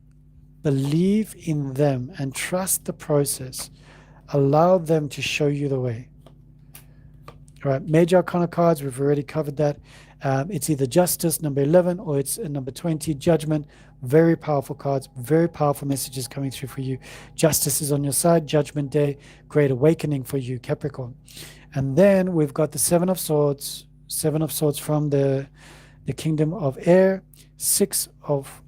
believe in them and trust the process. Allow them to show you the way. All right, major arcana cards, we've already covered that. It's either Justice, number 11, or it's number 20, Judgment. Very powerful cards, very powerful messages coming through for you. Justice is on your side, Judgment Day, Great Awakening for you, Capricorn. And then we've got the 7 of Swords from the Kingdom of Air, 6 of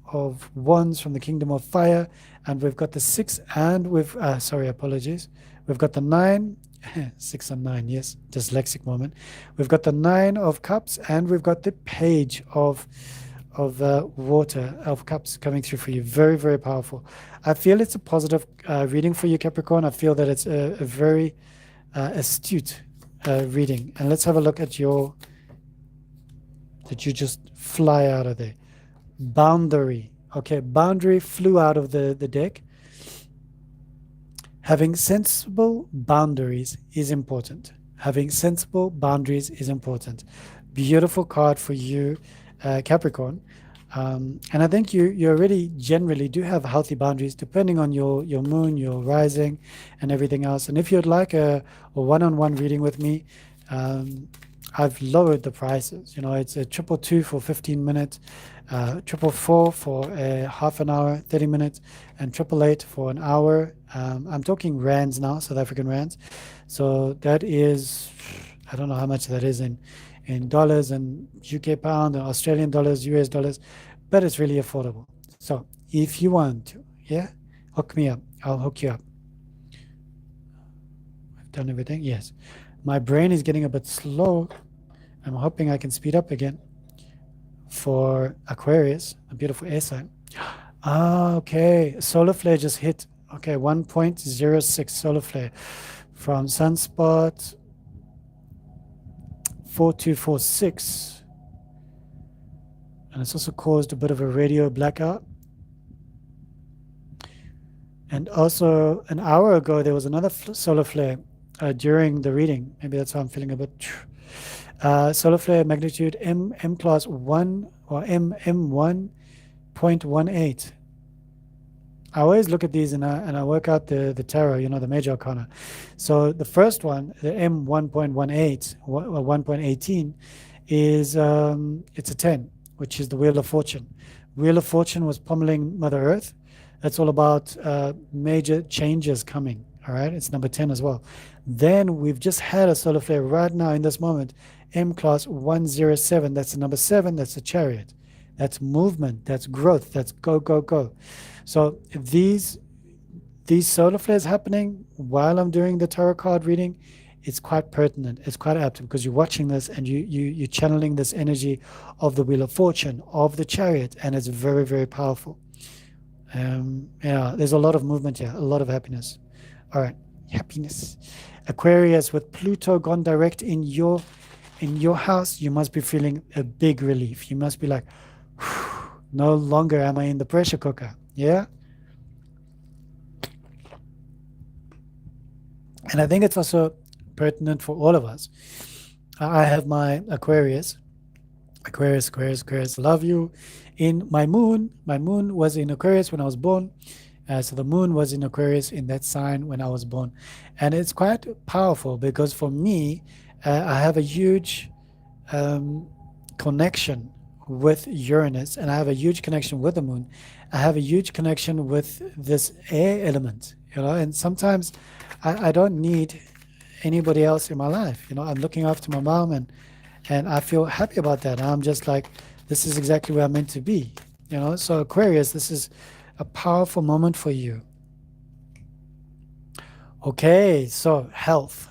Wands from the Kingdom of Fire, and we've got the 6 and we've got the 9 6 and 9, yes, dyslexic moment. We've got the 9 of cups, and we've got the page of water, of cups coming through for you. Very, very powerful. I feel it's a positive reading for you, Capricorn. I feel that it's a very astute reading. And let's have a look at your, did you just fly out of there? Boundary. Okay, boundary flew out of the deck. Having sensible boundaries is important. Having sensible boundaries is important. Beautiful card for you, Capricorn. And I think you already generally do have healthy boundaries depending on your moon, your rising, and everything else. And if you'd like a one-on-one reading with me, I've lowered the prices. You know, it's a 222 for 15 minutes, 444 for a half an hour, 30 minutes, and 888 for an hour. I'm talking rands now, South African rands. So that is, I don't know how much that is in dollars and UK pound and Australian dollars, US dollars, but it's really affordable. So if you want to, yeah, hook me up. I'll hook you up. I've done everything. Yes. My brain is getting a bit slow. I'm hoping I can speed up again for Aquarius, a beautiful air sign. Okay. Solar flare just hit. Okay, 1.06 solar flare from sunspot 4246. And it's also caused a bit of a radio blackout. And also an hour ago, there was another solar flare during the reading. Maybe that's how I'm feeling a bit. Solar flare magnitude M class 1 or M1.18. I always look at these and I work out the tarot, you know, the major arcana. So the first one, the M1.18 or 1.18, is it's a 10, which is the Wheel of Fortune. Wheel of Fortune was pummeling Mother Earth. That's all about major changes coming. All right, it's number 10 as well. Then we've just had a solar flare right now in this moment, M class 107. That's the number 7. That's the Chariot. That's movement. That's growth. That's go, go, go. So these solar flares happening while I'm doing the tarot card reading, it's quite pertinent. It's quite apt because you're watching this and you're channeling this energy of the Wheel of Fortune, of the Chariot, and it's very, very powerful. Yeah, there's a lot of movement here, a lot of happiness. All right, happiness. Aquarius, with Pluto gone direct in your house, you must be feeling a big relief. You must be like, no longer am I in the pressure cooker. Yeah. And I think it's also pertinent for all of us. I have my Aquarius, love you. In my moon was in Aquarius when I was born. So the moon was in Aquarius in that sign when I was born. And it's quite powerful because for me, I have a huge connection with Uranus, and I have a huge connection with the moon. I have a huge connection with this air element, you know, and sometimes I don't need anybody else in my life. You know, I'm looking after my mom and I feel happy about that. I'm just like, this is exactly where I'm meant to be, you know. So Aquarius, this is a powerful moment for you. Okay, so health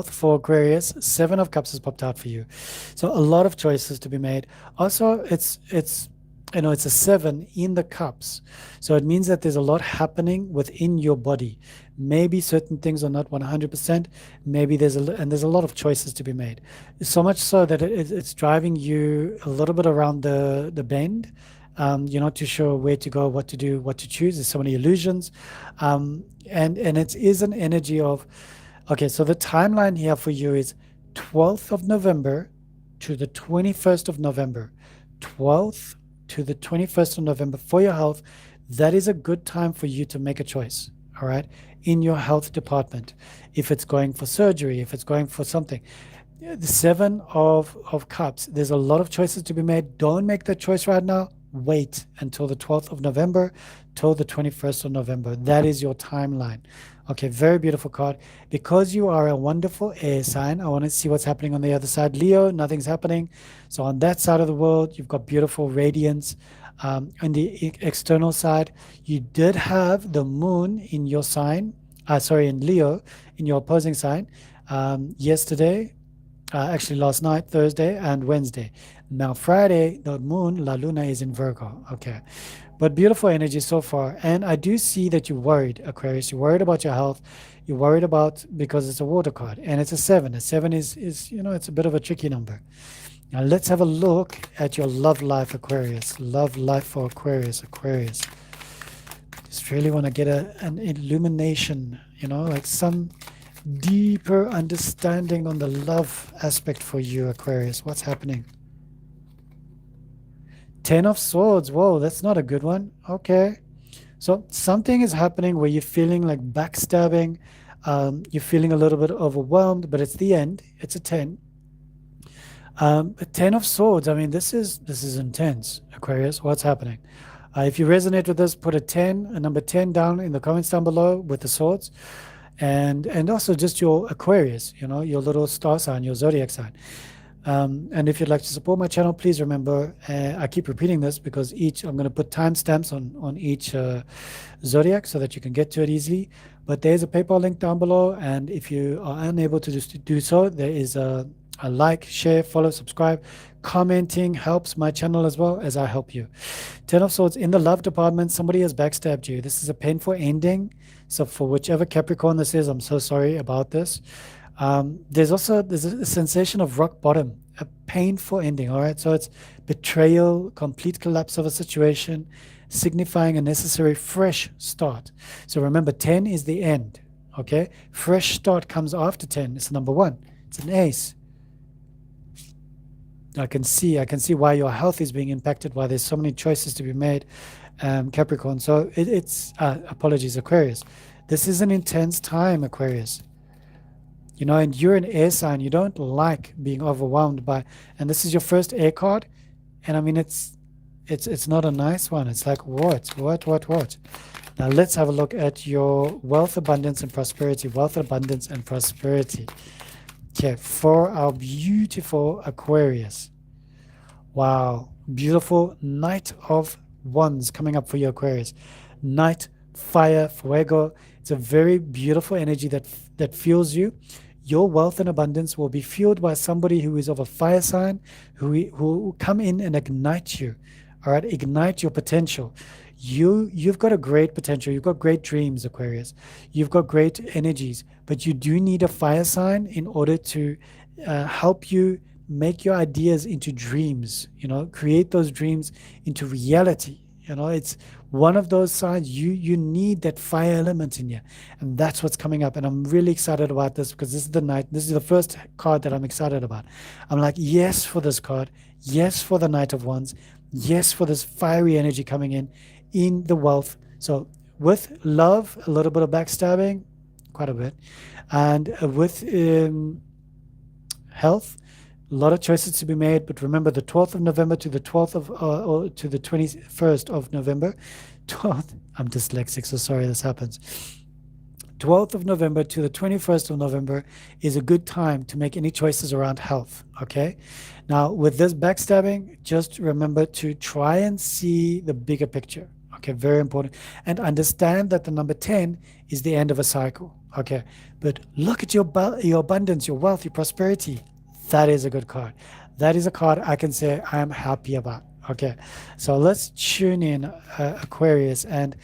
for Aquarius. 7 of Cups has popped out for you, so a lot of choices to be made. Also, it's you know, it's a 7 in the cups, so it means that there's a lot happening within your body. Maybe certain things are not 100%. Maybe there's a lot of choices to be made, so much so that it's driving you a little bit around the bend. You're not too sure where to go, what to do, what to choose. There's so many illusions, and it is an energy of, okay, so the timeline here for you is 12th of November to the 21st of November. 12th to the 21st of November for your health. That is a good time for you to make a choice, all right, in your health department. If it's going for surgery, if it's going for something. The 7 of Cups, there's a lot of choices to be made. Don't make that choice right now. Wait until the 12th of November, till the 21st of November. That is your timeline. Okay, very beautiful card. Because you are a wonderful air sign, I want to see what's happening on the other side. Leo, nothing's happening. So on that side of the world, you've got beautiful radiance. On the external side, you did have the moon in your sign sorry, in Leo, in your opposing sign, yesterday, actually last night, Thursday and Wednesday. Now Friday, the moon, La Luna, is in Virgo. Okay. But beautiful energy so far. And I do see that you're worried, Aquarius. You're worried about your health. You're worried about, because it's a water card and it's a seven. A seven is, it's a bit of a tricky number. Now let's have a look at your love life, Aquarius. Love life for Aquarius, Aquarius. Just really want to get an illumination, like some deeper understanding on the love aspect for you, Aquarius. What's happening? Ten of Swords. Whoa, that's not a good one. Okay. So something is happening where you're feeling like backstabbing. You're feeling a little bit overwhelmed, but it's the end. It's a 10. A 10 of Swords. I mean, this is intense, Aquarius. What's happening? If you resonate with this, put a number 10 down in the comments down below with the swords. And also just your Aquarius, your little star sign, your zodiac sign. And if you'd like to support my channel, please remember, I keep repeating this because I'm going to put timestamps on each zodiac so that you can get to it easily. But there's a PayPal link down below. And if you are unable to do so, there is a like, share, follow, subscribe. Commenting helps my channel as well as I help you. 10 of Swords, in the love department, somebody has backstabbed you. This is a painful ending. So for whichever Capricorn this is, I'm so sorry about this. There's a sensation of rock bottom, a painful ending. All right. So it's betrayal, complete collapse of a situation, signifying a necessary fresh start. So remember, 10 is the end. Okay. Fresh start comes after 10. It's number 1. It's an ace. I can see why your health is being impacted, why there's so many choices to be made, Capricorn. So it's apologies, Aquarius. This is an intense time, Aquarius. And you're an air sign. You don't like being overwhelmed by, and this is your first air card. And I mean, it's not a nice one. It's like, what? Now let's have a look at your wealth, abundance, and prosperity. Wealth, abundance, and prosperity. Okay, for our beautiful Aquarius. Wow, beautiful Knight of Wands coming up for you, Aquarius. Knight, fire, fuego. It's a very beautiful energy that fuels you. Your wealth and abundance will be fueled by somebody who is of a fire sign, who come in and ignite you. All right, ignite your potential. You've got a great potential. You've got great dreams, Aquarius. You've got great energies, but you do need a fire sign in order to help you make your ideas into dreams, create those dreams into reality. It's one of those signs. You need that fire element in you, and that's what's coming up. And I'm really excited about this because this is the night. This is the first card that I'm excited about. I'm like, yes, for this card. Yes, for the Knight of Wands. Yes, for this fiery energy coming in the wealth. So with love, a little bit of backstabbing, quite a bit, and with health, a lot of choices to be made. But remember, the 12th of November to the 12th of or to the 21st of November. 12th. I'm dyslexic, so sorry this happens. 12th of November to the 21st of November is a good time to make any choices around health. Okay. Now with this backstabbing, just remember to try and see the bigger picture. Okay, very important. And understand that the number 10 is the end of a cycle. Okay, but look at your abundance, your wealth, your prosperity. That is a good card. That is a card I can say I am happy about. Okay, so let's tune in, Aquarius, and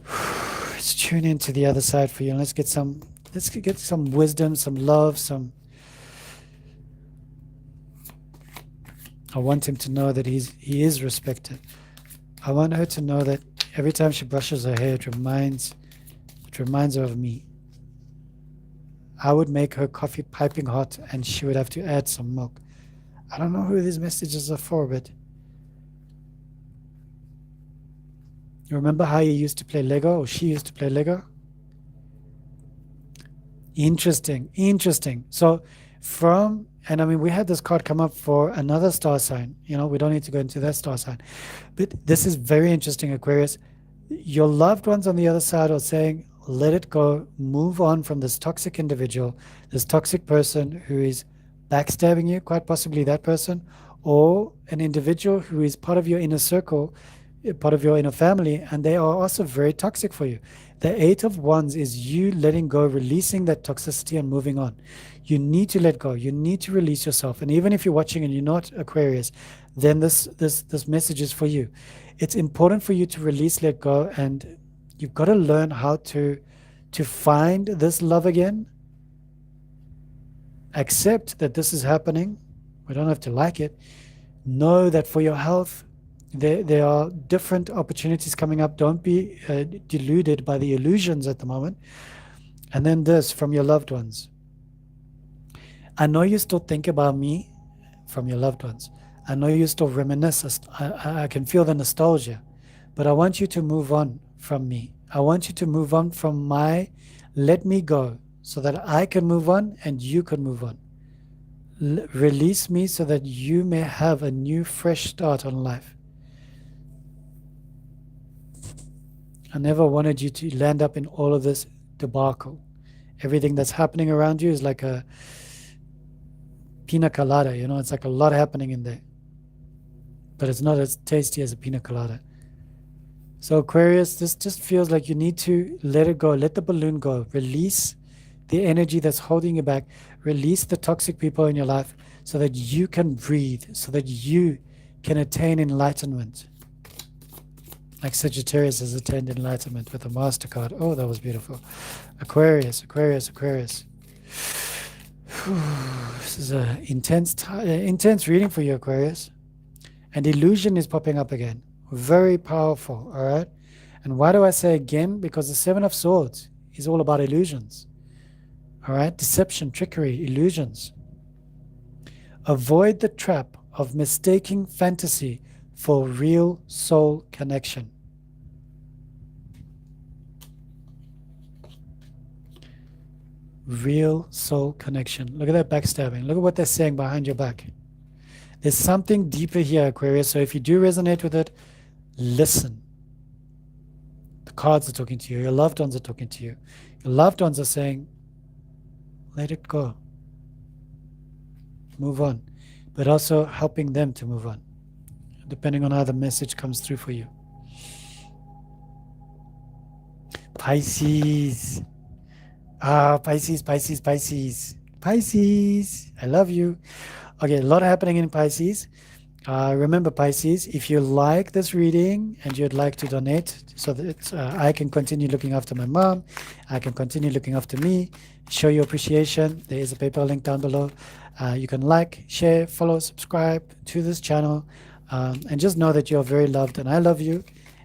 let's tune into the other side for you. And let's get some wisdom, some love, I want him to know that he is respected. I want her to know that every time she brushes her hair, it reminds her of me. I would make her coffee piping hot and she would have to add some milk. I don't know who these messages are for, but you remember how you used to play Lego, or she used to play Lego? Interesting. So and I mean, we had this card come up for another star sign. We don't need to go into that star sign. But this is very interesting, Aquarius. Your loved ones on the other side are saying, let it go, move on from this toxic individual, this toxic person who is backstabbing you, quite possibly that person, or an individual who is part of your inner circle part of your inner family, and they are also very toxic for you. The Eight of Wands is you letting go, releasing that toxicity and moving on. You need to let go. You need to release yourself. And even if you're watching and you're not Aquarius, then this message is for you. It's important for you to release, let go, and you've got to learn how to find this love again. Accept that this is happening. We don't have to like it. Know that for your health, there are different opportunities coming up. Don't be deluded by the illusions at the moment. And then this from your loved ones. I know you still think about me from your loved ones. I know you still reminisce. I can feel the nostalgia. But I want you to move on from me. I want you to move on from my let me go so that I can move on and you can move on. Release me so that you may have a new, fresh start on life. I never wanted you to land up in all of this debacle. Everything that's happening around you is like a pina colada, you know, it's like a lot happening in there. But it's not as tasty as a pina colada. So Aquarius, this just feels like you need to let it go, let the balloon go, release the energy that's holding you back, release the toxic people in your life so that you can breathe, so that you can attain enlightenment. Like Sagittarius has attained enlightenment with a MasterCard. Oh, that was beautiful. Aquarius, Aquarius, Aquarius. This is an intense reading for you, Aquarius. And illusion is popping up again. Very powerful, all right? And why do I say again? Because the Seven of Swords is all about illusions, all right? Deception, trickery, illusions. Avoid the trap of mistaking fantasy for real soul connection. Real soul connection. Look at that backstabbing. Look at what they're saying behind your back. There's something deeper here, Aquarius. So if you do resonate with it, listen. The cards are talking to you. Your loved ones are talking to you. Your loved ones are saying, let it go. Move on. But also helping them to move on, depending on how the message comes through for you. Pisces. Pisces, Pisces, Pisces. Pisces. I love you. Okay, a lot happening in Pisces. Remember, Pisces, if you like this reading and you'd like to donate so that I can continue looking after my mom, I can continue looking after me, show your appreciation, there is a PayPal link down below. You can like, share, follow, subscribe to this channel, and just know that you're very loved and I love you,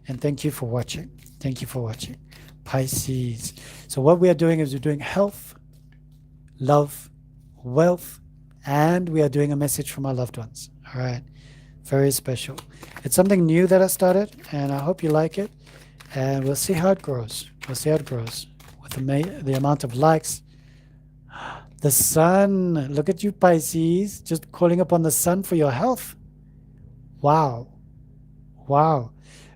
and thank you for watching. Thank you for watching. Pisces. So what we are doing is we're doing health, love, wealth, and we are doing a message from our loved ones. All right. Very special. It's something new that I started, and I hope you like it. And we'll see how it grows. We'll see how it grows with the amount of likes. The sun. Look at you, Pisces. Just calling upon the sun for your health. Wow. Wow.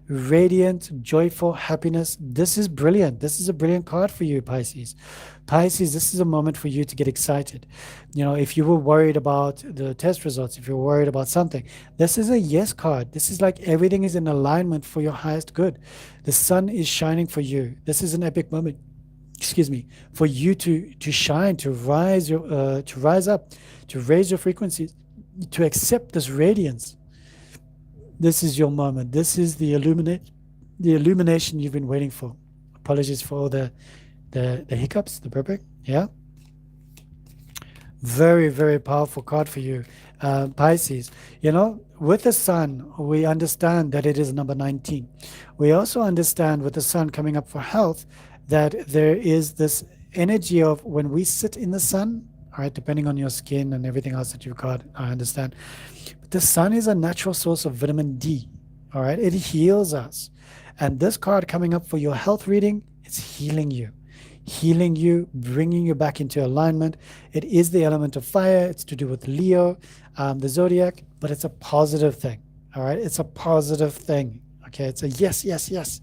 Radiant, joyful, happiness. This is brilliant. This is a brilliant card for you, Pisces. Pisces, this is a moment for you to get excited. You know, if you were worried about the test results, if you're worried about something, this is a yes card. This is like everything is in alignment for your highest good. The sun is shining for you. This is an epic moment, excuse me, for you to shine, to rise up, to raise your frequencies, to accept this radiance. This is your moment. This is the illumination you've been waiting for. Apologies for all the hiccups, the burping. Yeah. Very, very powerful card for you, Pisces. You know, with the sun, we understand that it is number 19. We also understand with the sun coming up for health that there is this energy of when we sit in the sun, all right, depending on your skin and everything else that you've got, I understand. But the sun is a natural source of vitamin D, all right? It heals us. And this card coming up for your health reading, it's healing you, bringing you back into alignment. It is the element of fire. It's to do with Leo, the zodiac, but it's a positive thing, all right? It's a positive thing, okay? It's a yes, yes, yes.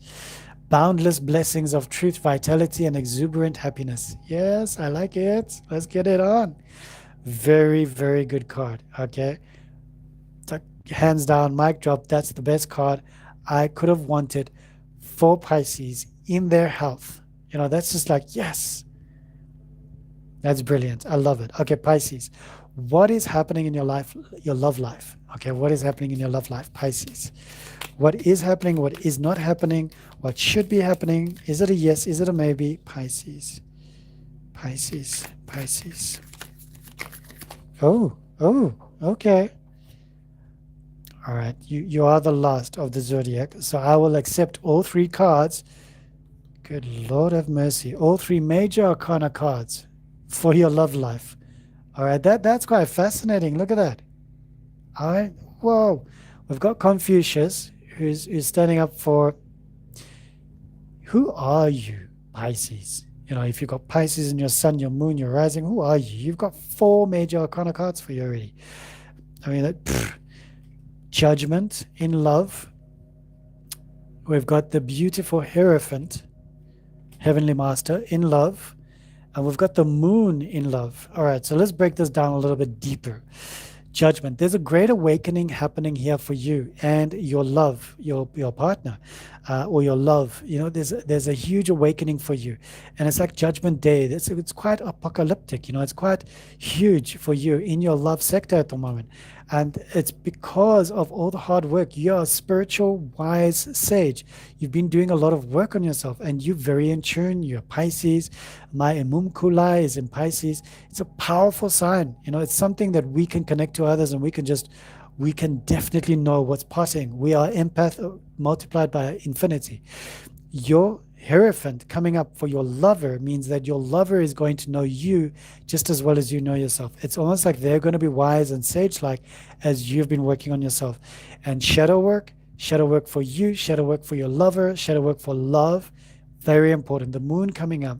Boundless blessings of truth, vitality, and exuberant happiness. Yes, I like it. Let's get it on. Very, very good card, okay? Hands down, mic drop. That's the best card. I could have wanted for Pisces in their health. That's just like, yes, that's brilliant. I love it. Okay, Pisces, what is happening in your life, your love life? Okay, what is happening in your love life, Pisces? What is happening? What is not happening? What should be happening? Is it a yes? Is it a maybe? Pisces, Pisces, Pisces. Oh, okay. All right, you are the last of the zodiac, so I will accept all three cards. Good Lord have mercy. All three major arcana cards for your love life. All right, that's quite fascinating. Look at that. All right, whoa. We've got Confucius, who's standing up for, who are you, Pisces? If you've got Pisces in your sun, your moon, your rising, who are you? You've got four major arcana cards for you already. I mean, Judgment in love. We've got the beautiful Hierophant, Heavenly Master, in love. And we've got the moon in love. All right, so let's break this down a little bit deeper. Judgment. There's a great awakening happening here for you and your love, your partner, or your love. There's a huge awakening for you, and it's like Judgment Day. It's quite apocalyptic. It's quite huge for you in your love sector at the moment, and it's because of all the hard work. You're a spiritual, wise sage. You've been doing a lot of work on yourself, and you're very in tune. You're Pisces. My Emumkulai is in Pisces. It's a powerful sign. It's something that we can connect to others, and we can definitely know what's passing. We are empath multiplied by infinity. Your Hierophant coming up for your lover means that your lover is going to know you just as well as you know yourself. It's almost like they're going to be wise and sage-like as you've been working on yourself. And shadow work for you, shadow work for your lover, shadow work for love, very important. The moon coming up.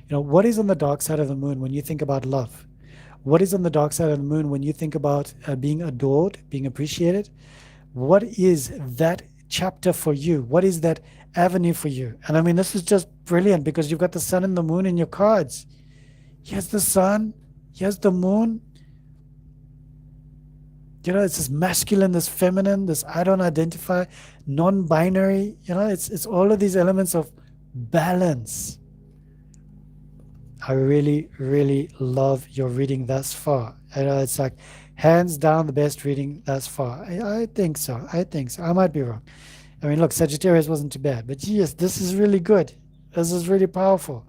What is on the dark side of the moon when you think about love? What is on the dark side of the moon when you think about being adored, being appreciated? What is that chapter for you? What is that avenue for you? And I mean, this is just brilliant because you've got the sun and the moon in your cards. Here's the sun, here's the moon. It's this masculine, this feminine, this I don't identify, non-binary. It's all of these elements of balance. I really, really love your reading thus far. It's like hands down the best reading thus far. I think so. I might be wrong. I mean, look, Sagittarius wasn't too bad, but yes, this is really good. This is really powerful.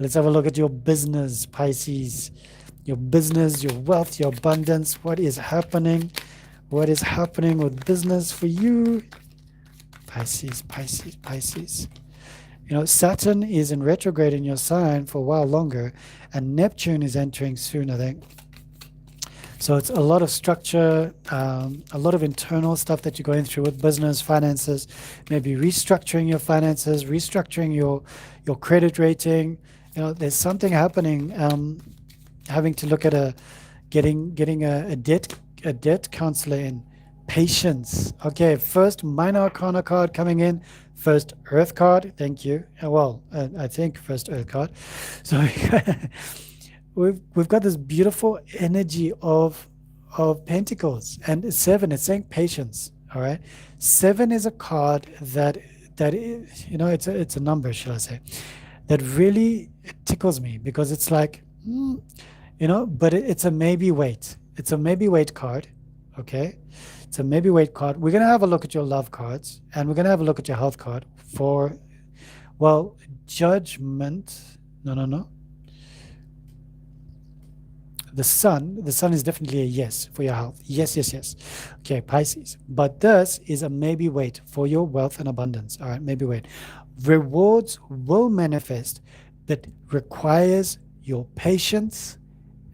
Let's have a look at your business, Pisces. Your business, your wealth, your abundance. What is happening? What is happening with business for you? Pisces, Pisces, Pisces. Saturn is in retrograde in your sign for a while longer, and Neptune is entering soon, I think. So it's a lot of structure, a lot of internal stuff that you're going through with business, finances, maybe restructuring your finances, restructuring your credit rating. There's something happening, having to look at getting a debt counselor in. Patience. Okay, first minor arcana card coming in. First Earth card. Thank you. I think first Earth card. So we've got this beautiful energy of Pentacles, and 7. It's saying patience. All right, 7 is a card that it's a number, shall I say, that really tickles me because it's like but it's a maybe wait. It's a maybe wait card. Okay. It's a maybe wait card. We're going to have a look at your love cards, and we're going to have a look at your health card for, judgment. No. The sun is definitely a yes for your health. Yes. Okay, Pisces. But this is a maybe wait for your wealth and abundance. All right, maybe wait. Rewards will manifest, but requires your patience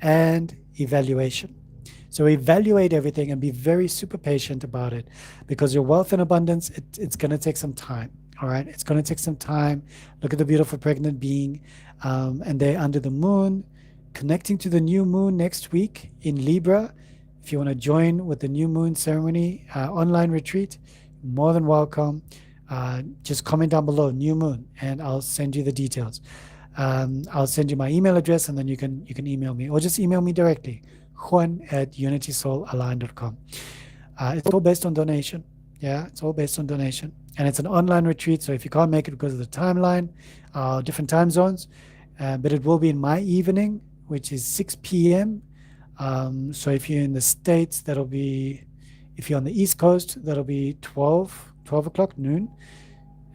and evaluation. So evaluate everything and be very super patient about it, because your wealth and abundance, it's going to take some time. All right. It's going to take some time. Look at the beautiful pregnant being, and they're under the moon, connecting to the new moon next week in Libra. If you want to join with the new moon ceremony, online retreat, more than welcome. Just comment down below, new moon, and I'll send you the details. I'll send you my email address, and then you can email me, or just email me directly, Juan at unitysoulalign.com. It's all based on donation. Yeah, it's all based on donation. And it's an online retreat, so if you can't make it because of the timeline, different time zones, but it will be in my evening, which is 6 p.m. So if you're in the States, that'll be, if you're on the East Coast, that'll be 12 o'clock noon.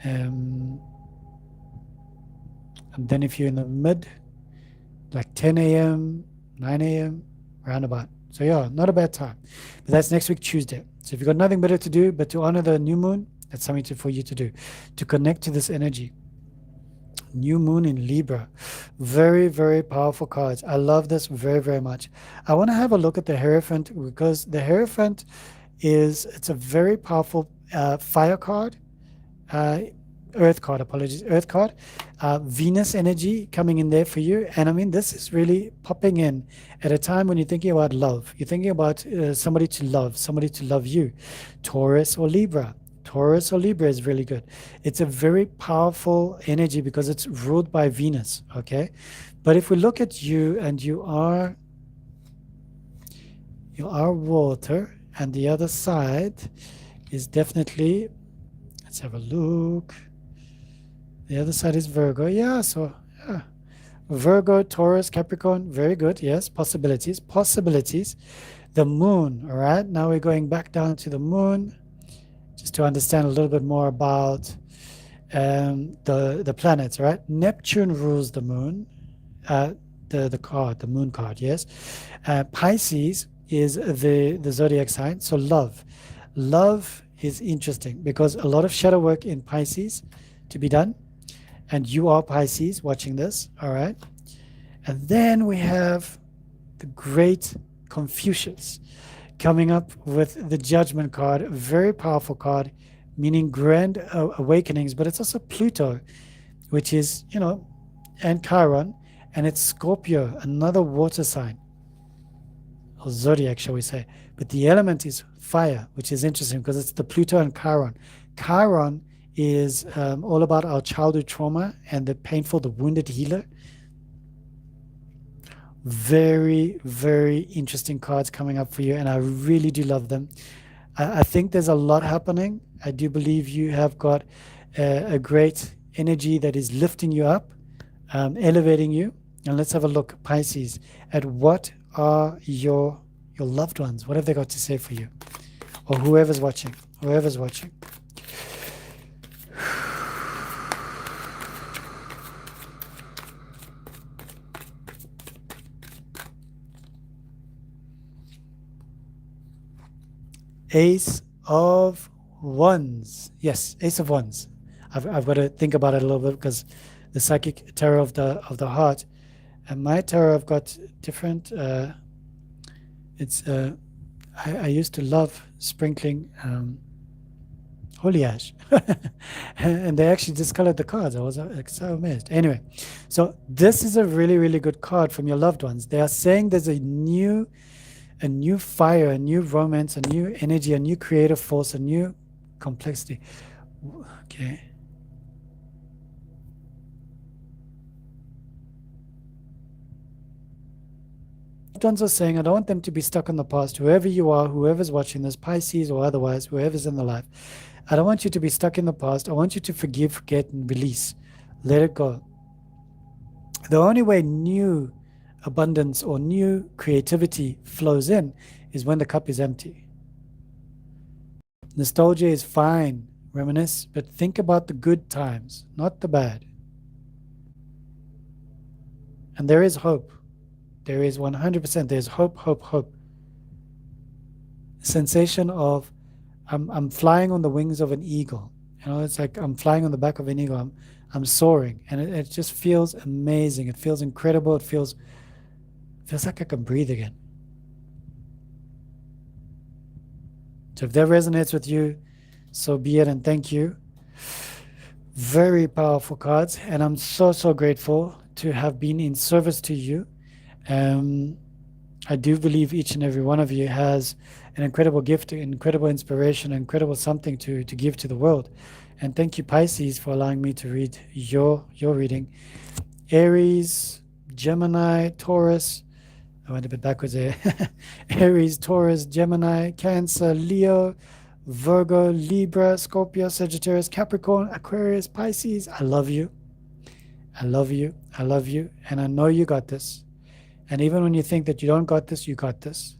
And then if you're in the mid, like 10 a.m., 9 a.m., roundabout. So yeah, not a bad time. But that's next week, Tuesday. So if you've got nothing better to do but to honor the new moon, that's something for you to do, to connect to this energy. New moon in Libra. Very, very powerful cards. I love this very, very much. I want to have a look at the Hierophant, because the Hierophant it's a very powerful fire card. Earth card, apologies, Earth card. Venus energy coming in there for you. And I mean, this is really popping in at a time when you're thinking about love. You're thinking about somebody to love you. Taurus or Libra. Taurus or Libra is really good. It's a very powerful energy because it's ruled by Venus, okay? But if we look at you, and you are water, and the other side is definitely, let's have a look. The other side is Virgo. Yeah, so yeah. Virgo, Taurus, Capricorn, very good. Yes, possibilities. The moon, all right? Now we're going back down to the moon just to understand a little bit more about the planets, right? Neptune rules the moon, the moon card, yes. Pisces is the zodiac sign, so love. Love is interesting because a lot of shadow work in Pisces to be done. And you are Pisces watching this, all right? And then we have the great Confucius coming up with the Judgment card, a very powerful card, meaning grand awakenings, but it's also Pluto, which is, and Chiron, and it's Scorpio, another water sign, or zodiac, shall we say. But the element is fire, which is interesting because it's the Pluto and Chiron. Chiron is all about our childhood trauma and the wounded healer. Very, very interesting cards coming up for you, and I really do love them. I think there's a lot happening. I do believe you have got a great energy that is lifting you up, elevating you. And let's have a look, Pisces, at what are your loved ones. What have they got to say for you? Or whoever's watching. Ace of Wands. Yes, Ace of Wands. I've got to think about it a little bit because the psychic tarot of the heart, and my tarot, I've got different. I used to love sprinkling holy ash, and they actually discolored the cards. I was so amazed. Anyway, so this is a really, really good card from your loved ones. They are saying there's a new fire, a new romance, a new energy, a new creative force, a new complexity. Okay. Loved ones are saying, I don't want them to be stuck in the past. Whoever you are, whoever's watching this, Pisces or otherwise, whoever's in the life, I don't want you to be stuck in the past. I want you to forgive, forget, and release. Let it go. The only way new abundance or new creativity flows in is when the cup is empty. Nostalgia is fine, reminisce, but think about the good times, not the bad. And there is hope. There is 100%. There's hope. Sensation of I'm flying on the wings of an eagle. It's like I'm flying on the back of an eagle. I'm soaring, and it just feels amazing. It feels incredible. It feels like I can breathe again. So if that resonates with you, so be it, and thank you. Very powerful cards, and I'm so grateful to have been in service to you. I do believe each and every one of you has an incredible gift, incredible inspiration, incredible something to give to the world. And thank you, Pisces, for allowing me to read your reading. Aries, Gemini, Taurus. I went a bit backwards there. Aries, Taurus, Gemini, Cancer, Leo, Virgo, Libra, Scorpio, Sagittarius, Capricorn, Aquarius, Pisces. I love you. I love you. I love you. And I know you got this. And even when you think that you don't got this, you got this.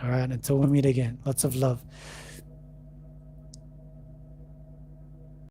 All right. Until we meet again. Lots of love.